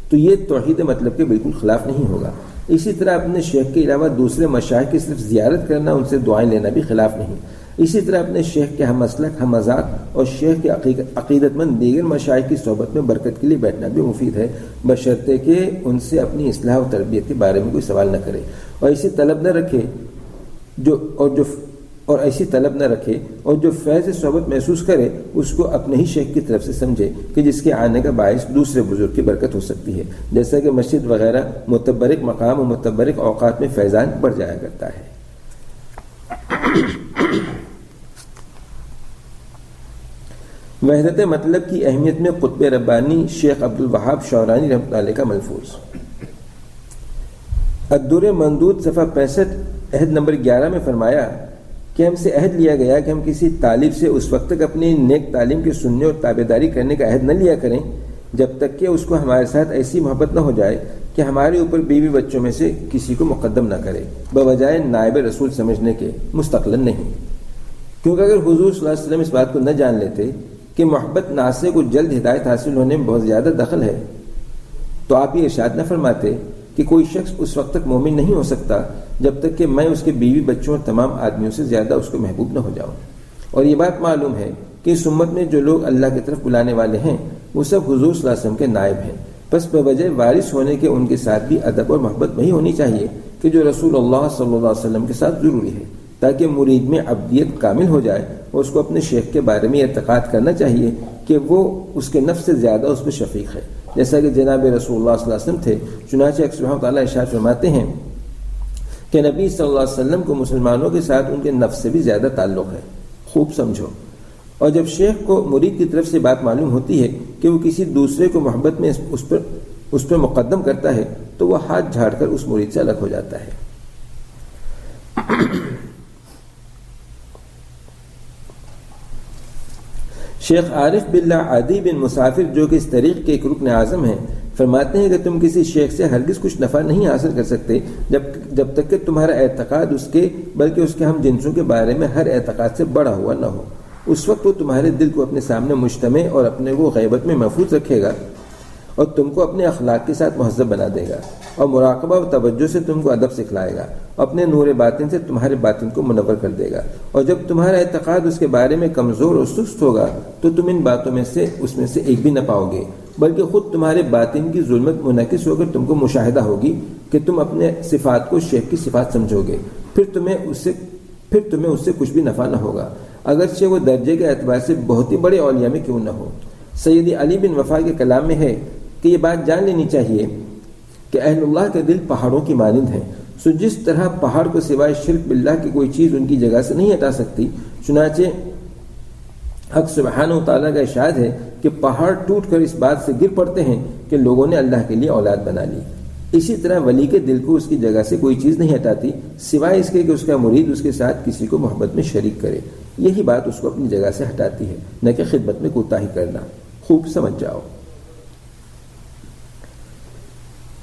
تو یہ توحید مطلب کے بالکل خلاف نہیں ہوگا۔ اسی طرح اپنے شیخ کے علاوہ دوسرے مشائخ کی صرف زیارت کرنا، ان سے دعائیں لینا بھی خلاف نہیں۔ اسی طرح اپنے شیخ کے ہم مسلک، ہم مذاق اور شیخ کے عقیدت مند دیگر مشائخ کی صحبت میں برکت کے لیے بیٹھنا بھی مفید ہے، بشرطے کہ ان سے اپنی اصلاح و تربیت کے بارے میں کوئی سوال نہ کرے اور ایسی طلب نہ رکھے اور جو فیض صحبت محسوس کرے اس کو اپنے ہی شیخ کی طرف سے سمجھے کہ جس کے آنے کا باعث دوسرے بزرگ کی برکت ہو سکتی ہے، جیسا کہ مسجد وغیرہ متبرک مقام و متبرک اوقات میں فیضان بڑھ جایا کرتا ہے۔ وحدت مطلب کی اہمیت میں قطب ربانی شیخ عبد الوہاب شعرانی رحمۃ اللہ علیہ کا ملفوظ۔ الدر مندود صفحہ 65 عہد نمبر 11 میں فرمایا کہ ہم سے عہد لیا گیا کہ ہم کسی طالب سے اس وقت تک اپنی نیک تعلیم کے سننے اور تابعداری کرنے کا عہد نہ لیا کریں جب تک کہ اس کو ہمارے ساتھ ایسی محبت نہ ہو جائے کہ ہمارے اوپر بیوی بچوں میں سے کسی کو مقدم نہ کرے بوجائے نائب رسول سمجھنے کے، مستقلاً نہیں۔ کیونکہ اگر حضور صلی اللہ علیہ وسلم اس بات کو نہ جان لیتے کہ محبت ناصح کو جلد ہدایت حاصل ہونے میں بہت زیادہ دخل ہے تو آپ یہ ارشاد نہ فرماتے کہ کوئی شخص اس وقت تک مومن نہیں ہو سکتا جب تک کہ میں اس کے بیوی بچوں اور تمام آدمیوں سے زیادہ اس کو محبوب نہ ہو جاؤں۔ اور یہ بات معلوم ہے کہ اس امت میں جو لوگ اللہ کی طرف بلانے والے ہیں وہ سب حضور صلی اللہ علیہ وسلم کے نائب ہیں، بس بوجہ وارث ہونے کے ان کے ساتھ بھی ادب اور محبت وہی ہونی چاہیے کہ جو رسول اللہ صلی اللہ علیہ وسلم کے ساتھ ضروری ہے، تاکہ مرید میں عبدیت کامل ہو جائے اور اس کو اپنے شیخ کے بارے میں اعتقاد کرنا چاہیے کہ وہ اس کے نفس سے زیادہ اس پہ شفیق ہے، جیسا کہ جناب رسول اللہ صلی اللہ علیہ وسلم تھے۔ چنانچہ سبحانہ تعالیٰ ارشاد فرماتے ہیں کہ نبی صلی اللہ علیہ وسلم کو مسلمانوں کے ساتھ ان کے نفس سے بھی زیادہ تعلق ہے، خوب سمجھو۔ اور جب شیخ کو مرید کی طرف سے بات معلوم ہوتی ہے کہ وہ کسی دوسرے کو محبت میں اس پر مقدم کرتا ہے تو وہ ہاتھ جھاڑ کر اس مرید سے الگ ہو جاتا ہے۔ شیخ عارف باللہ عادی بن مسافر جو کہ اس طریق کے ایک رکن اعظم ہیں فرماتے ہیں کہ تم کسی شیخ سے ہرگز کچھ نفع نہیں حاصل کر سکتے جب تک کہ تمہارا اعتقاد اس کے بلکہ اس کے ہم جنسوں کے بارے میں ہر اعتقاد سے بڑا ہوا نہ ہو۔ اس وقت وہ تمہارے دل کو اپنے سامنے مجتمع اور اپنے کو غیبت میں محفوظ رکھے گا اور تم کو اپنے اخلاق کے ساتھ مہذب بنا دے گا اور مراقبہ و توجہ سے تم کو ادب سکھلائے گا، اپنے نور باطن سے تمہارے باطن کو منور کر دے گا، اور جب تمہارا اعتقاد اس کے بارے میں کمزور اور سست ہوگا تو تم ان باتوں میں سے اس میں سے ایک بھی نہ پاؤ گے، بلکہ خود تمہارے باطن کی ظلمت منعکس ہو کر تم کو مشاہدہ ہوگی کہ تم اپنے صفات کو شیخ کی صفات سمجھو گے، پھر تمہیں اس سے کچھ بھی نفع نہ ہوگا، اگرچہ وہ درجے کے اعتبار سے بہت ہی بڑے اولیاء میں کیوں نہ ہو۔ سیدی علی بن وفا کے کلام میں ہے کہ یہ بات جان لینی چاہیے کہ اہل اللہ کے دل پہاڑوں کی مانند ہیں، سو جس طرح پہاڑ کو سوائے شرک باللہ کی کوئی چیز ان کی جگہ سے نہیں ہٹا سکتی، چنانچہ حق سبحانہ وتعالیٰ کا ارشاد ہے کہ پہاڑ ٹوٹ کر اس بات سے گر پڑتے ہیں کہ لوگوں نے اللہ کے لیے اولاد بنا لی۔ اسی طرح ولی کے دل کو اس کی جگہ سے کوئی چیز نہیں ہٹاتی سوائے اس کے کہ اس کا مرید اس کے ساتھ کسی کو محبت میں شریک کرے، یہی بات اس کو اپنی جگہ سے ہٹاتی ہے، نہ کہ خدمت میں کوتاہی کرنا۔ خوب سمجھ جاؤ۔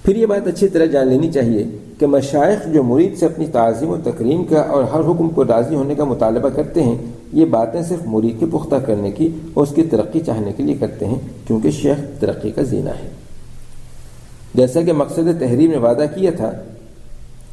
پھر یہ بات اچھی طرح جان لینی چاہیے کہ مشائخ جو مرید سے اپنی تعظیم و تکریم کا اور ہر حکم کو راضی ہونے کا مطالبہ کرتے ہیں، یہ باتیں صرف مرید کے پختہ کرنے کی اور اس کی ترقی چاہنے کے لیے کرتے ہیں، کیونکہ شیخ ترقی کا زینہ ہے۔ جیسا کہ مقصد تحریر میں وعدہ کیا تھا،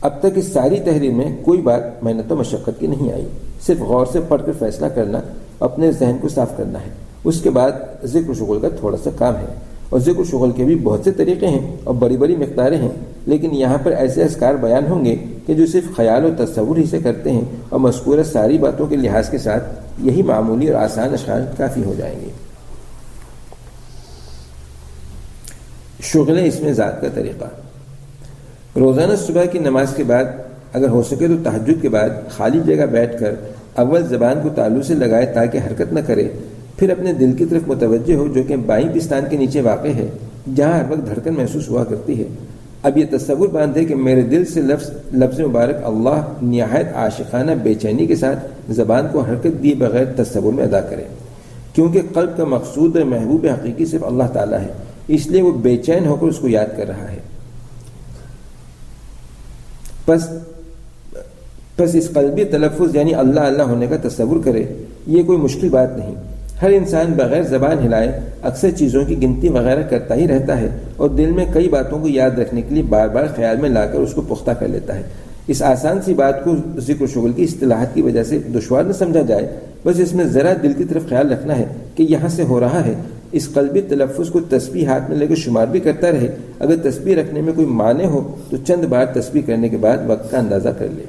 اب تک اس ساری تحریر میں کوئی بات محنت و مشقت کی نہیں آئی، صرف غور سے پڑھ کر فیصلہ کرنا، اپنے ذہن کو صاف کرنا ہے۔ اس کے بعد ذکر و شغل کا تھوڑا سا کام ہے، اور ذکر و شغل کے بھی بہت سے طریقے ہیں اور بڑی بڑی مقداریں ہیں، لیکن یہاں پر ایسے اذکار بیان ہوں گے کہ جو صرف خیال و تصور ہی سے کرتے ہیں، اور مذکورہ ساری باتوں کے لحاظ کے ساتھ یہی معمولی اور آسان اشعار کافی ہو جائیں گے۔ شغل اسم ذات کا طریقہ: روزانہ صبح کی نماز کے بعد اگر ہو سکے تو تہجد کے بعد خالی جگہ بیٹھ کر اول زبان کو تالو سے لگائے تاکہ حرکت نہ کرے، پھر اپنے دل کی طرف متوجہ ہو جو کہ بائیں پستان کے نیچے واقع ہے، جہاں ہر وقت دھڑکن محسوس ہوا کرتی ہے۔ اب یہ تصور باندھے کہ میرے دل سے لفظ مبارک اللہ نہایت عاشقانہ بے چینی کے ساتھ زبان کو حرکت دیے بغیر تصور میں ادا کرے، کیونکہ قلب کا مقصود اور محبوب حقیقی صرف اللہ تعالیٰ ہے، اس لیے وہ بے چین ہو کر اس کو یاد کر رہا ہے۔ پس اس قلبی تلفظ یعنی اللہ اللہ ہونے کا تصور کرے، یہ کوئی مشکل بات نہیں۔ ہر انسان بغیر زبان ہلائے اکثر چیزوں کی گنتی وغیرہ کرتا ہی رہتا ہے، اور دل میں کئی باتوں کو یاد رکھنے کے لیے بار بار خیال میں لا کر اس کو پختہ کر لیتا ہے۔ اس آسان سی بات کو ذکر و شغل کی اصطلاحات کی وجہ سے دشوار نہ سمجھا جائے، بس اس میں ذرا دل کی طرف خیال رکھنا ہے کہ یہاں سے ہو رہا ہے۔ اس قلبی تلفظ کو تسبیح ہاتھ میں لے کر شمار بھی کرتا رہے۔ اگر تسبیح رکھنے میں کوئی معنی ہو تو چند بار تسبیح کرنے کے بعد وقت کا اندازہ کر لے۔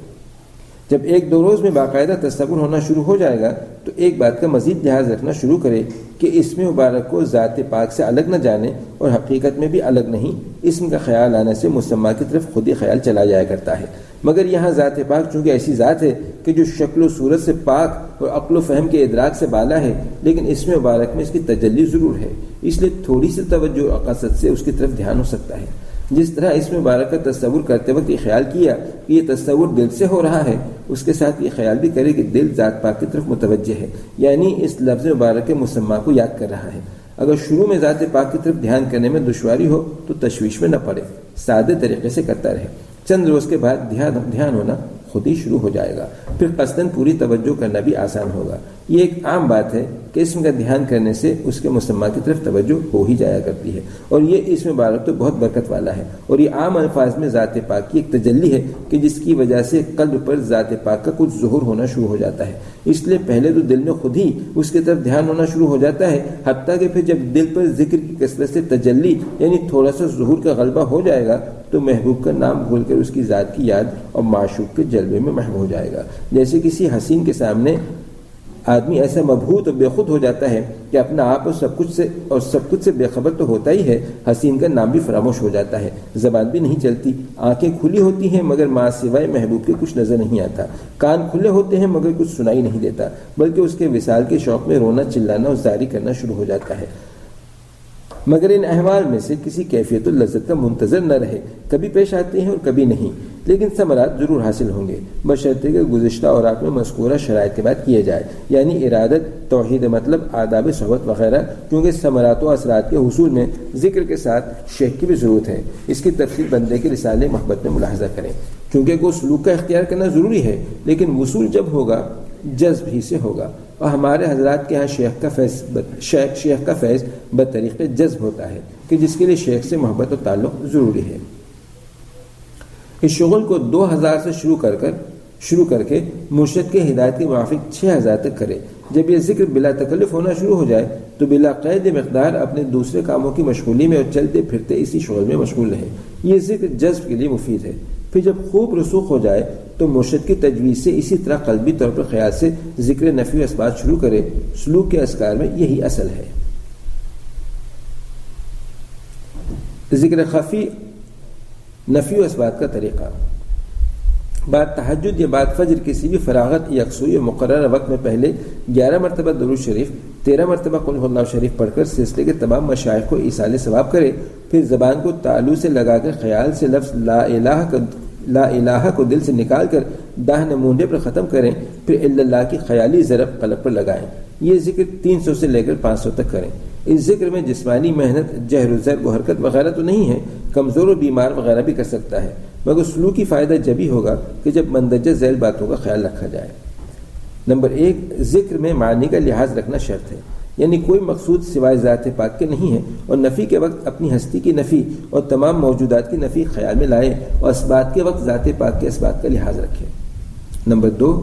جب ایک دو روز میں باقاعدہ تصور ہونا شروع ہو جائے گا تو ایک بات کا مزید لحاظ رکھنا شروع کرے کہ اسم مبارک کو ذات پاک سے الگ نہ جانے اور حقیقت میں بھی الگ نہیں۔ اسم کا خیال آنے سے مسمى کی طرف خود ہی خیال چلا جایا کرتا ہے، مگر یہاں ذات پاک چونکہ ایسی ذات ہے کہ جو شکل و صورت سے پاک اور عقل و فہم کے ادراک سے بالا ہے، لیکن اسم مبارک میں اس کی تجلی ضرور ہے، اس لیے تھوڑی سی توجہ اور قصد سے اس کی طرف دھیان ہو سکتا ہے۔ جس طرح اسم مبارک کا تصور کرتے وقت یہ خیال کیا کہ یہ تصور دل سے ہو رہا ہے، اس کے ساتھ یہ خیال بھی کرے کہ دل ذات پاک کی طرف متوجہ ہے، یعنی اس لفظ مبارک کے مسمى کو یاد کر رہا ہے۔ اگر شروع میں ذات پاک کی طرف دھیان کرنے میں دشواری ہو تو تشویش میں نہ پڑے، سادے طریقے سے کرتا رہے۔ چند روز کے بعد دھیان ہونا خود ہی شروع ہو جائے گا، پھر قصداً پوری توجہ کرنا بھی آسان ہوگا۔ یہ ایک عام بات ہے کہ اسم کا دھیان کرنے سے اس کے مسمى کی طرف توجہ ہو ہی جایا کرتی ہے، اور یہ اسم مبارک تو بہت برکت والا ہے، اور یہ عام الفاظ میں ذات پاک کی ایک تجلی ہے کہ جس کی وجہ سے قلب پر ذات پاک کا کچھ ظہور ہونا شروع ہو جاتا ہے۔ اس لیے پہلے تو دل میں خود ہی اس کی طرف دھیان ہونا شروع ہو جاتا ہے، حتیٰ کہ پھر جب دل پر ذکر کی کثرت سے تجلی یعنی تھوڑا سا ظہور کا غلبہ ہو جائے گا تو محبوب کا نام بھول کر اس کی ذات کی یاد اور معشوق کے جلوے میں محو ہو جائے گا۔ جیسے کسی حسین کے سامنے آدمی ایسا مبہوت اور بے خود ہو جاتا ہے کہ اپنا آپ اور سب کچھ سے بے خبر تو ہوتا ہی ہے، حسین کا نام بھی فراموش ہو جاتا ہے، زبان بھی نہیں چلتی، آنکھیں کھلی ہوتی ہیں مگر ماں سوائے محبوب کے کچھ نظر نہیں آتا، کان کھلے ہوتے ہیں مگر کچھ سنائی نہیں دیتا، بلکہ اس کے وصال کے شوق میں رونا چلانا اور زاری کرنا شروع ہو جاتا ہے۔ مگر ان احوال میں سے کسی کیفیت و لذت کا منتظر نہ رہے، کبھی پیش آتے ہیں اور کبھی نہیں، لیکن ثمرات ضرور حاصل ہوں گے، بشرطے کہ گزشتہ اوراق میں مذکورہ شرائط کے بعد کیے جائے، یعنی ارادت، توحید مطلب، آداب صحبت وغیرہ، کیونکہ ثمرات و اثرات کے حصول میں ذکر کے ساتھ شیخ کی بھی ضرورت ہے۔ اس کی تفصیل بندے کے رسالے محبت میں ملاحظہ کریں، کیونکہ کوئی سلوک کا اختیار کرنا ضروری ہے، لیکن وصول جب ہوگا جذب ہی سے ہوگا، اور ہمارے حضرات کے ہاں شیخ کا فیض بطریق جذب ہوتا ہے کہ جس کے لیے شیخ سے محبت و تعلق ضروری ہے۔ اس شغل کو 2000 سے شروع کر کے مرشد کے ہدایت کے موافق 6000 تک کرے۔ جب یہ ذکر بلا تکلف ہونا شروع ہو جائے تو بلا قید مقدار اپنے دوسرے کاموں کی مشغولی میں اور چلتے پھرتے اسی شغل میں مشغول رہے۔ یہ ذکر جذب کے لیے مفید ہے۔ پھر جب خوب رسوخ ہو جائے تو مرشد کی تجویز سے اسی طرح قلبی طور پر خیال سے ذکر نفی و اثبات شروع کرے۔ سلوک کے اذکار میں یہی اصل ہے۔ ذکر خفی نفی و اثبات کا طریقہ: بعد تہجد یا بعد فجر کسی بھی فراغت یکسوئی و مقررہ وقت میں پہلے 11 مرتبہ درود شریف، 13 مرتبہ قل هو اللہ شریف پڑھ کر سلسلے کے تمام مشائخ کو ایصال ثواب کرے۔ پھر زبان کو تعلو سے لگا کر خیال سے لفظ لا الہ کو دل سے نکال کر داہنے مونڈے پر ختم کریں، پھر الا اللہ کی خیالی ضرب قلب پر لگائیں۔ یہ ذکر 300 سے لے کر 500 تک کریں۔ اس ذکر میں جسمانی محنت، جہر و ضرب و حرکت وغیرہ تو نہیں ہے، کمزور و بیمار وغیرہ بھی کر سکتا ہے، مگر سلوکی فائدہ جبھی ہوگا کہ جب مندرجہ ذیل باتوں کا خیال رکھا جائے۔ نمبر 1، ذکر میں معنی کا لحاظ رکھنا شرط ہے، یعنی کوئی مقصود سوائے ذات پاک کے نہیں ہے، اور نفی کے وقت اپنی ہستی کی نفی اور تمام موجودات کی نفی خیال میں لائے، اور اثبات کے وقت ذات پاک کے اثبات کا لحاظ رکھے۔ نمبر 2،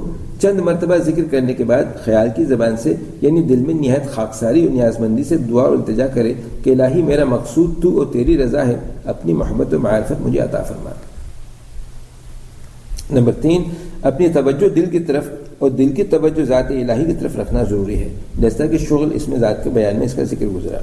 چند مرتبہ ذکر کرنے کے بعد خیال کی زبان سے یعنی دل میں نہایت خاکساری اور نیازمندی سے دعا اور التجا کرے کہ الہی میرا مقصود تو اور تیری رضا ہے، اپنی محبت و معرفت مجھے عطا فرما۔ نمبر 3، اپنی توجہ دل کی طرف اور دل کی توجہ ذات الہی کی طرف رکھنا ضروری ہے، جیسا کہ شغل اس میں ذات کے بیان میں اس کا ذکر گزرا۔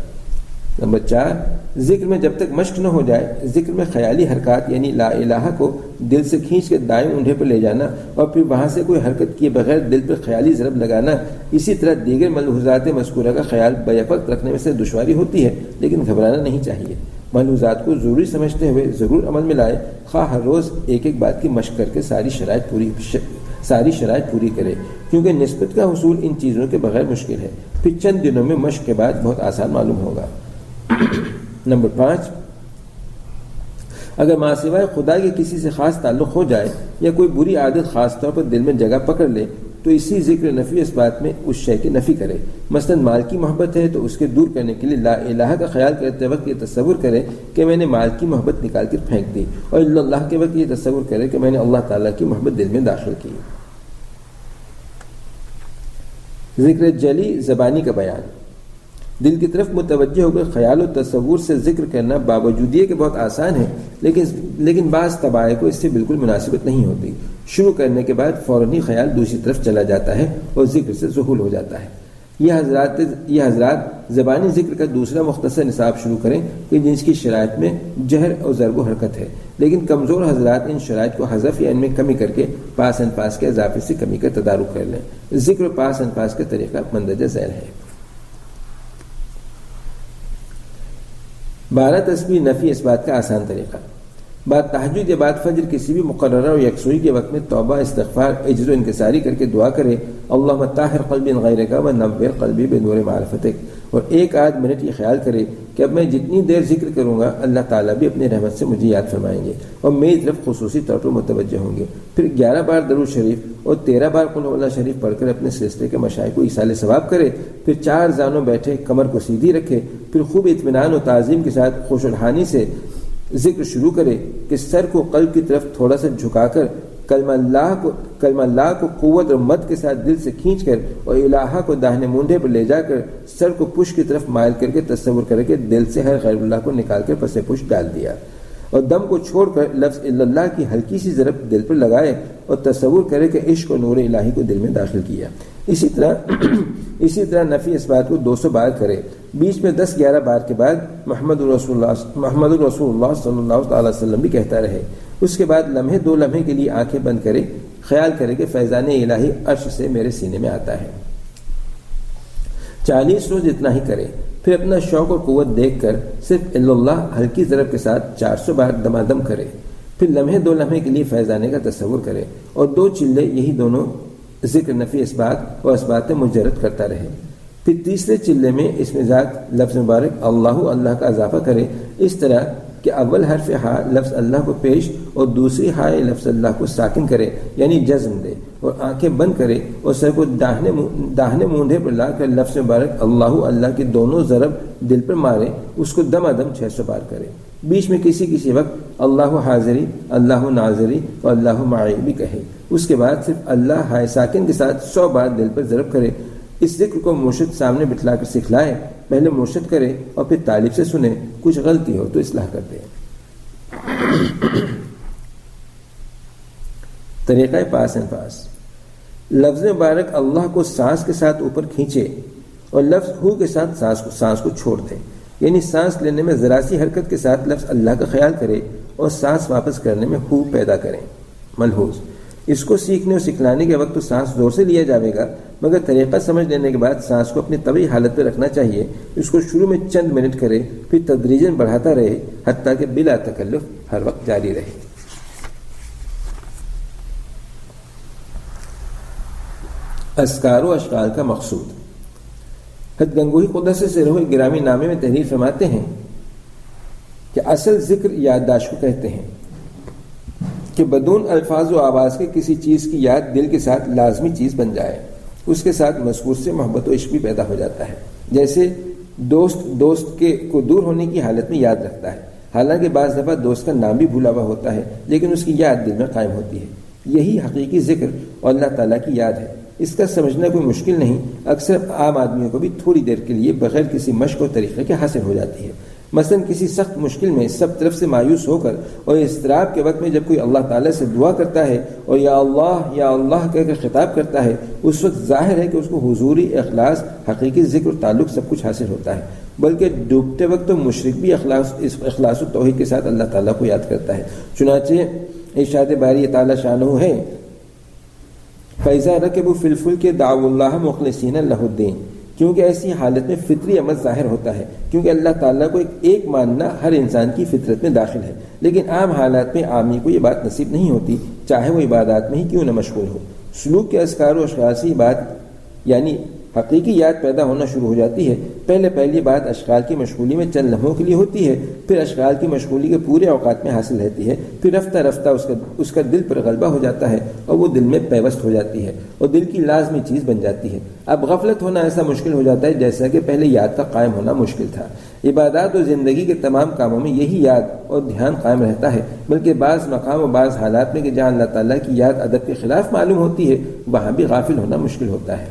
نمبر 4، ذکر میں جب تک مشق نہ ہو جائے، ذکر میں خیالی حرکات یعنی لا الہ کو دل سے کھینچ کے دائیں اونڈے پر لے جانا اور پھر وہاں سے کوئی حرکت کیے بغیر دل پر خیالی ضرب لگانا، اسی طرح دیگر ملحوظات مذکورہ کا خیال بیک وقت رکھنے میں سے دشواری ہوتی ہے، لیکن گھبرانا نہیں چاہیے۔ ملحوظات کو ضروری سمجھتے ہوئے ضرور عمل میں لائے، خواہ ہر روز ایک ایک بات کی مشق کر کے ساری شرائط پوری کرے، کیونکہ نسبت کا حصول ان چیزوں کے بغیر مشکل ہے، پھر چند دنوں میں مشق کے بعد بہت آسان معلوم ہوگا۔ نمبر 5، اگر ماں سوائے خدا کے کسی سے خاص تعلق ہو جائے یا کوئی بری عادت خاص طور پر دل میں جگہ پکڑ لے تو اسی ذکر نفی اس بات میں اس شے کی نفی کرے۔ مثلا مال کی محبت ہے تو اس کے دور کرنے کے لیے لا الہ کا خیال کرتے وقت یہ تصور کرے کہ میں نے مال کی محبت نکال کر پھینک دی، اور اللہ کے وقت یہ تصور کرے کہ میں نے اللہ تعالیٰ کی محبت دل میں داخل کی۔ ذکر جلی زبانی کا بیان، دل کی طرف متوجہ ہو کر خیال و تصور سے ذکر کرنا باوجود یہ کہ بہت آسان ہے، لیکن بعض طبائع کو اس سے بالکل مناسبت نہیں ہوتی۔ شروع کرنے کے بعد فوراً ہی خیال دوسری طرف چلا جاتا ہے اور ذکر سے ذہول ہو جاتا ہے۔ یہ حضرات زبانی ذکر کا دوسرا مختصر نصاب شروع کریں کہ جن کی شرائط میں جہر اور ضرب و حرکت ہے، لیکن کمزور حضرات ان شرائط کو حذف یا ان میں کمی کر کے پاس انفاس کے اضافے سے کمی کا تدارک کر لیں۔ ذکر و پاس انفاس کا طریقہ مندرجہ ذیل ہے۔ 12 تسبیح نفی اس بات کا آسان طریقہ۔ بعد تہجد یا بعد فجر کسی بھی مقررہ اور یکسوئی کے وقت میں توبہ، استغفار، عجز و انکساری کر کے دعا کرے، اللہم طاہر قلبی غیرک و نور قلبی بنور معرفتک، اور 1 منٹ یہ خیال کرے کہ اب میں جتنی دیر ذکر کروں گا اللہ تعالیٰ بھی اپنی رحمت سے مجھے یاد فرمائیں گے اور میری طرف خصوصی طور پر متوجہ ہوں گے۔ پھر 11 بار درود شریف اور 13 بار قل هو اللہ شریف پڑھ کر اپنے سلسلے کے مشائخ کو ایصال ثواب کرے۔ پھر 4 زانوں بیٹھے، کمر کو سیدھی رکھے، پھر خوب اطمینان و تعظیم کے ساتھ خوش الحانی سے ذکر شروع کرے کہ سر کو قلب کی طرف تھوڑا سا جھکا کر کلمہ اللہ کو قوت اور مد کے ساتھ دل سے کھینچ کر اور الہا کو داہنے مونڈے پر لے جا کر سر کو پشت کی طرف مائل کر کے تصور کرے کہ دل سے ہر غیر اللہ کو نکال کر پس پشت ڈال دیا، اور دم کو چھوڑ کر لفظ الا اللہ کی ہلکی سی ضرب دل پر لگائے اور تصور کرے کہ عشق و نور الہی کو دل میں داخل کیا۔ اسی طرح نفی اس بات کو 200 بار کرے، بیچ میں 10-11 بار کے بعد محمد رسول اللہ صلی اللہ علیہ وسلم بھی کہتا رہے۔ اس کے بعد لمحے 2 لمحے کے لیے آنکھیں بند کرے، خیال کرے کہ فیضان الہی عرش سے میرے سینے میں آتا ہے۔ 40 روز اتنا ہی کرے، پھر اپنا شوق اور قوت دیکھ کر صرف اللہ ہلکی ضرب کے ساتھ 400 بار دمادم کرے، پھر لمحے 2 لمحے کے لیے فیضانے کا تصور کرے اور 2 چلے یہی دونوں ذکر نفی اثبات و اثبات مجرد کرتا رہے۔ پھر تیسرے چلے میں اس میں ذات لفظ مبارک اللہ کا اضافہ کرے، اس طرح کہ اول حرف ہا لفظ اللہ کو پیش اور دوسری ہائے لفظ اللہ کو ساکن کرے یعنی جزم دے، اور آنکھیں بند کرے اور سر کو داہنے مونڈے پر لا کر لفظ مبارک اللہ کے دونوں ضرب دل پر مارے، اس کو دم 600 بار کرے۔ بیچ میں کسی وقت اللہ حاضری، اللہ ناظری اور اللہ معی بھی کہے۔ اس کے بعد صرف اللہ ہائے ساکن کے ساتھ 100 بار دل پر ضرب کرے۔ اس ذکر کو مرشد سامنے بٹھلا کر سکھلائے، پہلے مرشد کرے اور پھر طالب سے سنے، کچھ غلطی ہو تو اصلاح کر دے۔ طریقہ پاس انفاس، لفظ مبارک اللہ کو سانس کے ساتھ اوپر کھینچے اور لفظ ہو کے ساتھ سانس کو چھوڑ دے، یعنی سانس لینے میں ذرا سی حرکت کے ساتھ لفظ اللہ کا خیال کرے اور سانس واپس کرنے میں ہو پیدا کریں۔ ملحوظ، اس کو سیکھنے اور سکھلانے کے وقت تو سانس زور سے لیا جائے گا، مگر طریقہ سمجھ لینے کے بعد سانس کو اپنی طبیعی حالت پہ رکھنا چاہیے۔ اس کو شروع میں چند منٹ کرے، پھر تدریجاً بڑھاتا رہے حتیٰ کہ بلا تکلف ہر وقت جاری رہے۔ اذکار و اشعار کا مقصود، حضرت گنگوہی قدس سے روح گرامی نامے میں تحریر فرماتے ہیں کہ اصل ذکر یادداشت کو کہتے ہیں کہ بدون الفاظ و آواز کے کسی چیز کی یاد دل کے ساتھ لازمی چیز بن جائے، اس کے ساتھ مذکور سے محبت و عشق بھی پیدا ہو جاتا ہے۔ جیسے دوست کو دور ہونے کی حالت میں یاد رکھتا ہے، حالانکہ بعض دفعہ دوست کا نام بھی بھولا ہوا ہوتا ہے لیکن اس کی یاد دل میں قائم ہوتی ہے۔ یہی حقیقی ذکر اور اللہ تعالیٰ کی یاد ہے۔ اس کا سمجھنا کوئی مشکل نہیں، اکثر عام آدمیوں کو بھی تھوڑی دیر کے لیے بغیر کسی مشق و طریقے کے حاصل ہو جاتی ہے۔ مثلا کسی سخت مشکل میں سب طرف سے مایوس ہو کر اور اضطراب کے وقت میں جب کوئی اللہ تعالیٰ سے دعا کرتا ہے اور یا اللہ کہہ کر خطاب کرتا ہے، اس وقت ظاہر ہے کہ اس کو حضوری اخلاص، حقیقی ذکر و تعلق سب کچھ حاصل ہوتا ہے، بلکہ ڈوبتے وقت تو مشرک بھی اخلاص و توحید کے ساتھ اللہ تعالیٰ کو یاد کرتا ہے۔ چنانچہ ارشاد باری تعالیٰ شانہ ہے، فَإِذَا رَكِبُوا فِي الْفُلْكِ دَعَوُا اللَّهَ مُخْلِصِينَ لَهُ الدِّينَ، کیونکہ ایسی حالت میں فطری عمل ظاہر ہوتا ہے، کیونکہ اللہ تعالیٰ کو ایک ماننا ہر انسان کی فطرت میں داخل ہے، لیکن عام حالات میں عامی کو یہ بات نصیب نہیں ہوتی، چاہے وہ عبادات میں ہی کیوں نہ مشغول ہو۔ سلوک کے اذکار و اشعار سے بات یعنی حقیقی یاد پیدا ہونا شروع ہو جاتی ہے۔ پہلی بات اشغال کی مشغولی میں چند لمحوں کے لیے ہوتی ہے، پھر اشغال کی مشغولی کے پورے اوقات میں حاصل رہتی ہے، پھر رفتہ رفتہ اس کا دل پر غلبہ ہو جاتا ہے اور وہ دل میں پیوست ہو جاتی ہے اور دل کی لازمی چیز بن جاتی ہے۔ اب غفلت ہونا ایسا مشکل ہو جاتا ہے جیسا کہ پہلے یاد کا قائم ہونا مشکل تھا۔ عبادات اور زندگی کے تمام کاموں میں یہی یاد اور دھیان قائم رہتا ہے، بلکہ بعض مقام اور بعض حالات میں کہ جہاں اللہ تعالیٰ کی یاد ادب کے خلاف معلوم ہوتی ہے، وہاں بھی غافل ہونا مشکل ہوتا ہے۔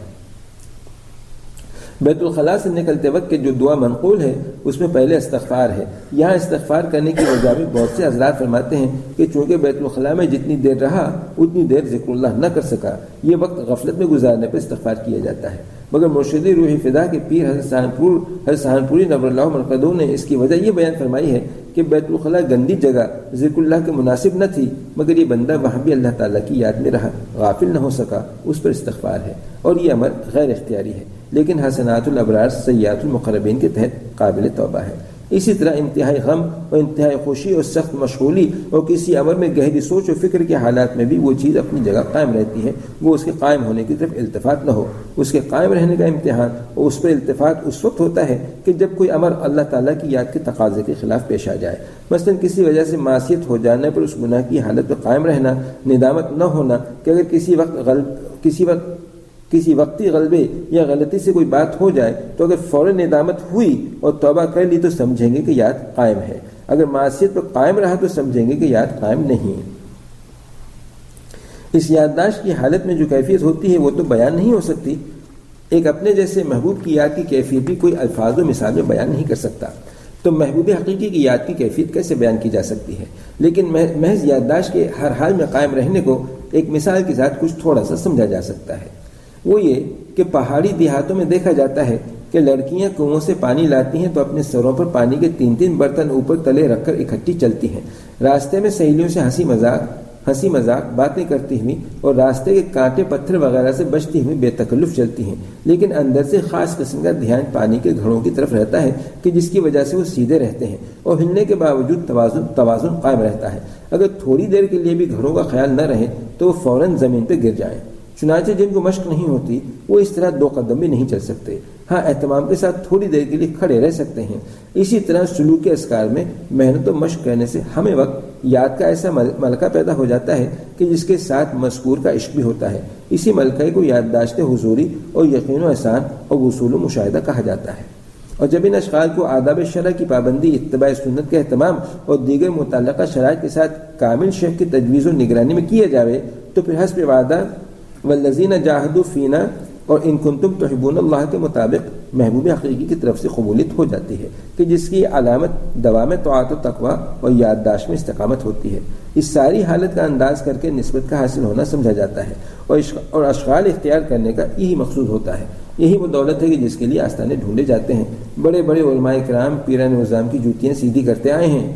بیت الخلاء سے نکلتے وقت کے جو دعا منقول ہے اس میں پہلے استغفار ہے۔ یہاں استغفار کرنے کی وجہ بھی بہت سے حضرات فرماتے ہیں کہ چونکہ بیت الخلاء میں جتنی دیر رہا اتنی دیر ذکر اللہ نہ کر سکا، یہ وقت غفلت میں گزارنے پر استغفار کیا جاتا ہے۔ مگر مرشد روح فدا کے پیر حضرت سہارنپوری نور اللہ مرقدہ نے اس کی وجہ یہ بیان فرمائی ہے کہ بیت الخلاء گندی جگہ ذکر اللہ کے مناسب نہ تھی، مگر یہ بندہ وہاں بھی اللہ تعالیٰ کی یاد میں رہا، غافل نہ ہو سکا، اس پر استغفار ہے، اور یہ عمل غیر اختیاری ہے، لیکن حسنات الابرار سیئات المقربین کے تحت قابل توبہ ہے۔ اسی طرح انتہائی غم اور انتہائی خوشی اور سخت مشغولی اور کسی امر میں گہری سوچ و فکر کے حالات میں بھی وہ چیز اپنی جگہ قائم رہتی ہے، وہ اس کے قائم ہونے کی طرف التفات نہ ہو۔ اس کے قائم رہنے کا امتحان اور اس پر التفات اس وقت ہوتا ہے کہ جب کوئی امر اللہ تعالیٰ کی یاد کے تقاضے کے خلاف پیش آ جائے، مثلا کسی وجہ سے معصیت ہو جانے پر اس گناہ کی حالت پر قائم رہنا، ندامت نہ ہونا کہ اگر کسی وقتی غلبے یا غلطی سے کوئی بات ہو جائے تو اگر فوراً ندامت ہوئی اور توبہ کر لی تو سمجھیں گے کہ یاد قائم ہے، اگر معصیت پر قائم رہا تو سمجھیں گے کہ یاد قائم نہیں۔ اس یادداشت کی حالت میں جو کیفیت ہوتی ہے وہ تو بیان نہیں ہو سکتی۔ ایک اپنے جیسے محبوب کی یاد کی کیفیت بھی کوئی الفاظ و مثال میں بیان نہیں کر سکتا، تو محبوب حقیقی کی یاد کی کیفیت کیسے بیان کی جا سکتی ہے؟ لیکن محض یادداشت کے ہر حال میں قائم رہنے کو ایک مثال کے ساتھ کچھ تھوڑا سا سمجھا جا سکتا ہے۔ وہ یہ کہ پہاڑی دیہاتوں میں دیکھا جاتا ہے کہ لڑکیاں کنویں سے پانی لاتی ہیں تو اپنے سروں پر پانی کے 3 برتن اوپر تلے رکھ کر اکٹھی چلتی ہیں، راستے میں سہیلیوں سے ہنسی مذاق باتیں کرتی ہوئی اور راستے کے کانٹے پتھر وغیرہ سے بچتی ہوئی بے تکلف چلتی ہیں، لیکن اندر سے خاص قسم کا دھیان پانی کے گھڑوں کی طرف رہتا ہے کہ جس کی وجہ سے وہ سیدھے رہتے ہیں اور ہلنے کے باوجود توازن قائم رہتا ہے۔ اگر تھوڑی دیر کے لیے بھی گھڑوں کا خیال نہ رہے تو وہ فوراً زمین پہ گر جائیں۔ چنانچہ جن کو مشق نہیں ہوتی وہ اس طرح 2 قدم بھی نہیں چل سکتے، ہاں اہتمام کے ساتھ تھوڑی دیر کے لیے کھڑے رہ سکتے ہیں۔ اسی طرح سلوک کے اذکار میں محنت و مشق کرنے سے ہمیں وقت یاد کا ایسا ملکہ پیدا ہو جاتا ہے کہ جس کے ساتھ مذکور کا عشق بھی ہوتا ہے۔ اسی ملکہ کو یادداشت حضوری اور یقین و احسان اور وصول و مشاہدہ کہا جاتا ہے۔ اور جب ان اشغال کو آداب شرع کی پابندی، اتباع سنت کا اہتمام اور دیگر متعلقہ شرائط کے ساتھ کامل شیخ کی تجویز و نگرانی میں کیا جاوے تو پھر حسب وعدہ والذین جاہدوا فینا اور ان کنتم تحبون اللہ کے مطابق محبوب حقیقی کی طرف سے قبولیت ہو جاتی ہے کہ جس کی علامت دوام طاعت و تقوی اور یادداشت میں استقامت ہوتی ہے۔ اس ساری حالت کا انداز کر کے نسبت کا حاصل ہونا سمجھا جاتا ہے اور اشغال اختیار کرنے کا یہی مقصود ہوتا ہے۔ یہی وہ دولت ہے کہ جس کے لیے آستانے ڈھونڈے جاتے ہیں۔ بڑے بڑے علماء کرام پیران نظام کی جوتیاں سیدھی کرتے آئے ہیں۔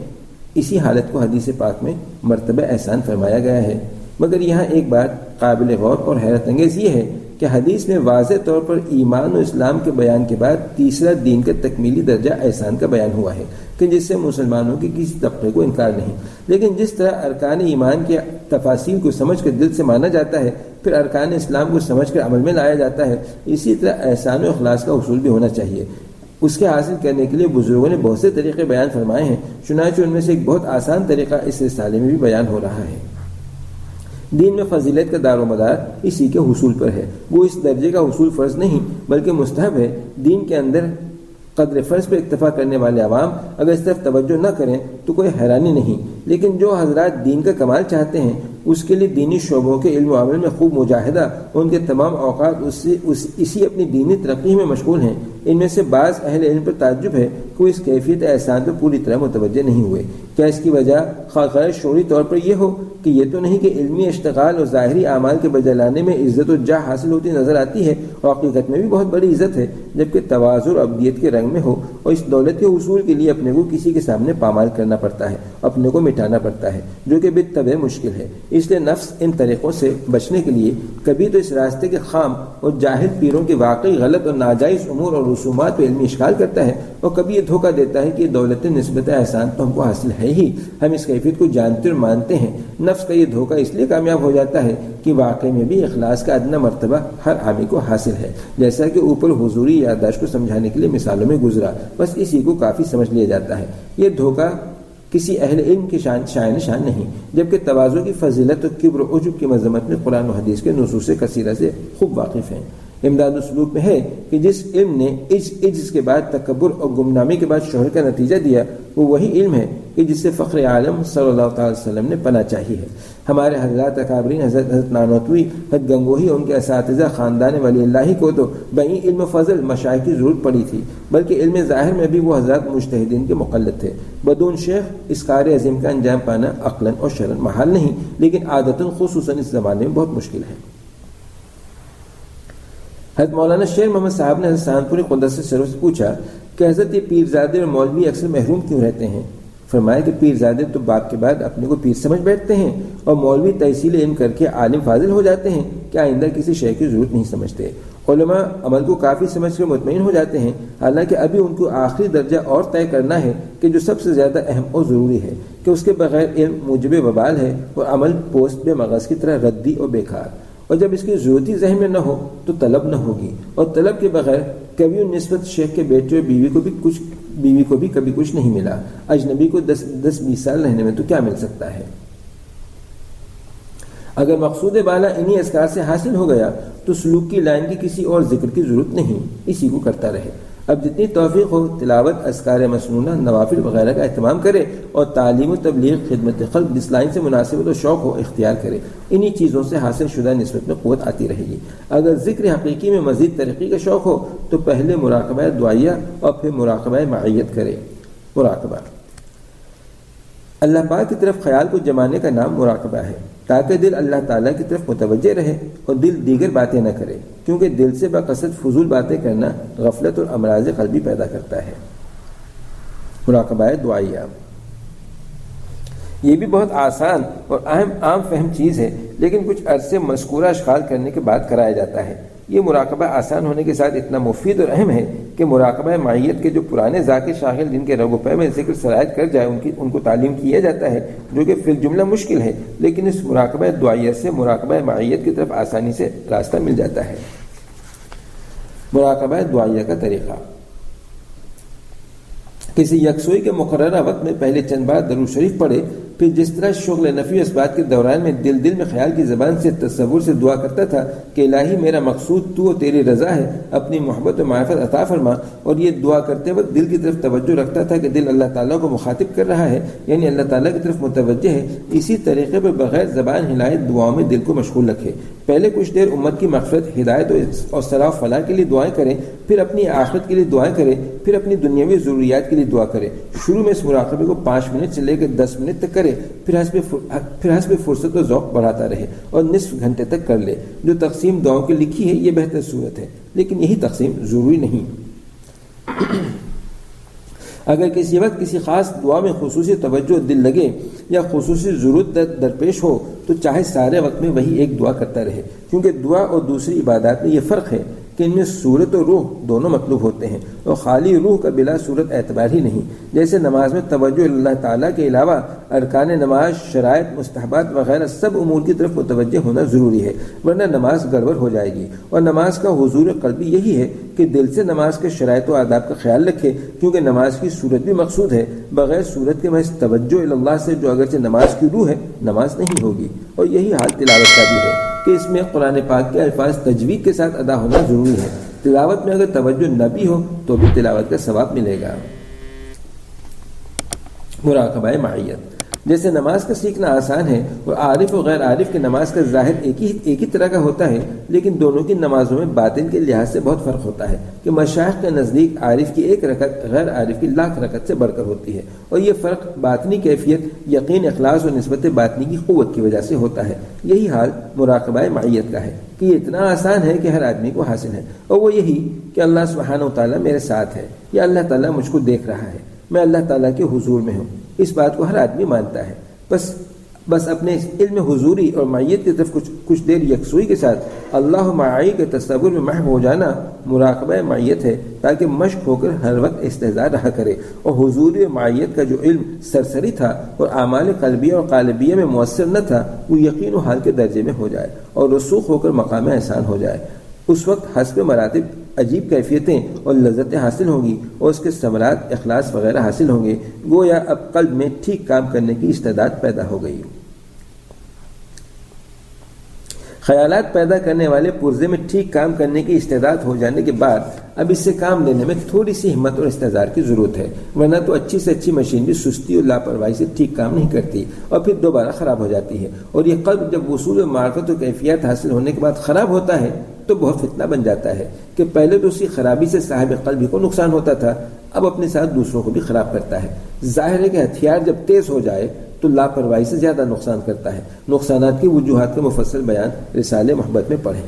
اسی حالت کو حدیث پاک میں مرتبہ احسان فرمایا گیا ہے۔ مگر یہاں ایک بات قابل غور اور حیرت انگیز یہ ہے کہ حدیث میں واضح طور پر ایمان و اسلام کے بیان کے بعد تیسرا دین کا تکمیلی درجہ احسان کا بیان ہوا ہے کہ جس سے مسلمانوں کے کسی طبقے کو انکار نہیں، لیکن جس طرح ارکان ایمان کے تفاصیل کو سمجھ کر دل سے مانا جاتا ہے، پھر ارکان اسلام کو سمجھ کر عمل میں لایا جاتا ہے، اسی طرح احسان و اخلاص کا حصول بھی ہونا چاہیے۔ اس کے حاصل کرنے کے لیے بزرگوں نے بہت سے طریقے بیان فرمائے ہیں، چنانچہ ان میں سے ایک بہت آسان طریقہ اس رسالے میں بھی بیان ہو رہا ہے۔ دین میں فضیلت کا دار و مدار اسی کے حصول پر ہے، وہ اس درجے کا حصول فرض نہیں بلکہ مستحب ہے۔ دین کے اندر قدر فرض پر اکتفا کرنے والے عوام اگر اس طرف توجہ نہ کریں تو کوئی حیرانی نہیں، لیکن جو حضرات دین کا کمال چاہتے ہیں اس کے لیے دینی شعبوں کے علم و عمل میں خوب مجاہدہ، ان کے تمام اوقات اسی اپنی دینی ترقی میں مشغول ہیں۔ ان میں سے بعض اہل علم پر تعجب ہے کہ وہ اس کیفیت احسان پر پوری طرح متوجہ نہیں ہوئے۔ کیا اس کی وجہ خواہ غیر شعوری طور پر یہ ہو کہ یہ تو نہیں کہ علمی اشتغال اور ظاہری اعمال کے بجا لانے میں عزت و جاہ حاصل ہوتی نظر آتی ہے اور حقیقت میں بھی بہت بڑی عزت ہے، جبکہ تواضع اور ابدیت کے رنگ میں ہو، اور اس دولت کے حصول کے لیے اپنے کو کسی کے سامنے پامال کرنا پڑتا ہے، اپنے کو مٹانا پڑتا ہے، جو کہ بالطبع مشکل ہے۔ اس لیے نفس ان طریقوں سے بچنے کے لیے کبھی تو اس راستے کے خام اور جاہل پیروں کے واقعی غلط اور ناجائز امور اور رسومات پہ علمی اشکال کرتا ہے، اور کبھی یہ دھوکہ دیتا ہے کہ یہ دولت نسبت احسان تو ہم کو حاصل ہے ہی، ہم اس کیفیت کو جانتے اور مانتے ہیں۔ نفس کا یہ دھوکہ اس لیے کامیاب ہو جاتا ہے کہ واقعی میں بھی اخلاص کا ادنا مرتبہ ہر عامی کو حاصل ہے، جیسا کہ اوپر حضوری یادداشت کو سمجھانے کے لیے مثالوں میں گزرا، بس اسی کو کافی سمجھ لیا جاتا ہے۔ یہ دھوکہ کسی اہل علم کی شان نہیں، جبکہ تواضع کی فضیلت اور کبر و عجب کی مذمت میں قرآن و حدیث کے نصوص کثیرہ سے خوب واقف ہیں۔ امداد السلوک میں ہے کہ جس علم نے عجز کے بعد تکبر اور گمنامی کے بعد شہرت کا نتیجہ دیا، وہ وہی علم ہے کہ جس سے فخر عالم صلی اللہ تعالی وسلم نے پناہ چاہی ہے۔ ہمارے حضرات اکابرین حضرت نانوتوی، حضرت گنگوہی اور ان کے اساتذہ خاندان ولی اللہ کو تو بئی علم و فضل مشائخ کی ضرورت پڑی تھی، بلکہ علم ظاہر میں بھی وہ حضرات مجتہدین کے مقلد تھے۔ بدون شیخ اس کار عظیم کا انجام پانا عقلاً اور شرعاً محال نہیں، لیکن عادتاً خصوصاً اس زمانے میں بہت مشکل ہے۔ حضرت مولانا شیر محمد صاحب نے حضرت سانپوری قدس سرور سے پوچھا کہ حضرت یہ پیرزادے اور مولوی اکثر محروم کیوں رہتے ہیں؟ فرمایا کہ پیرزادے تو باپ کے بعد اپنے کو پیر سمجھ بیٹھتے ہیں، اور مولوی تحصیل علم کر کے عالم فاضل ہو جاتے ہیں کہ آئندہ کسی شے کی ضرورت نہیں سمجھتے۔ علماء عمل کو کافی سمجھ کر مطمئن ہو جاتے ہیں، حالانکہ ابھی ان کو آخری درجہ اور طے کرنا ہے کہ جو سب سے زیادہ اہم اور ضروری ہے، کہ اس کے بغیر علم موجب وبال ہے اور عمل پوست بے مغز کی طرح ردی اور بیکار، اور جب اس کی ضرورت ہی ذہن میں نہ ہو تو طلب نہ ہوگی، اور طلب کے بغیر کبھی ان نسبت شیخ کے بیٹے اور بیوی کو بھی کبھی کچھ نہیں ملا۔ اجنبی کو 10-20 سال رہنے میں تو کیا مل سکتا ہے؟ اگر مقصود بالا انہی اذکار سے حاصل ہو گیا تو سلوک کی لائن کی کسی اور ذکر کی ضرورت نہیں، اسی کو کرتا رہے۔ اب جتنی توفیق ہو تلاوت، اذکار مسنونہ، نوافل وغیرہ کا اہتمام کرے، اور تعلیم و تبلیغ، خدمت خلق جس لائن سے مناسبت و شوق ہو اختیار کرے۔ انہی چیزوں سے حاصل شدہ نسبت میں قوت آتی رہے گی۔ اگر ذکر حقیقی میں مزید ترقی کا شوق ہو تو پہلے مراقبہ دعائیہ اور پھر مراقبہ معیت کرے۔ مراقبہ اللہ پاک کی طرف خیال کو جمانے کا نام مراقبہ ہے، تاکہ دل اللہ تعالیٰ کی طرف متوجہ رہے اور دل دیگر باتیں نہ کرے، کیونکہ دل سے بقصد فضول باتیں کرنا غفلت اور امراض قلبی پیدا کرتا ہے۔ مراقبہ دعائیہ یہ بھی بہت آسان اور عام فہم چیز ہے، لیکن کچھ عرصے مذکورہ اشغال کرنے کے بعد کرایا جاتا ہے۔ یہ مراقبہ آسان ہونے کے ساتھ اتنا مفید اور اہم ہے کہ مراقبہ معیت کے جو پرانے ذاکر شاغل جن کے رگ و پے میں ذکر سرایت کر جائے ان کو تعلیم کیا جاتا ہے، جو کہ فی الجملہ مشکل ہے، لیکن اس مراقبہ دعائیہ سے مراقبہ معیت کی طرف آسانی سے راستہ مل جاتا ہے۔ مراقبہ دعائیہ کا طریقہ: کسی یکسوئی کے مقررہ وقت میں پہلے چند بار درود شریف پڑھے، پھر جس طرح شغل نفی اسبات کے دوران میں دل میں خیال کی زبان سے تصور سے دعا کرتا تھا کہ الہی میرا مقصود تو تیری رضا ہے، اپنی محبت و معرفت عطا فرما، اور یہ دعا کرتے وقت دل کی طرف توجہ رکھتا تھا کہ دل اللہ تعالیٰ کو مخاطب کر رہا ہے، یعنی اللہ تعالیٰ کی طرف متوجہ ہے۔ اسی طریقے پر بغیر زبان ہلائے دعاؤں میں دل کو مشغول رکھے۔ پہلے کچھ دیر امت کی مغفرت، ہدایت اور صلاح و فلاح کے لیے دعائیں کریں، پھر اپنی آخرت کے لیے دعائیں کریں، پھر اپنی دنیاوی ضروریات کے لیے دعا کریں۔ شروع میں اس مراقبے کو 5 منٹ سے لے کر 10 منٹ تک کرے، پھر حسب فرصت و ذوق بڑھاتا رہے اور نصف گھنٹے تک کر لے۔ جو تقسیم دعاؤں کی لکھی ہے یہ بہتر صورت ہے، لیکن یہی تقسیم ضروری نہیں۔ اگر کسی وقت کسی خاص دعا میں خصوصی توجہ دل لگے یا خصوصی ضرورت درپیش ہو تو چاہے سارے وقت میں وہی ایک دعا کرتا رہے، کیونکہ دعا اور دوسری عبادات میں یہ فرق ہے کہ ان میں صورت و روح دونوں مطلوب ہوتے ہیں، اور خالی روح کا بلا صورت اعتبار ہی نہیں۔ جیسے نماز میں توجہ اللہ تعالیٰ کے علاوہ ارکان نماز، شرائط، مستحبات وغیرہ سب امور کی طرف متوجہ ہونا ضروری ہے، ورنہ نماز گڑبڑ ہو جائے گی۔ اور نماز کا حضور قلبی یہی ہے کہ دل سے نماز کے شرائط و آداب کا خیال رکھے، کیونکہ نماز کی صورت بھی مقصود ہے۔ بغیر صورت کے محض توجہ اللہ سے، جو اگرچہ نماز کی روح ہے، نماز نہیں ہوگی۔ اور یہی حال تلاوت کا بھی ہے کہ اس میں قرآن پاک کے الفاظ تجوید کے ساتھ ادا ہونا ضروری ہے۔ تلاوت میں اگر توجہ نہ بھی ہو تو بھی تلاوت کا ثواب ملے گا۔ مراقبہ معیت، جیسے نماز کا سیکھنا آسان ہے اور عارف و غیر عارف کی نماز کا ظاہر ایک ہی طرح کا ہوتا ہے، لیکن دونوں کی نمازوں میں باطن کے لحاظ سے بہت فرق ہوتا ہے کہ مشائخ کے نزدیک عارف کی 1 رکعت غیر عارف کی 1,00,000 رکعت سے بڑھ کر ہوتی ہے، اور یہ فرق باطنی کیفیت، یقین، اخلاص اور نسبت باطنی کی قوت کی وجہ سے ہوتا ہے۔ یہی حال مراقبہ معیت کا ہے کہ یہ اتنا آسان ہے کہ ہر آدمی کو حاصل ہے، اور وہ یہی کہ اللہ سبحانہ و تعالیٰ میرے ساتھ ہے، یا اللہ تعالیٰ مجھ کو دیکھ رہا ہے، میں اللہ تعالیٰ کے حضور میں ہوں۔ اس بات کو ہر آدمی مانتا ہے، بس اپنے علم حضوری اور معیت کی طرف کچھ دیر یکسوئی کے ساتھ اللہ معائی کے تصور میں محو ہو جانا مراقبہ معیت ہے، تاکہ مشق ہو کر ہر وقت استحضار رہا کرے، اور حضوری و معیت کا جو علم سرسری تھا اور اعمال قلبیہ اور قالبیہ میں مؤثر نہ تھا، وہ یقین و حال کے درجے میں ہو جائے اور رسوخ ہو کر مقام احسان ہو جائے۔ اس وقت حسب مراتب عجیب کیفیتیں اور لذتیں حاصل ہوں گی، اور اس کے ثمرات اخلاص وغیرہ حاصل ہوں گے، گویا اب قلب میں ٹھیک کام کرنے کی استعداد پیدا ہو گئی۔ خیالات پیدا کرنے والے پرزے میں ٹھیک کام کرنے کی استعداد ہو جانے کے بعد اب اس سے کام لینے میں تھوڑی سی ہمت اور استحضار کی ضرورت ہے، ورنہ تو اچھی سے اچھی مشین بھی سستی اور لاپرواہی سے ٹھیک کام نہیں کرتی اور پھر دوبارہ خراب ہو جاتی ہے۔ اور یہ قلب جب وصول و معرفت و کیفیات حاصل ہونے کے بعد خراب ہوتا ہے تو بہت فتنہ بن جاتا ہے کہ پہلے تو اسی خرابی سے صاحب قلب کو نقصان ہوتا تھا، اب اپنے ساتھ دوسروں کو بھی خراب کرتا ہے۔ ظاہر ہے کہ ہتھیار جب تیز ہو جائے تو لاپرواہی سے زیادہ نقصان کرتا ہے۔ نقصانات کی وجوہات کا مفصل بیان رسالہ محبت میں پڑھیں۔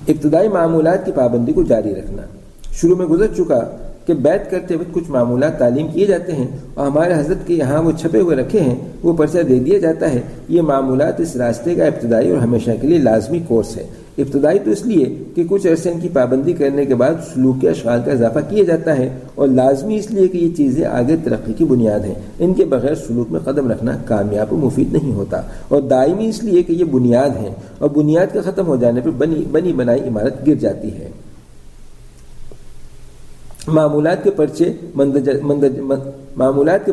ابتدائی معمولات کی پابندی کو جاری رکھنا، شروع میں گزر چکا کہ بیعت کرتے وقت کچھ معمولات تعلیم کیے جاتے ہیں اور ہمارے حضرت کے یہاں وہ چھپے ہوئے رکھے ہیں، وہ پرچہ دے دیا جاتا ہے۔ یہ معمولات اس راستے کا ابتدائی اور ہمیشہ کے لیے لازمی کورس ہے۔ ابتدائی تو اس لیے کہ کچھ عرصے ان کی پابندی کرنے کے بعد سلوک کے اشغال کا اضافہ کیا جاتا ہے، اور لازمی اس لیے کہ یہ چیزیں آگے ترقی کی بنیاد ہیں، ان کے بغیر سلوک میں قدم رکھنا کامیاب و مفید نہیں ہوتا، اور دائمی اس لیے کہ یہ بنیاد ہیں، اور بنیاد کے ختم ہو جانے پر بنی بنائی عمارت گر جاتی ہے۔ معمولات کے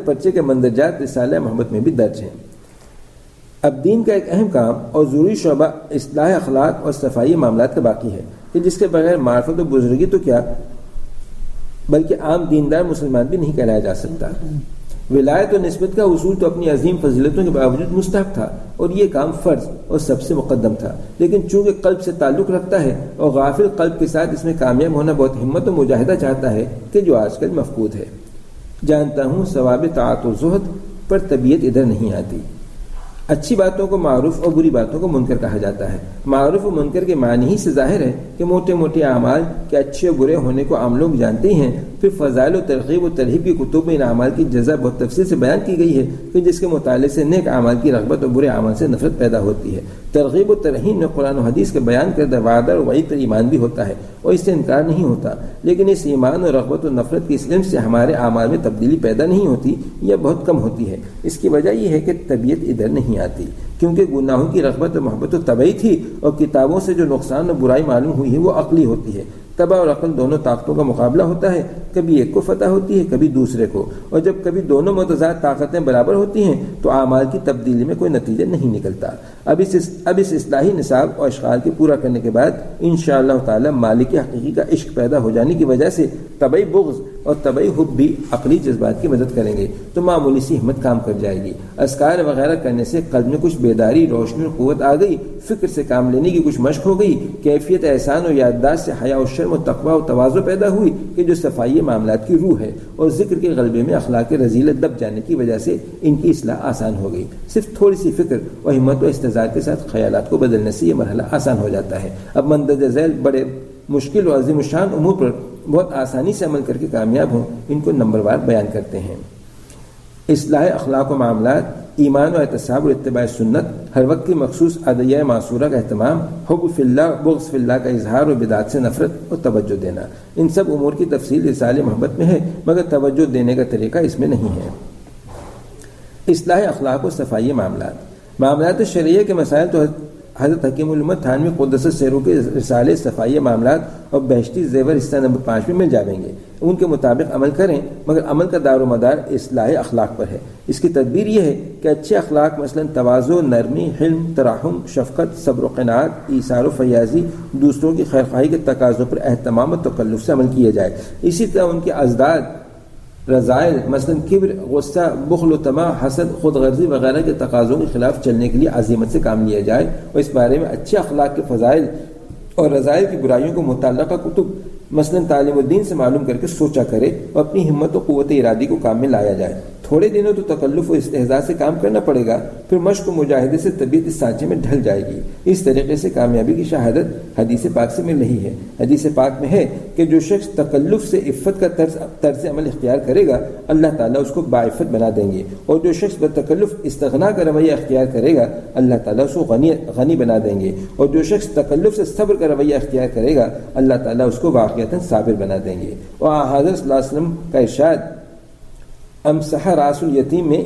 پرچے کے مندرجات رسالہ محبت میں بھی درج ہیں۔ اب دین کا ایک اہم کام اور ضروری شعبہ اصلاح اخلاق اور صفائی معاملات کا باقی ہے، کہ جس کے بغیر معرفت و بزرگی تو کیا بلکہ عام دیندار مسلمان بھی نہیں کہلایا جا سکتا۔ ولایت و نسبت کا حصول تو اپنی عظیم فضیلتوں کے باوجود مستحق تھا، اور یہ کام فرض اور سب سے مقدم تھا، لیکن چونکہ قلب سے تعلق رکھتا ہے اور غافل قلب کے ساتھ اس میں کامیاب ہونا بہت ہمت و مجاہدہ چاہتا ہے، کہ جو آج کل مفقود ہے۔ جانتا ہوں ثواب طاعت و زہد پر طبیعت ادھر نہیں آتی۔ اچھی باتوں کو معروف اور بری باتوں کو منکر کہا جاتا ہے۔ معروف و منکر کے معنی ہی سے ظاہر ہے کہ موٹے موٹے اعمال کے اچھے و برے ہونے کو عام لوگ جانتے ہیں۔ پھر فضائل و ترغیب و ترہیب کی کتب میں ان اعمال کی جزا بہت تفصیل سے بیان کی گئی ہے کہ جس کے مطالعے سے نیک اعمال کی رغبت اور برے اعمال سے نفرت پیدا ہوتی ہے۔ ترغیب و ترہیب میں قرآن و حدیث کے بیان کردہ وعدہ اور وعید پر ایمان بھی ہوتا ہے، اور اس سے انکار نہیں ہوتا، لیکن اس ایمان اور رغبت و نفرت کی اس علم سے ہمارے اعمال میں تبدیلی پیدا نہیں ہوتی یا بہت کم ہوتی ہے۔ اس کی وجہ یہ ہے کہ طبیعت ادھر نہیں آتی، کیونکہ گناہوں کی رغبت و محبت تو طبعی تھی، اور کتابوں سے جو نقصان اور برائی معلوم ہوئی ہے وہ عقلی ہوتی ہے۔ طبع اور عقل دونوں طاقتوں کا مقابلہ ہوتا ہے، کبھی ایک کو فتح ہوتی ہے، کبھی دوسرے کو، اور جب کبھی دونوں متضاد طاقتیں برابر ہوتی ہیں تو اعمال کی تبدیلی میں کوئی نتیجہ نہیں نکلتا۔ اب اس اصلاحی نصاب اور اشغال کے پورا کرنے کے بعد انشاءاللہ تعالی مالک حقیقی کا عشق پیدا ہو جانے کی وجہ سے طبعی بغض اور طبعی حب بھی عقلی جذبات کی مدد کریں گے، تو معمولی سی ہمت کام کر جائے گی۔ اذکار وغیرہ کرنے سے قلب میں کچھ بیداری، روشنی اور قوت آ گئی، فکر سے کام لینے کی کچھ مشق ہو گئی، کیفیت احسان و یادداشت سے حیا و شرم و تقوی و تواضع پیدا ہوئی کہ جو صفائی معاملات کی روح ہے، اور ذکر کے غلبے میں اخلاق رذیلت دب جانے کی وجہ سے ان کی اصلاح آسان ہو گئی۔ صرف تھوڑی سی فکر اور ہمت و استحضار کے ساتھ خیالات کو بدلنے سے یہ مرحلہ آسان ہو جاتا ہے۔ اب مندرجہ ذیل بڑے مشکل و عظیم الشان امور پر بہت آسانی سے عمل کر کے کامیاب ہوں، ان کو نمبر وار بیان کرتے ہیں۔ اصلاح اخلاق و معاملات ایمان و احتساب اور اتباع سنت، ہر وقت کی مخصوص ادعیہ معصورہ کا اہتمام، حب فی اللہ بغض فی اللہ کا اظہار اور بدعت سے نفرت اور توجہ دینا، ان سب امور کی تفصیل رسالہ محبت میں ہے، مگر توجہ دینے کا طریقہ اس میں نہیں ہے۔ اصلاح اخلاق و صفائی معاملات شرعیہ کے مسائل تو حضرت حکیم الامت تھانوی قدس سرہ کے رسالے صفائی معاملات اور بہشتی زیور حصہ نمبر 5 میں مل جائیں گے۔ ان کے مطابق عمل کریں، مگر عمل کا دار و مدار اصلاح اخلاق پر ہے۔ اس کی تدبیر یہ ہے کہ اچھے اخلاق مثلا تواضع، نرمی، حلم، ترحم، شفقت، صبر و قناعت، ایثار و فیاضی، دوسروں کی خیرخواہی کے تقاضوں پر اہتمام و تکلف سے عمل کیا جائے۔ اسی طرح ان کے ازداد، رذائل مثلا کبر، غصہ، بخل و طمع، حسد، خود غرضی وغیرہ کے تقاضوں کے خلاف چلنے کے لیے عزیمت سے کام لیا جائے، اور اس بارے میں اچھے اخلاق کے فضائل اور رذائل کی برائیوں کو متعلقہ کتب مثلا تعلیم الدین سے معلوم کر کے سوچا کرے اور اپنی ہمت و قوت ارادی کو کام میں لایا جائے۔ تھوڑے دنوں تو تکلف و استہزاء سے کام کرنا پڑے گا، پھر مشق و مجاہدے سے طبیعت اس سانچے میں ڈھل جائے گی۔ اس طریقے سے کامیابی کی شہادت حدیث پاک سے مل رہی ہے۔ حدیث پاک میں ہے کہ جو شخص تکلف سے عفت کا طرز عمل اختیار کرے گا، اللہ تعالیٰ اس کو باعفت بنا دیں گے، اور جو شخص بتکلف استغنا کا رویہ اختیار کرے گا، اللہ تعالیٰ اس کو غنی بنا دیں گے، اور جو شخص تکلف سے صبر کا رویہ اختیار کرے گا، اللہ تعالیٰ اس کو واقعتاً صابر بنا دیں گے۔ اور حضرت صلی اللہ علیہ وسلم کا ارشاد امسح راس الیتیم میں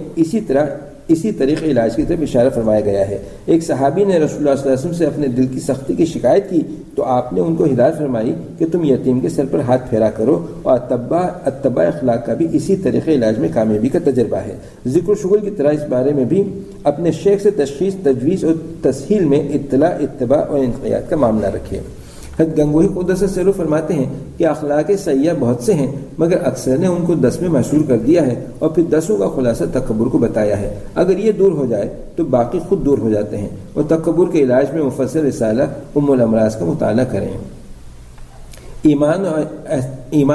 اسی طریقے علاج کی طرف اشارہ فرمایا گیا ہے۔ ایک صحابی نے رسول اللہ صلی اللہ علیہ وسلم سے اپنے دل کی سختی کی شکایت کی تو آپ نے ان کو ہدایت فرمائی کہ تم یتیم کے سر پر ہاتھ پھیرا کرو، اور اتباع اخلاق کا بھی اسی طریقے علاج میں کامیابی کا تجربہ ہے۔ ذکر و شغل کی طرح اس بارے میں بھی اپنے شیخ سے تشخیص، تجویز اور تسہیل میں اطلاع، اتباع اور انقیاد کا معاملہ رکھے۔ حضرت گنگوہی قدس سرہ فرماتے ہیں کہ اخلاق سیئہ بہت سے ہیں، مگر اکثر نے ان کو 10 میں محصور کر دیا ہے، اور پھر 10 کا خلاصہ تکبر کو بتایا ہے۔ اگر یہ دور ہو جائے تو باقی خود دور ہو جاتے ہیں۔ اور تکبر کے علاج میں مفصل رسالہ ام الامراض کا مطالعہ کریں۔ ایمان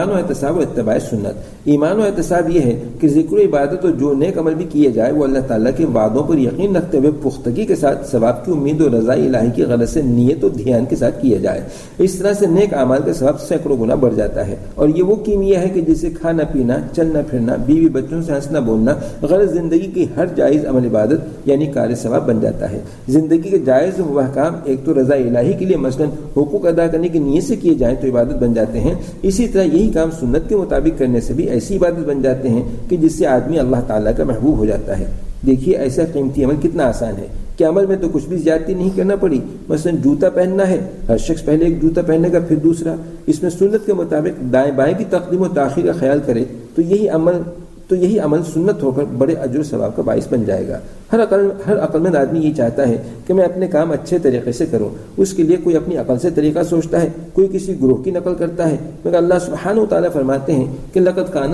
و احتساب و اتباع سنت۔ ایمان و احتساب یہ ہے کہ ذکر و عبادت اور جو نیک عمل بھی کیے جائے وہ اللہ تعالیٰ کے وعدوں پر یقین رکھتے ہوئے پختگی کے ساتھ ثواب کی امید اور رضا الہی کی غرض سے نیت و دھیان کے ساتھ کیا جائے۔ اس طرح سے نیک اعمال کا ثواب سینکڑوں گنا بڑھ جاتا ہے، اور یہ وہ کیمیا ہے کہ جسے کھانا پینا، چلنا پھرنا، بیوی بچوں سے ہنسنا بولنا، غرض زندگی کی ہر جائز عمل عبادت یعنی کار ثواب بن جاتا ہے۔ زندگی کے جائز و مباح کام ایک تو رضا الہی کے لیے مثلا حقوق ادا کرنے کی نیت سے کیے جائیں تو عبادت بن جاتے ہیں، اسی طرح یہی کام سنت کے مطابق کرنے سے بھی ایسی عبادت بن جاتے ہیں کہ جس سے آدمی اللہ تعالیٰ کا محبوب ہو جاتا ہے۔ دیکھیے ایسا قیمتی عمل کتنا آسان ہے کہ عمل میں تو کچھ بھی زیادتی نہیں کرنا پڑی۔ مثلا جوتا پہننا ہے، ہر شخص پہلے ایک جوتا پہنے گا پھر دوسرا، اس میں سنت کے مطابق دائیں بائیں کی تقدیم و تاخیر کا خیال کرے تو یہی عمل سنت ہو کر بڑے اجر و ثواب کا باعث بن جائے گا۔ ہر عقل مند آدمی یہ چاہتا ہے کہ میں اپنے کام اچھے طریقے سے کروں، اس کے لیے کوئی اپنی عقل سے طریقہ سوچتا ہے، کوئی کسی گروہ کی نقل کرتا ہے، مگر اللہ سبحانہ و تعالیٰ فرماتے ہیں کہ لقد کان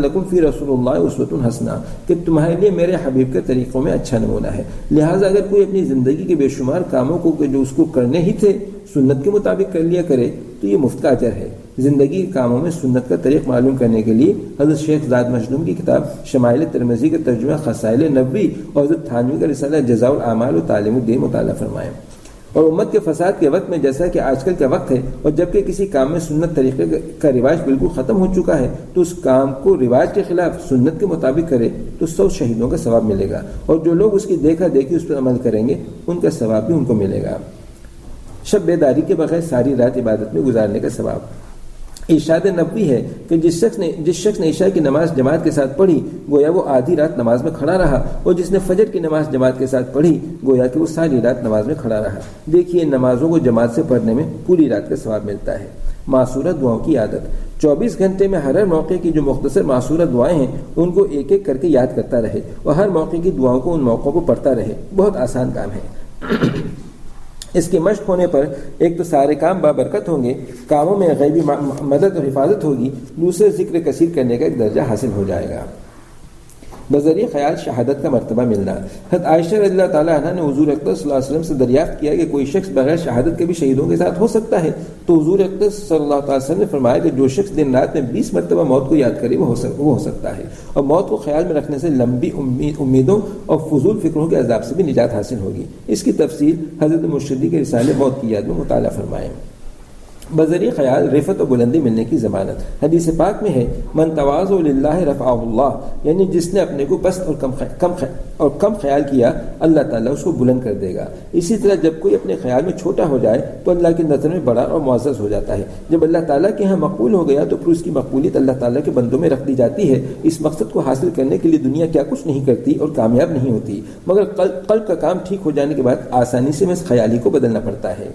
لکم فی رسول اللہ اسوۃ حسنہ، کہ تمہارے لیے میرے حبیب کے طریقوں میں اچھا نمونہ ہے۔ لہٰذا اگر کوئی اپنی زندگی کے بے شمار کاموں کو جو اس کو کرنے ہی تھے سنت کے مطابق کر لیا کرے تو یہ مفت کا اجر ہے۔ زندگی کے کاموں میں سنت کا طریق معلوم کرنے کے لیے حضرت شیخ زاد مخدوم کی کتاب شمائل ترمذی کا ترجمہ خصائل نبوی اور حضرت تھانوی کا رسالہ جزاء الاعمال و تعلیم الدین مطالعہ فرمائیں۔ اور امت کے فساد کے وقت میں جیسا کہ آج کل کا وقت ہے، اور جبکہ کسی کام میں سنت طریقے کا رواج بالکل ختم ہو چکا ہے، تو اس کام کو رواج کے خلاف سنت کے مطابق کرے تو 100 شہیدوں کا ثواب ملے گا، اور جو لوگ اس کی دیکھا دیکھی اس پر عمل کریں گے ان کا ثواب بھی ان کو ملے گا۔ شب بیداری کے بغیر ساری رات عبادت میں گزارنے کا ثواب۔ ارشاد نبوی ہے کہ جس شخص نے عشاء کی نماز جماعت کے ساتھ پڑھی گویا وہ آدھی رات نماز میں کھڑا رہا، اور جس نے فجر کی نماز جماعت کے ساتھ پڑھی گویا کہ وہ ساری رات نماز میں کھڑا رہا۔ دیکھیے نمازوں کو جماعت سے پڑھنے میں پوری رات کا ثواب ملتا ہے۔ معصورہ دعاؤں کی عادت۔ 24 گھنٹے میں ہر موقع کی جو مختصر معصورہ دعائیں ہیں ان کو ایک ایک کر کے یاد کرتا رہے، اور ہر موقع کی دعاؤں کو ان موقعوں کو پڑھتا رہے۔ بہت آسان کام ہے۔ اس کی مشق ہونے پر ایک تو سارے کام بابرکت ہوں گے، کاموں میں غیبی مدد اور حفاظت ہوگی، دوسرے ذکر کثیر کرنے کا ایک درجہ حاصل ہو جائے گا۔ بذریعہ خیال شہادت کا مرتبہ ملنا۔ حضرت عائشہ رضی اللہ تعالیٰ عنہ نے حضور اقدس صلی اللہ علیہ وسلم سے دریافت کیا کہ کوئی شخص بغیر شہادت کے بھی شہیدوں کے ساتھ ہو سکتا ہے؟ تو حضور اقدس صلی اللہ تعالیٰ وسلم نے فرمایا کہ جو شخص دن رات میں 20 مرتبہ موت کو یاد کرے وہ ہو سکتا ہے، اور موت کو خیال میں رکھنے سے لمبی امیدوں اور فضول فکروں کے عذاب سے بھی نجات حاصل ہوگی۔ اس کی تفصیل حضرت مرشدی کے رسالے موت کی یاد میں مطالعہ فرمائیں۔ بذریعہ خیال رفعت و بلندی ملنے کی ضمانت۔ حدیث پاک میں ہے من تواضع للہ رفعہ اللہ، یعنی جس نے اپنے کو پست اور کم خیال کیا اللہ تعالیٰ اس کو بلند کر دے گا۔ اسی طرح جب کوئی اپنے خیال میں چھوٹا ہو جائے تو اللہ کی نظر میں بڑا اور معزز ہو جاتا ہے۔ جب اللہ تعالیٰ کے ہاں مقبول ہو گیا تو پھر اس کی مقبولیت اللہ تعالیٰ کے بندوں میں رکھ دی جاتی ہے۔ اس مقصد کو حاصل کرنے کے لیے دنیا کیا کچھ نہیں کرتی اور کامیاب نہیں ہوتی، مگر قلب کا کام ٹھیک ہو جانے کے بعد آسانی سے اس خیالی کو بدلنا پڑتا ہے۔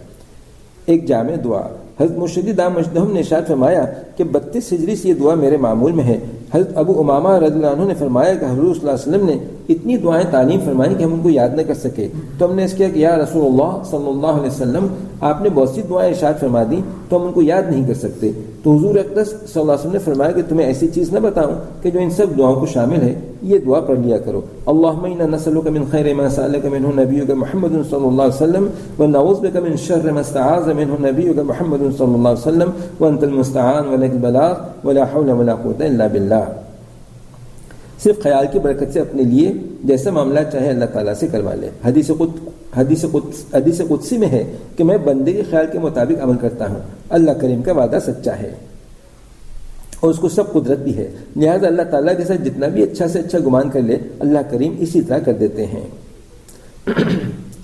ایک جامع دعا۔ حضرت مرشدی دام مجدہم نے ارشاد فرمایا کہ 32 ہجری سے یہ دعا میرے معمول میں ہے۔ حضرت ابو امامہ رضی اللہ عنہ نے فرمایا کہ حضور صلی اللہ علیہ وسلم نے اتنی دعائیں تعلیم فرمائیں کہ ہم ان کو یاد نہ کر سکے، تو ہم نے اس کیا کہ یا رسول اللہ صلی اللہ علیہ وسلم آپ نے بہت سی دعائیں ارشاد فرما دیں تو ہم ان کو یاد نہیں کر سکتے۔ تو حضور اقدس صلی اللہ علیہ وسلم نے فرمایا کہ تمہیں ایسی چیز نہ بتاؤں کہ جو ان سب دعاؤں کو شامل ہے، یہ دعا پڑھ لیا کرو۔ اللہم انا نسألک من خیر ما سألک منہ نبیک محمد صلی اللہ علیہ وسلم ونعوذ بک من شر ما استعاذ منہ نبیک محمد صلی اللہ علیہ وسلم وانت المستعان ولیک البلاغ ولا حول ولا قوة الا باللہ۔ صرف خیال کی برکت سے اپنے لیے جیسا معاملہ چاہے اللہ تعالیٰ سے کروا لے۔ حدیث قدسی میں ہے کہ میں بندے کے خیال کے مطابق عمل کرتا ہوں، اللہ کریم کا وعدہ سچا ہے اور اس کو سب قدرت بھی ہے، لہذا اللہ تعالیٰ کے ساتھ جتنا بھی اچھا سے اچھا گمان کر لے اللہ کریم اسی طرح کر دیتے ہیں۔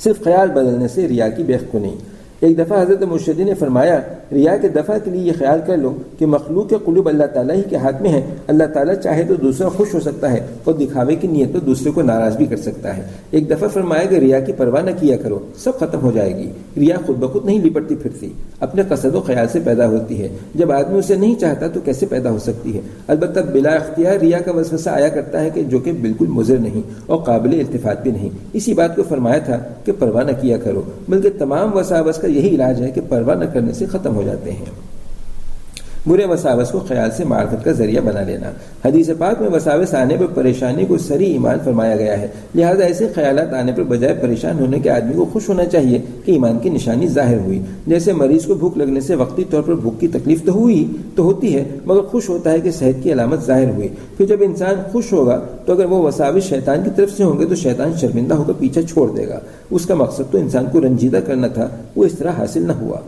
صرف خیال بدلنے سے ریا کی بیخ کو نہیں۔ ایک دفعہ حضرت مرشدی نے فرمایا ریا کے دفع کے لیے یہ خیال کر لو کہ مخلوق کے قلوب اللہ تعالیٰ ہی کے ہاتھ میں ہے، اللہ تعالیٰ چاہے تو دوسرا خوش ہو سکتا ہے اور دکھاوے کی نیت تو دوسرے کو ناراض بھی کر سکتا ہے۔ ایک دفعہ فرمایا کہ ریا کی پرواہ نہ کیا کرو، سب ختم ہو جائے گی۔ ریا خود بخود نہیں لپٹتی پھرتی، اپنے قصد و خیال سے پیدا ہوتی ہے، جب آدمی اسے نہیں چاہتا تو کیسے پیدا ہو سکتی ہے؟ البتہ بلا اختیار ریا کا وسوسہ آیا کرتا ہے کہ جو کہ بالکل مضر نہیں اور قابل التفات بھی نہیں۔ اسی بات کو فرمایا تھا کہ پرواہ نہ کیا کرو، بلکہ تمام وساوس کا یہی علاج ہے کہ پرواہ نہ کرنے سے ختم ہو جاتے ہیں۔ برے وساوس کو خیال سے معرفت کا ذریعہ بنا لینا۔ حدیث پاک میں وساوس آنے پر پریشانی کو سری ایمان فرمایا گیا ہے، لہذا ایسے خیالات آنے پر بجائے پریشان ہونے کے آدمی کو خوش ہونا چاہیے کہ ایمان کی نشانی ظاہر ہوئی۔ جیسے مریض کو بھوک لگنے سے وقتی طور پر بھوک کی تکلیف تو ہوتی ہے، مگر خوش ہوتا ہے کہ صحت کی علامت ظاہر ہوئی۔ پھر جب انسان خوش ہوگا تو اگر وہ وساوس شیطان کی طرف سے ہوں گے تو شیطان شرمندہ ہو کر پیچھے چھوڑ دے گا۔ اس کا مقصد تو انسان کو رنجیدہ کرنا تھا، وہ اس طرح حاصل نہ ہوا۔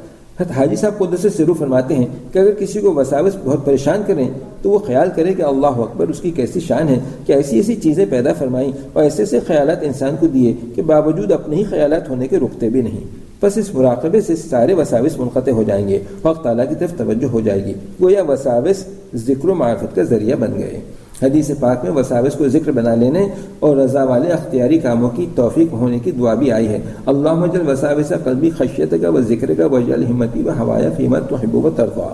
حاجی صاحب قدس سرو فرماتے ہیں کہ اگر کسی کو وساوس بہت پریشان کریں تو وہ خیال کرے کہ اللہ اکبر، اس کی کیسی شان ہے کہ ایسی چیزیں پیدا فرمائیں اور ایسے ایخیالات انسان کو دیے کہ باوجود اپنے ہی خیالات ہونے کے رکتے بھی نہیں۔ بس اس مراقبے سے سارے وساوس منقطع ہو جائیں گے، حق تعالیٰ کی طرف توجہ ہو جائے گی، گویا وساوس ذکر و معرفت کا ذریعہ بن گئے۔ حدیث پاک میں وساوس کو ذکر بنا لینے اور رضا والے اختیاری کاموں کی توفیق ہونے کی دعا بھی آئی ہے۔ اللہم اجعل وساوس قلبی خشیتک و ذکرک واجعل ہمتی و ہوایا فیما تحب و ترضی۔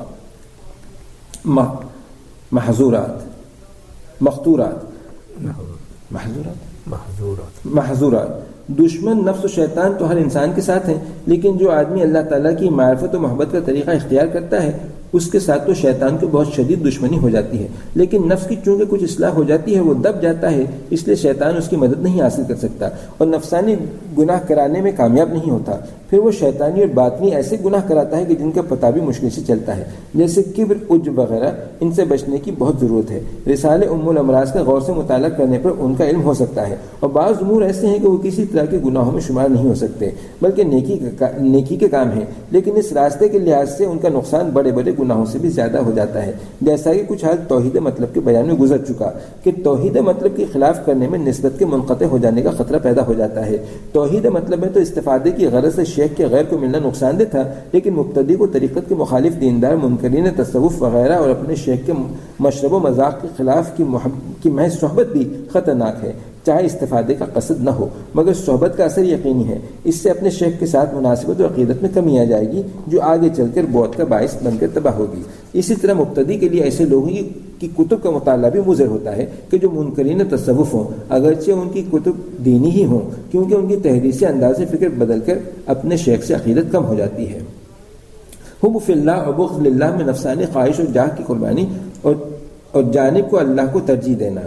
محظورات۔ دشمن نفس و شیطان تو ہر انسان کے ساتھ ہیں، لیکن جو آدمی اللہ تعالیٰ کی معرفت و محبت کا طریقہ اختیار کرتا ہے اس کے ساتھ تو شیطان کو بہت شدید دشمنی ہو جاتی ہے، لیکن نفس کی چونکہ کچھ اصلاح ہو جاتی ہے وہ دب جاتا ہے، اس لیے شیطان اس کی مدد نہیں حاصل کر سکتا اور نفسانی گناہ کرانے میں کامیاب نہیں ہوتا۔ پھر وہ شیطانی اور باطنی ایسے گناہ کراتا ہے کہ جن کا پتہ بھی مشکل سے چلتا ہے، جیسے کبر، عجب وغیرہ۔ ان سے بچنے کی بہت ضرورت ہے۔ رسالے ام الامراض کا غور سے مطالعہ کرنے پر ان کا علم ہو سکتا ہے، اور بعض امور ایسے ہیں کہ وہ کسی طرح کے گناہوں میں شمار نہیں ہو سکتے بلکہ نیکی کے کام ہیں، لیکن اس راستے کے لحاظ سے ان کا نقصان بڑے بڑے گناہوں سے بھی زیادہ ہو جاتا ہے۔ جیسا کہ کچھ حال توحید مطلب کے بیان میں گزر چکا کہ توحید مطلب کے خلاف کرنے میں نسبت کے منقطع ہو جانے کا خطرہ پیدا ہو جاتا ہے۔ توحید مطلب میں تو استفادے کی غرض سے شیخ کے غیر کو ملنا نقصان دہ تھا، لیکن مبتدی کو طریقت کے مخالف دیندار منکرین تصوف وغیرہ اور اپنے شیخ کے مشرب و مذاق کے خلاف کی محض صحبت بھی خطرناک ہے، چاہے استفادے کا قصد نہ ہو، مگر صحبت کا اثر یقینی ہے۔ اس سے اپنے شیخ کے ساتھ مناسبت و عقیدت میں کمی آ جائے گی جو آگے چل کر بعد کا باعث بن کر تباہ ہوگی۔ اسی طرح مبتدی کے لیے ایسے لوگوں کی کتب کا مطالعہ بھی مضر ہوتا ہے کہ جو منکرین تصوف ہوں، اگرچہ ان کی کتب دینی ہی ہوں، کیونکہ ان کی تحریص انداز فکر بدل کر اپنے شیخ سے عقیدت کم ہو جاتی ہے۔ حب فی اللہ اور بغض للہ میں نفسانی خواہش اور جاہ کی قربانی اور جانب کو اللہ کو ترجیح دینا۔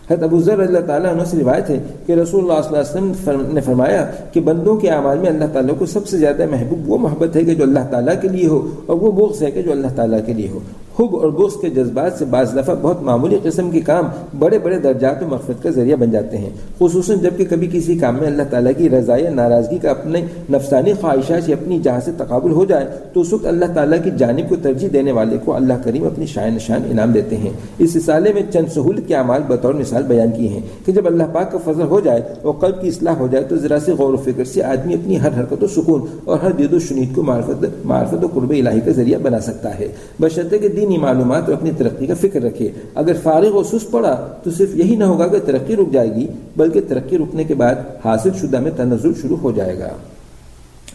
حضرت ابو ذر رضی اللہ تعالیٰ عنہ سے روایت ہے کہ رسول اللہ صلی اللہ علیہ وسلم نے فرمایا کہ بندوں کے اعمال میں اللہ تعالیٰ کو سب سے زیادہ محبوب وہ محبت ہے کہ جو اللہ تعالیٰ کے لیے ہو، اور وہ بغض ہے کہ جو اللہ تعالیٰ کے لیے ہو۔ حب اور بغض کے جذبات سے بعض دفعہ بہت معمولی قسم کے کام بڑے بڑے درجات و مغفرت کا ذریعہ بن جاتے ہیں، خصوصاً جب کہ کبھی کسی کام میں اللہ تعالیٰ کی رضا یا ناراضگی کا اپنے نفسانی خواہشات سے اپنی جہاں سے تقابل ہو جائے تو اس وقت اللہ تعالیٰ کی جانب کو ترجیح دینے والے کو اللہ کریم اپنی شان نشان انعام دیتے ہیں۔ اس رسالے میں چند سہولت کے اعمال بطور مثال بیان کیے ہیں کہ جب اللہ پاک کا فضل ہو جائے اور قلب کی اصلاح ہو جائے تو ذرا سے غور و فکر سے آدمی اپنی ہر حرکت و سکون اور ہر دید و شنید کو معرفت و قرب الہی کا ذریعہ بنا سکتا ہے، بشرطے کہ دینی معلومات اور اپنی ترقی کا فکر رکھے۔ اگر فارغ و سست پڑا تو صرف یہی نہ ہوگا کہ ترقی رک جائے گی، بلکہ ترقی رکنے کے بعد حاصل شدہ میں تنزل شروع ہو جائے گا۔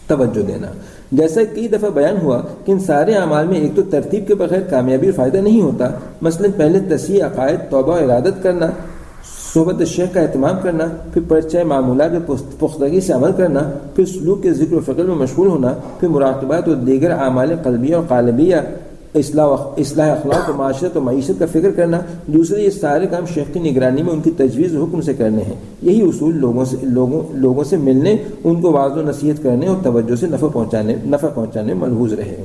توجہ دینا، جیسا کئی دفعہ بیان ہوا کہ ان سارے اعمال میں ایک تو ترتیب کے بغیر کامیابی اور فائدہ نہیں ہوتا، مثلا پہلے تصحیح عقائد، توبہ و ارادت کرنا، صحبت شیخ کا اہتمام کرنا، پھر پرچہ معمولات میں پختگی سے عمل کرنا، پھر سلوک کے ذکر و فکر میں مشغول ہونا، پھر مراقبات اور دیگر اعمال قلبیہ اور قالبیہ، اصلاح اخلاق و معاشرت و معیشت کا فکر کرنا۔ دوسرے یہ سارے کام شیخ کی نگرانی میں ان کی تجویز و حکم سے کرنے ہیں۔ یہی اصول لوگوں سے ملنے، ان کو واعظ و نصیحت کرنے اور توجہ سے نفع پہنچانے میں ملحوظ رہے۔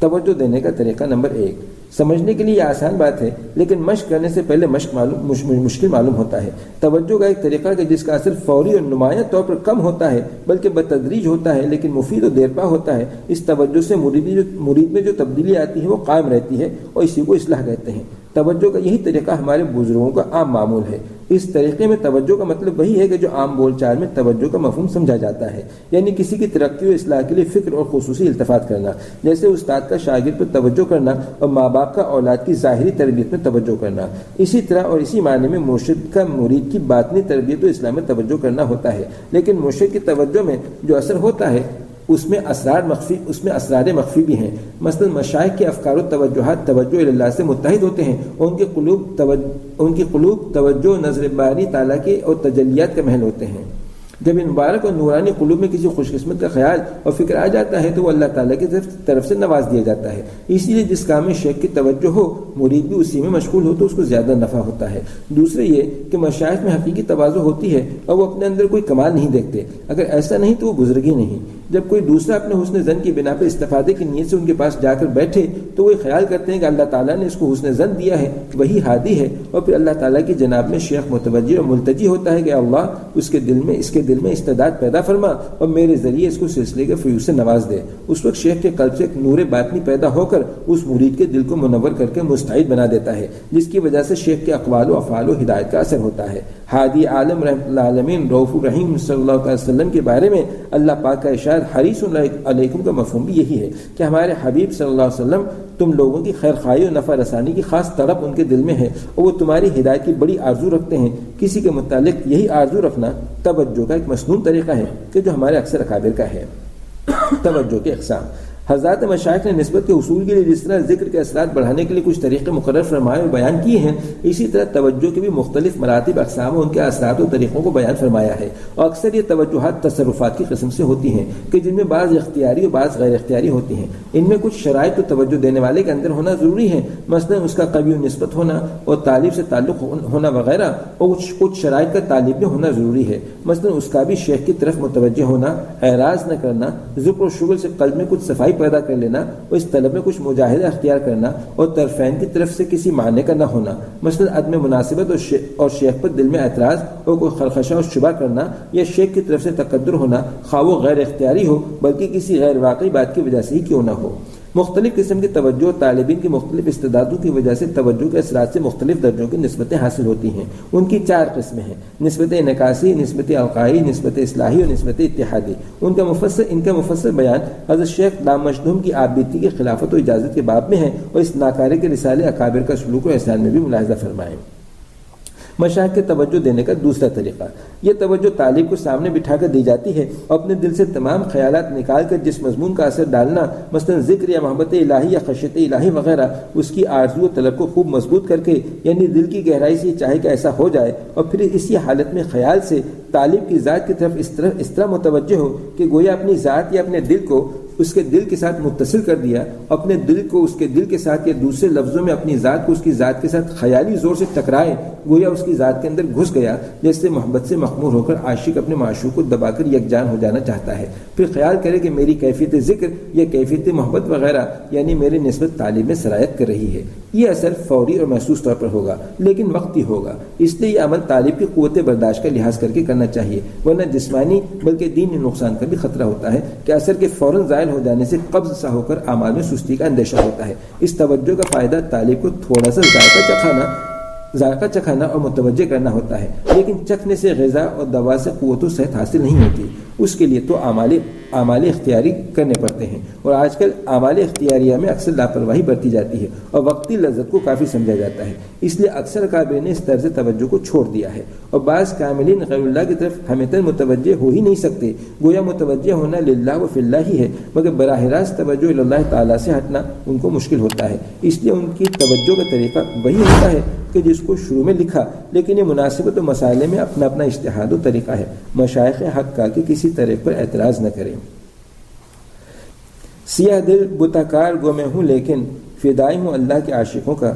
توجہ دینے کا طریقہ نمبر 1، سمجھنے کے لیے یہ آسان بات ہے لیکن مشق کرنے سے پہلے مشکل معلوم ہوتا ہے۔ توجہ کا ایک طریقہ کہ جس کا اثر فوری اور نمایاں طور پر کم ہوتا ہے بلکہ بتدریج ہوتا ہے لیکن مفید و دیرپا ہوتا ہے۔ اس توجہ سے مرید میں جو تبدیلی آتی ہے وہ قائم رہتی ہے اور اسی کو اصلاح کہتے ہیں۔ توجہ کا یہی طریقہ ہمارے بزرگوں کا عام معمول ہے۔ اس طریقے میں توجہ کا مطلب وہی ہے کہ جو عام بول چال میں توجہ کا مفہوم سمجھا جاتا ہے، یعنی کسی کی ترقی و اصلاح کے لیے فکر اور خصوصی التفات کرنا، جیسے استاد کا شاگرد پر توجہ کرنا اور ماں باپ کا اولاد کی ظاہری تربیت میں توجہ کرنا۔ اسی طرح اور اسی معنی میں مرشد کا مرید کی باطنی تربیت و اصلاح میں توجہ کرنا ہوتا ہے، لیکن مرشد کی توجہ میں جو اثر ہوتا ہے اس میں اسرار مخفی بھی ہیں۔ مثلا مشائخ کے افکار و توجہات توجہ اللہ سے متحد ہوتے ہیں اور ان کی قلوب توجہ نظر باری تعالیٰ کے اور تجلیات کا محل ہوتے ہیں۔ جب ان مبارک اور نورانی قلوب میں کسی خوش قسمت کا خیال اور فکر آ جاتا ہے تو وہ اللہ تعالیٰ کی طرف سے نواز دیا جاتا ہے۔ اسی لیے جس کام میں شیخ کی توجہ ہو، مرید بھی اسی میں مشغول ہو تو اس کو زیادہ نفع ہوتا ہے۔ دوسرے یہ کہ مشائخ میں حقیقی تواضع ہوتی ہے اور وہ اپنے اندر کوئی کمال نہیں دیکھتے، اگر ایسا نہیں تو وہ بزرگی نہیں۔ جب کوئی دوسرا اپنے حسن زن کی بنا پر استفادے کی نیت سے ان کے پاس جا کر بیٹھے تو وہ خیال کرتے ہیں کہ اللہ تعالیٰ نے اس کو حسن زن دیا ہے، وہی ہادی ہے، اور پھر اللہ تعالیٰ کی جناب میں شیخ متوجہ اور ملتجی ہوتا ہے کہ اللہ اس کے دل میں استعداد پیدا فرما اور میرے ذریعے اس کو سلسلے کے فیوز سے نواز دے۔ اس وقت شیخ کے قلب سے ایک نور باطنی پیدا ہو کر اس مرید کے دل کو منور کر کے مستعد بنا دیتا ہے، جس کی وجہ سے شیخ کے اقوال و افعال و ہدایت کا اثر ہوتا ہے۔ ہادی عالم رحمۃ اللہ عالمین رؤوف الرحیم صلی اللہ علیہ وسلم کے بارے میں اللہ پاک کا ارشاد حریص علیکم کا مفہوم بھی یہی ہے کہ ہمارے حبیب صلی اللہ علیہ وسلم تم لوگوں کی خیر خواہی اور نفع رسانی کی خاص طلب ان کے دل میں ہے اور وہ تمہاری ہدایت کی بڑی آرزو رکھتے ہیں۔ کسی کے متعلق یہی آرزو رکھنا توجہ کا ایک مسنون طریقہ ہے کہ جو ہمارے اکثر اکابر کا ہے۔ توجہ کے اقسام، حضرات مشائخ نے نسبت کے اصول کے لیے جس طرح ذکر کے اثرات بڑھانے کے لیے کچھ طریقے مقرر فرمائے اور بیان کیے ہیں، اسی طرح توجہ کے بھی مختلف مراتب، اقسام اور ان کے اثرات و طریقوں کو بیان فرمایا ہے۔ اور اکثر یہ توجہات تصرفات کی قسم سے ہوتی ہیں کہ جن میں بعض اختیاری اور بعض غیر اختیاری ہوتی ہیں۔ ان میں کچھ شرائط تو توجہ دینے والے کے اندر ہونا ضروری ہے، مثلا اس کا قوی نسبت ہونا اور طالب سے تعلق ہونا وغیرہ، اور کچھ شرائط کا طالب میں ہونا ضروری ہے، مثلا اس کا بھی شیخ کی طرف متوجہ ہونا، اعراض نہ کرنا، ذکر و شغل سے قلب میں کچھ صفائی پیدا کر لینا اور اس طلب میں کچھ مجاہدہ اختیار کرنا، اور طرفین کی طرف سے کسی معنی کا نہ ہونا، مثلا عدم مناسبت اور شیخ پر دل میں اعتراض اور کوئی خرخشہ اور شبہ کرنا، یا شیخ کی طرف سے تقدر ہونا، خواہ وہ غیر اختیاری ہو بلکہ کسی غیر واقعی بات کی وجہ سے ہی کیوں نہ ہو۔ مختلف قسم کی توجہ طالبین کی مختلف استعدادوں کی وجہ سے توجہ کے اثرات سے مختلف درجوں کی نسبتیں حاصل ہوتی ہیں۔ ان کی 4 قسمیں ہیں: نسبت انعکاسی، نسبت القائی، نسبت اصلاحی اور نسبت اتحادی۔ ان کا مفصل بیان حضرت شیخ دام مشدوم کی آپ بیتی کی خلافت و اجازت کے باب میں ہے اور اس ناکارے کے رسالے اکابر کا سلوک و احسان میں بھی ملاحظہ فرمائیں۔ مشائخ کے توجہ دینے کا دوسرا طریقہ، یہ توجہ طالب کو سامنے بٹھا کر دی جاتی ہے اور اپنے دل سے تمام خیالات نکال کر جس مضمون کا اثر ڈالنا، مثلا ذکر یا محبت الہی یا خشیت الہی وغیرہ، اس کی آرزو و طلب کو خوب مضبوط کر کے، یعنی دل کی گہرائی سے چاہے کہ ایسا ہو جائے، اور پھر اسی حالت میں خیال سے طالب کی ذات کی طرف اس طرح متوجہ ہو کہ گویا اپنی ذات یا اپنے دل کو اس کے دل کے ساتھ متصل کر دیا، اپنے دل کو اس کے دل کے ساتھ یا دوسرے لفظوں میں اپنی ذات کو اس کی ذات کے ساتھ خیالی زور سے ٹکرائے، گویا اس کی ذات کے اندر گھس گیا، جیسے محبت سے مخمور ہو کر عاشق اپنے معشوق کو دبا کر یکجان ہو جانا چاہتا ہے، پھر خیال کرے کہ میری کیفیت ذکر یا کیفیت محبت وغیرہ یعنی میرے نسبت طالب میں سرایت کر رہی ہے۔ یہ اثر فوری اور محسوس طور پر ہوگا، لیکن وقتی ہوگا، اس لیے یہ عمل طالب کی قوت برداشت کا لحاظ کر کے کرنا چاہیے، ورنہ جسمانی بلکہ دینی نقصان کا بھی خطرہ ہوتا ہے کہ اثر کے فوراً زائل ہو جانے سے قبض سا ہو کر اعمال میں سستی کا اندیشہ ہوتا ہے۔ اس توجہ کا فائدہ طالب کو تھوڑا سا ذائقہ چکھانا اور متوجہ کرنا ہوتا ہے، لیکن چکھنے سے غذا اور دوا سے قوت و صحت حاصل نہیں ہوتی، اس کے لیے تو اعمال اختیاری کرنے پڑتے ہیں، اور آج کل اعمال اختیاریہ میں اکثر لاپرواہی برتی جاتی ہے اور وقتی لذت کو کافی سمجھا جاتا ہے، اس لیے اکثر اکابر نے اس طرز توجہ کو چھوڑ دیا ہے، اور بعض کاملین غیر اللہ کی طرف ہمیشہ متوجہ ہو ہی نہیں سکتے، گویا متوجہ ہونا للہ و فی اللہ ہی ہے، مگر براہ راست توجہ اللہ تعالیٰ سے ہٹنا ان کو مشکل ہوتا ہے، اس لیے ان کی توجہ کا طریقہ وہی ہوتا ہے کہ جس کو شروع میں لکھا، لیکن یہ مناسبت و مسائل میں اپنا اپنا اجتہاد و طریقہ ہے۔ مشائخ حق کا کہ کسی طریق پر اعتراض نہ کریں۔ سیاہ دل بتکار گو میں ہوں، لیکن فدائی ہوں اللہ کے عاشقوں کا،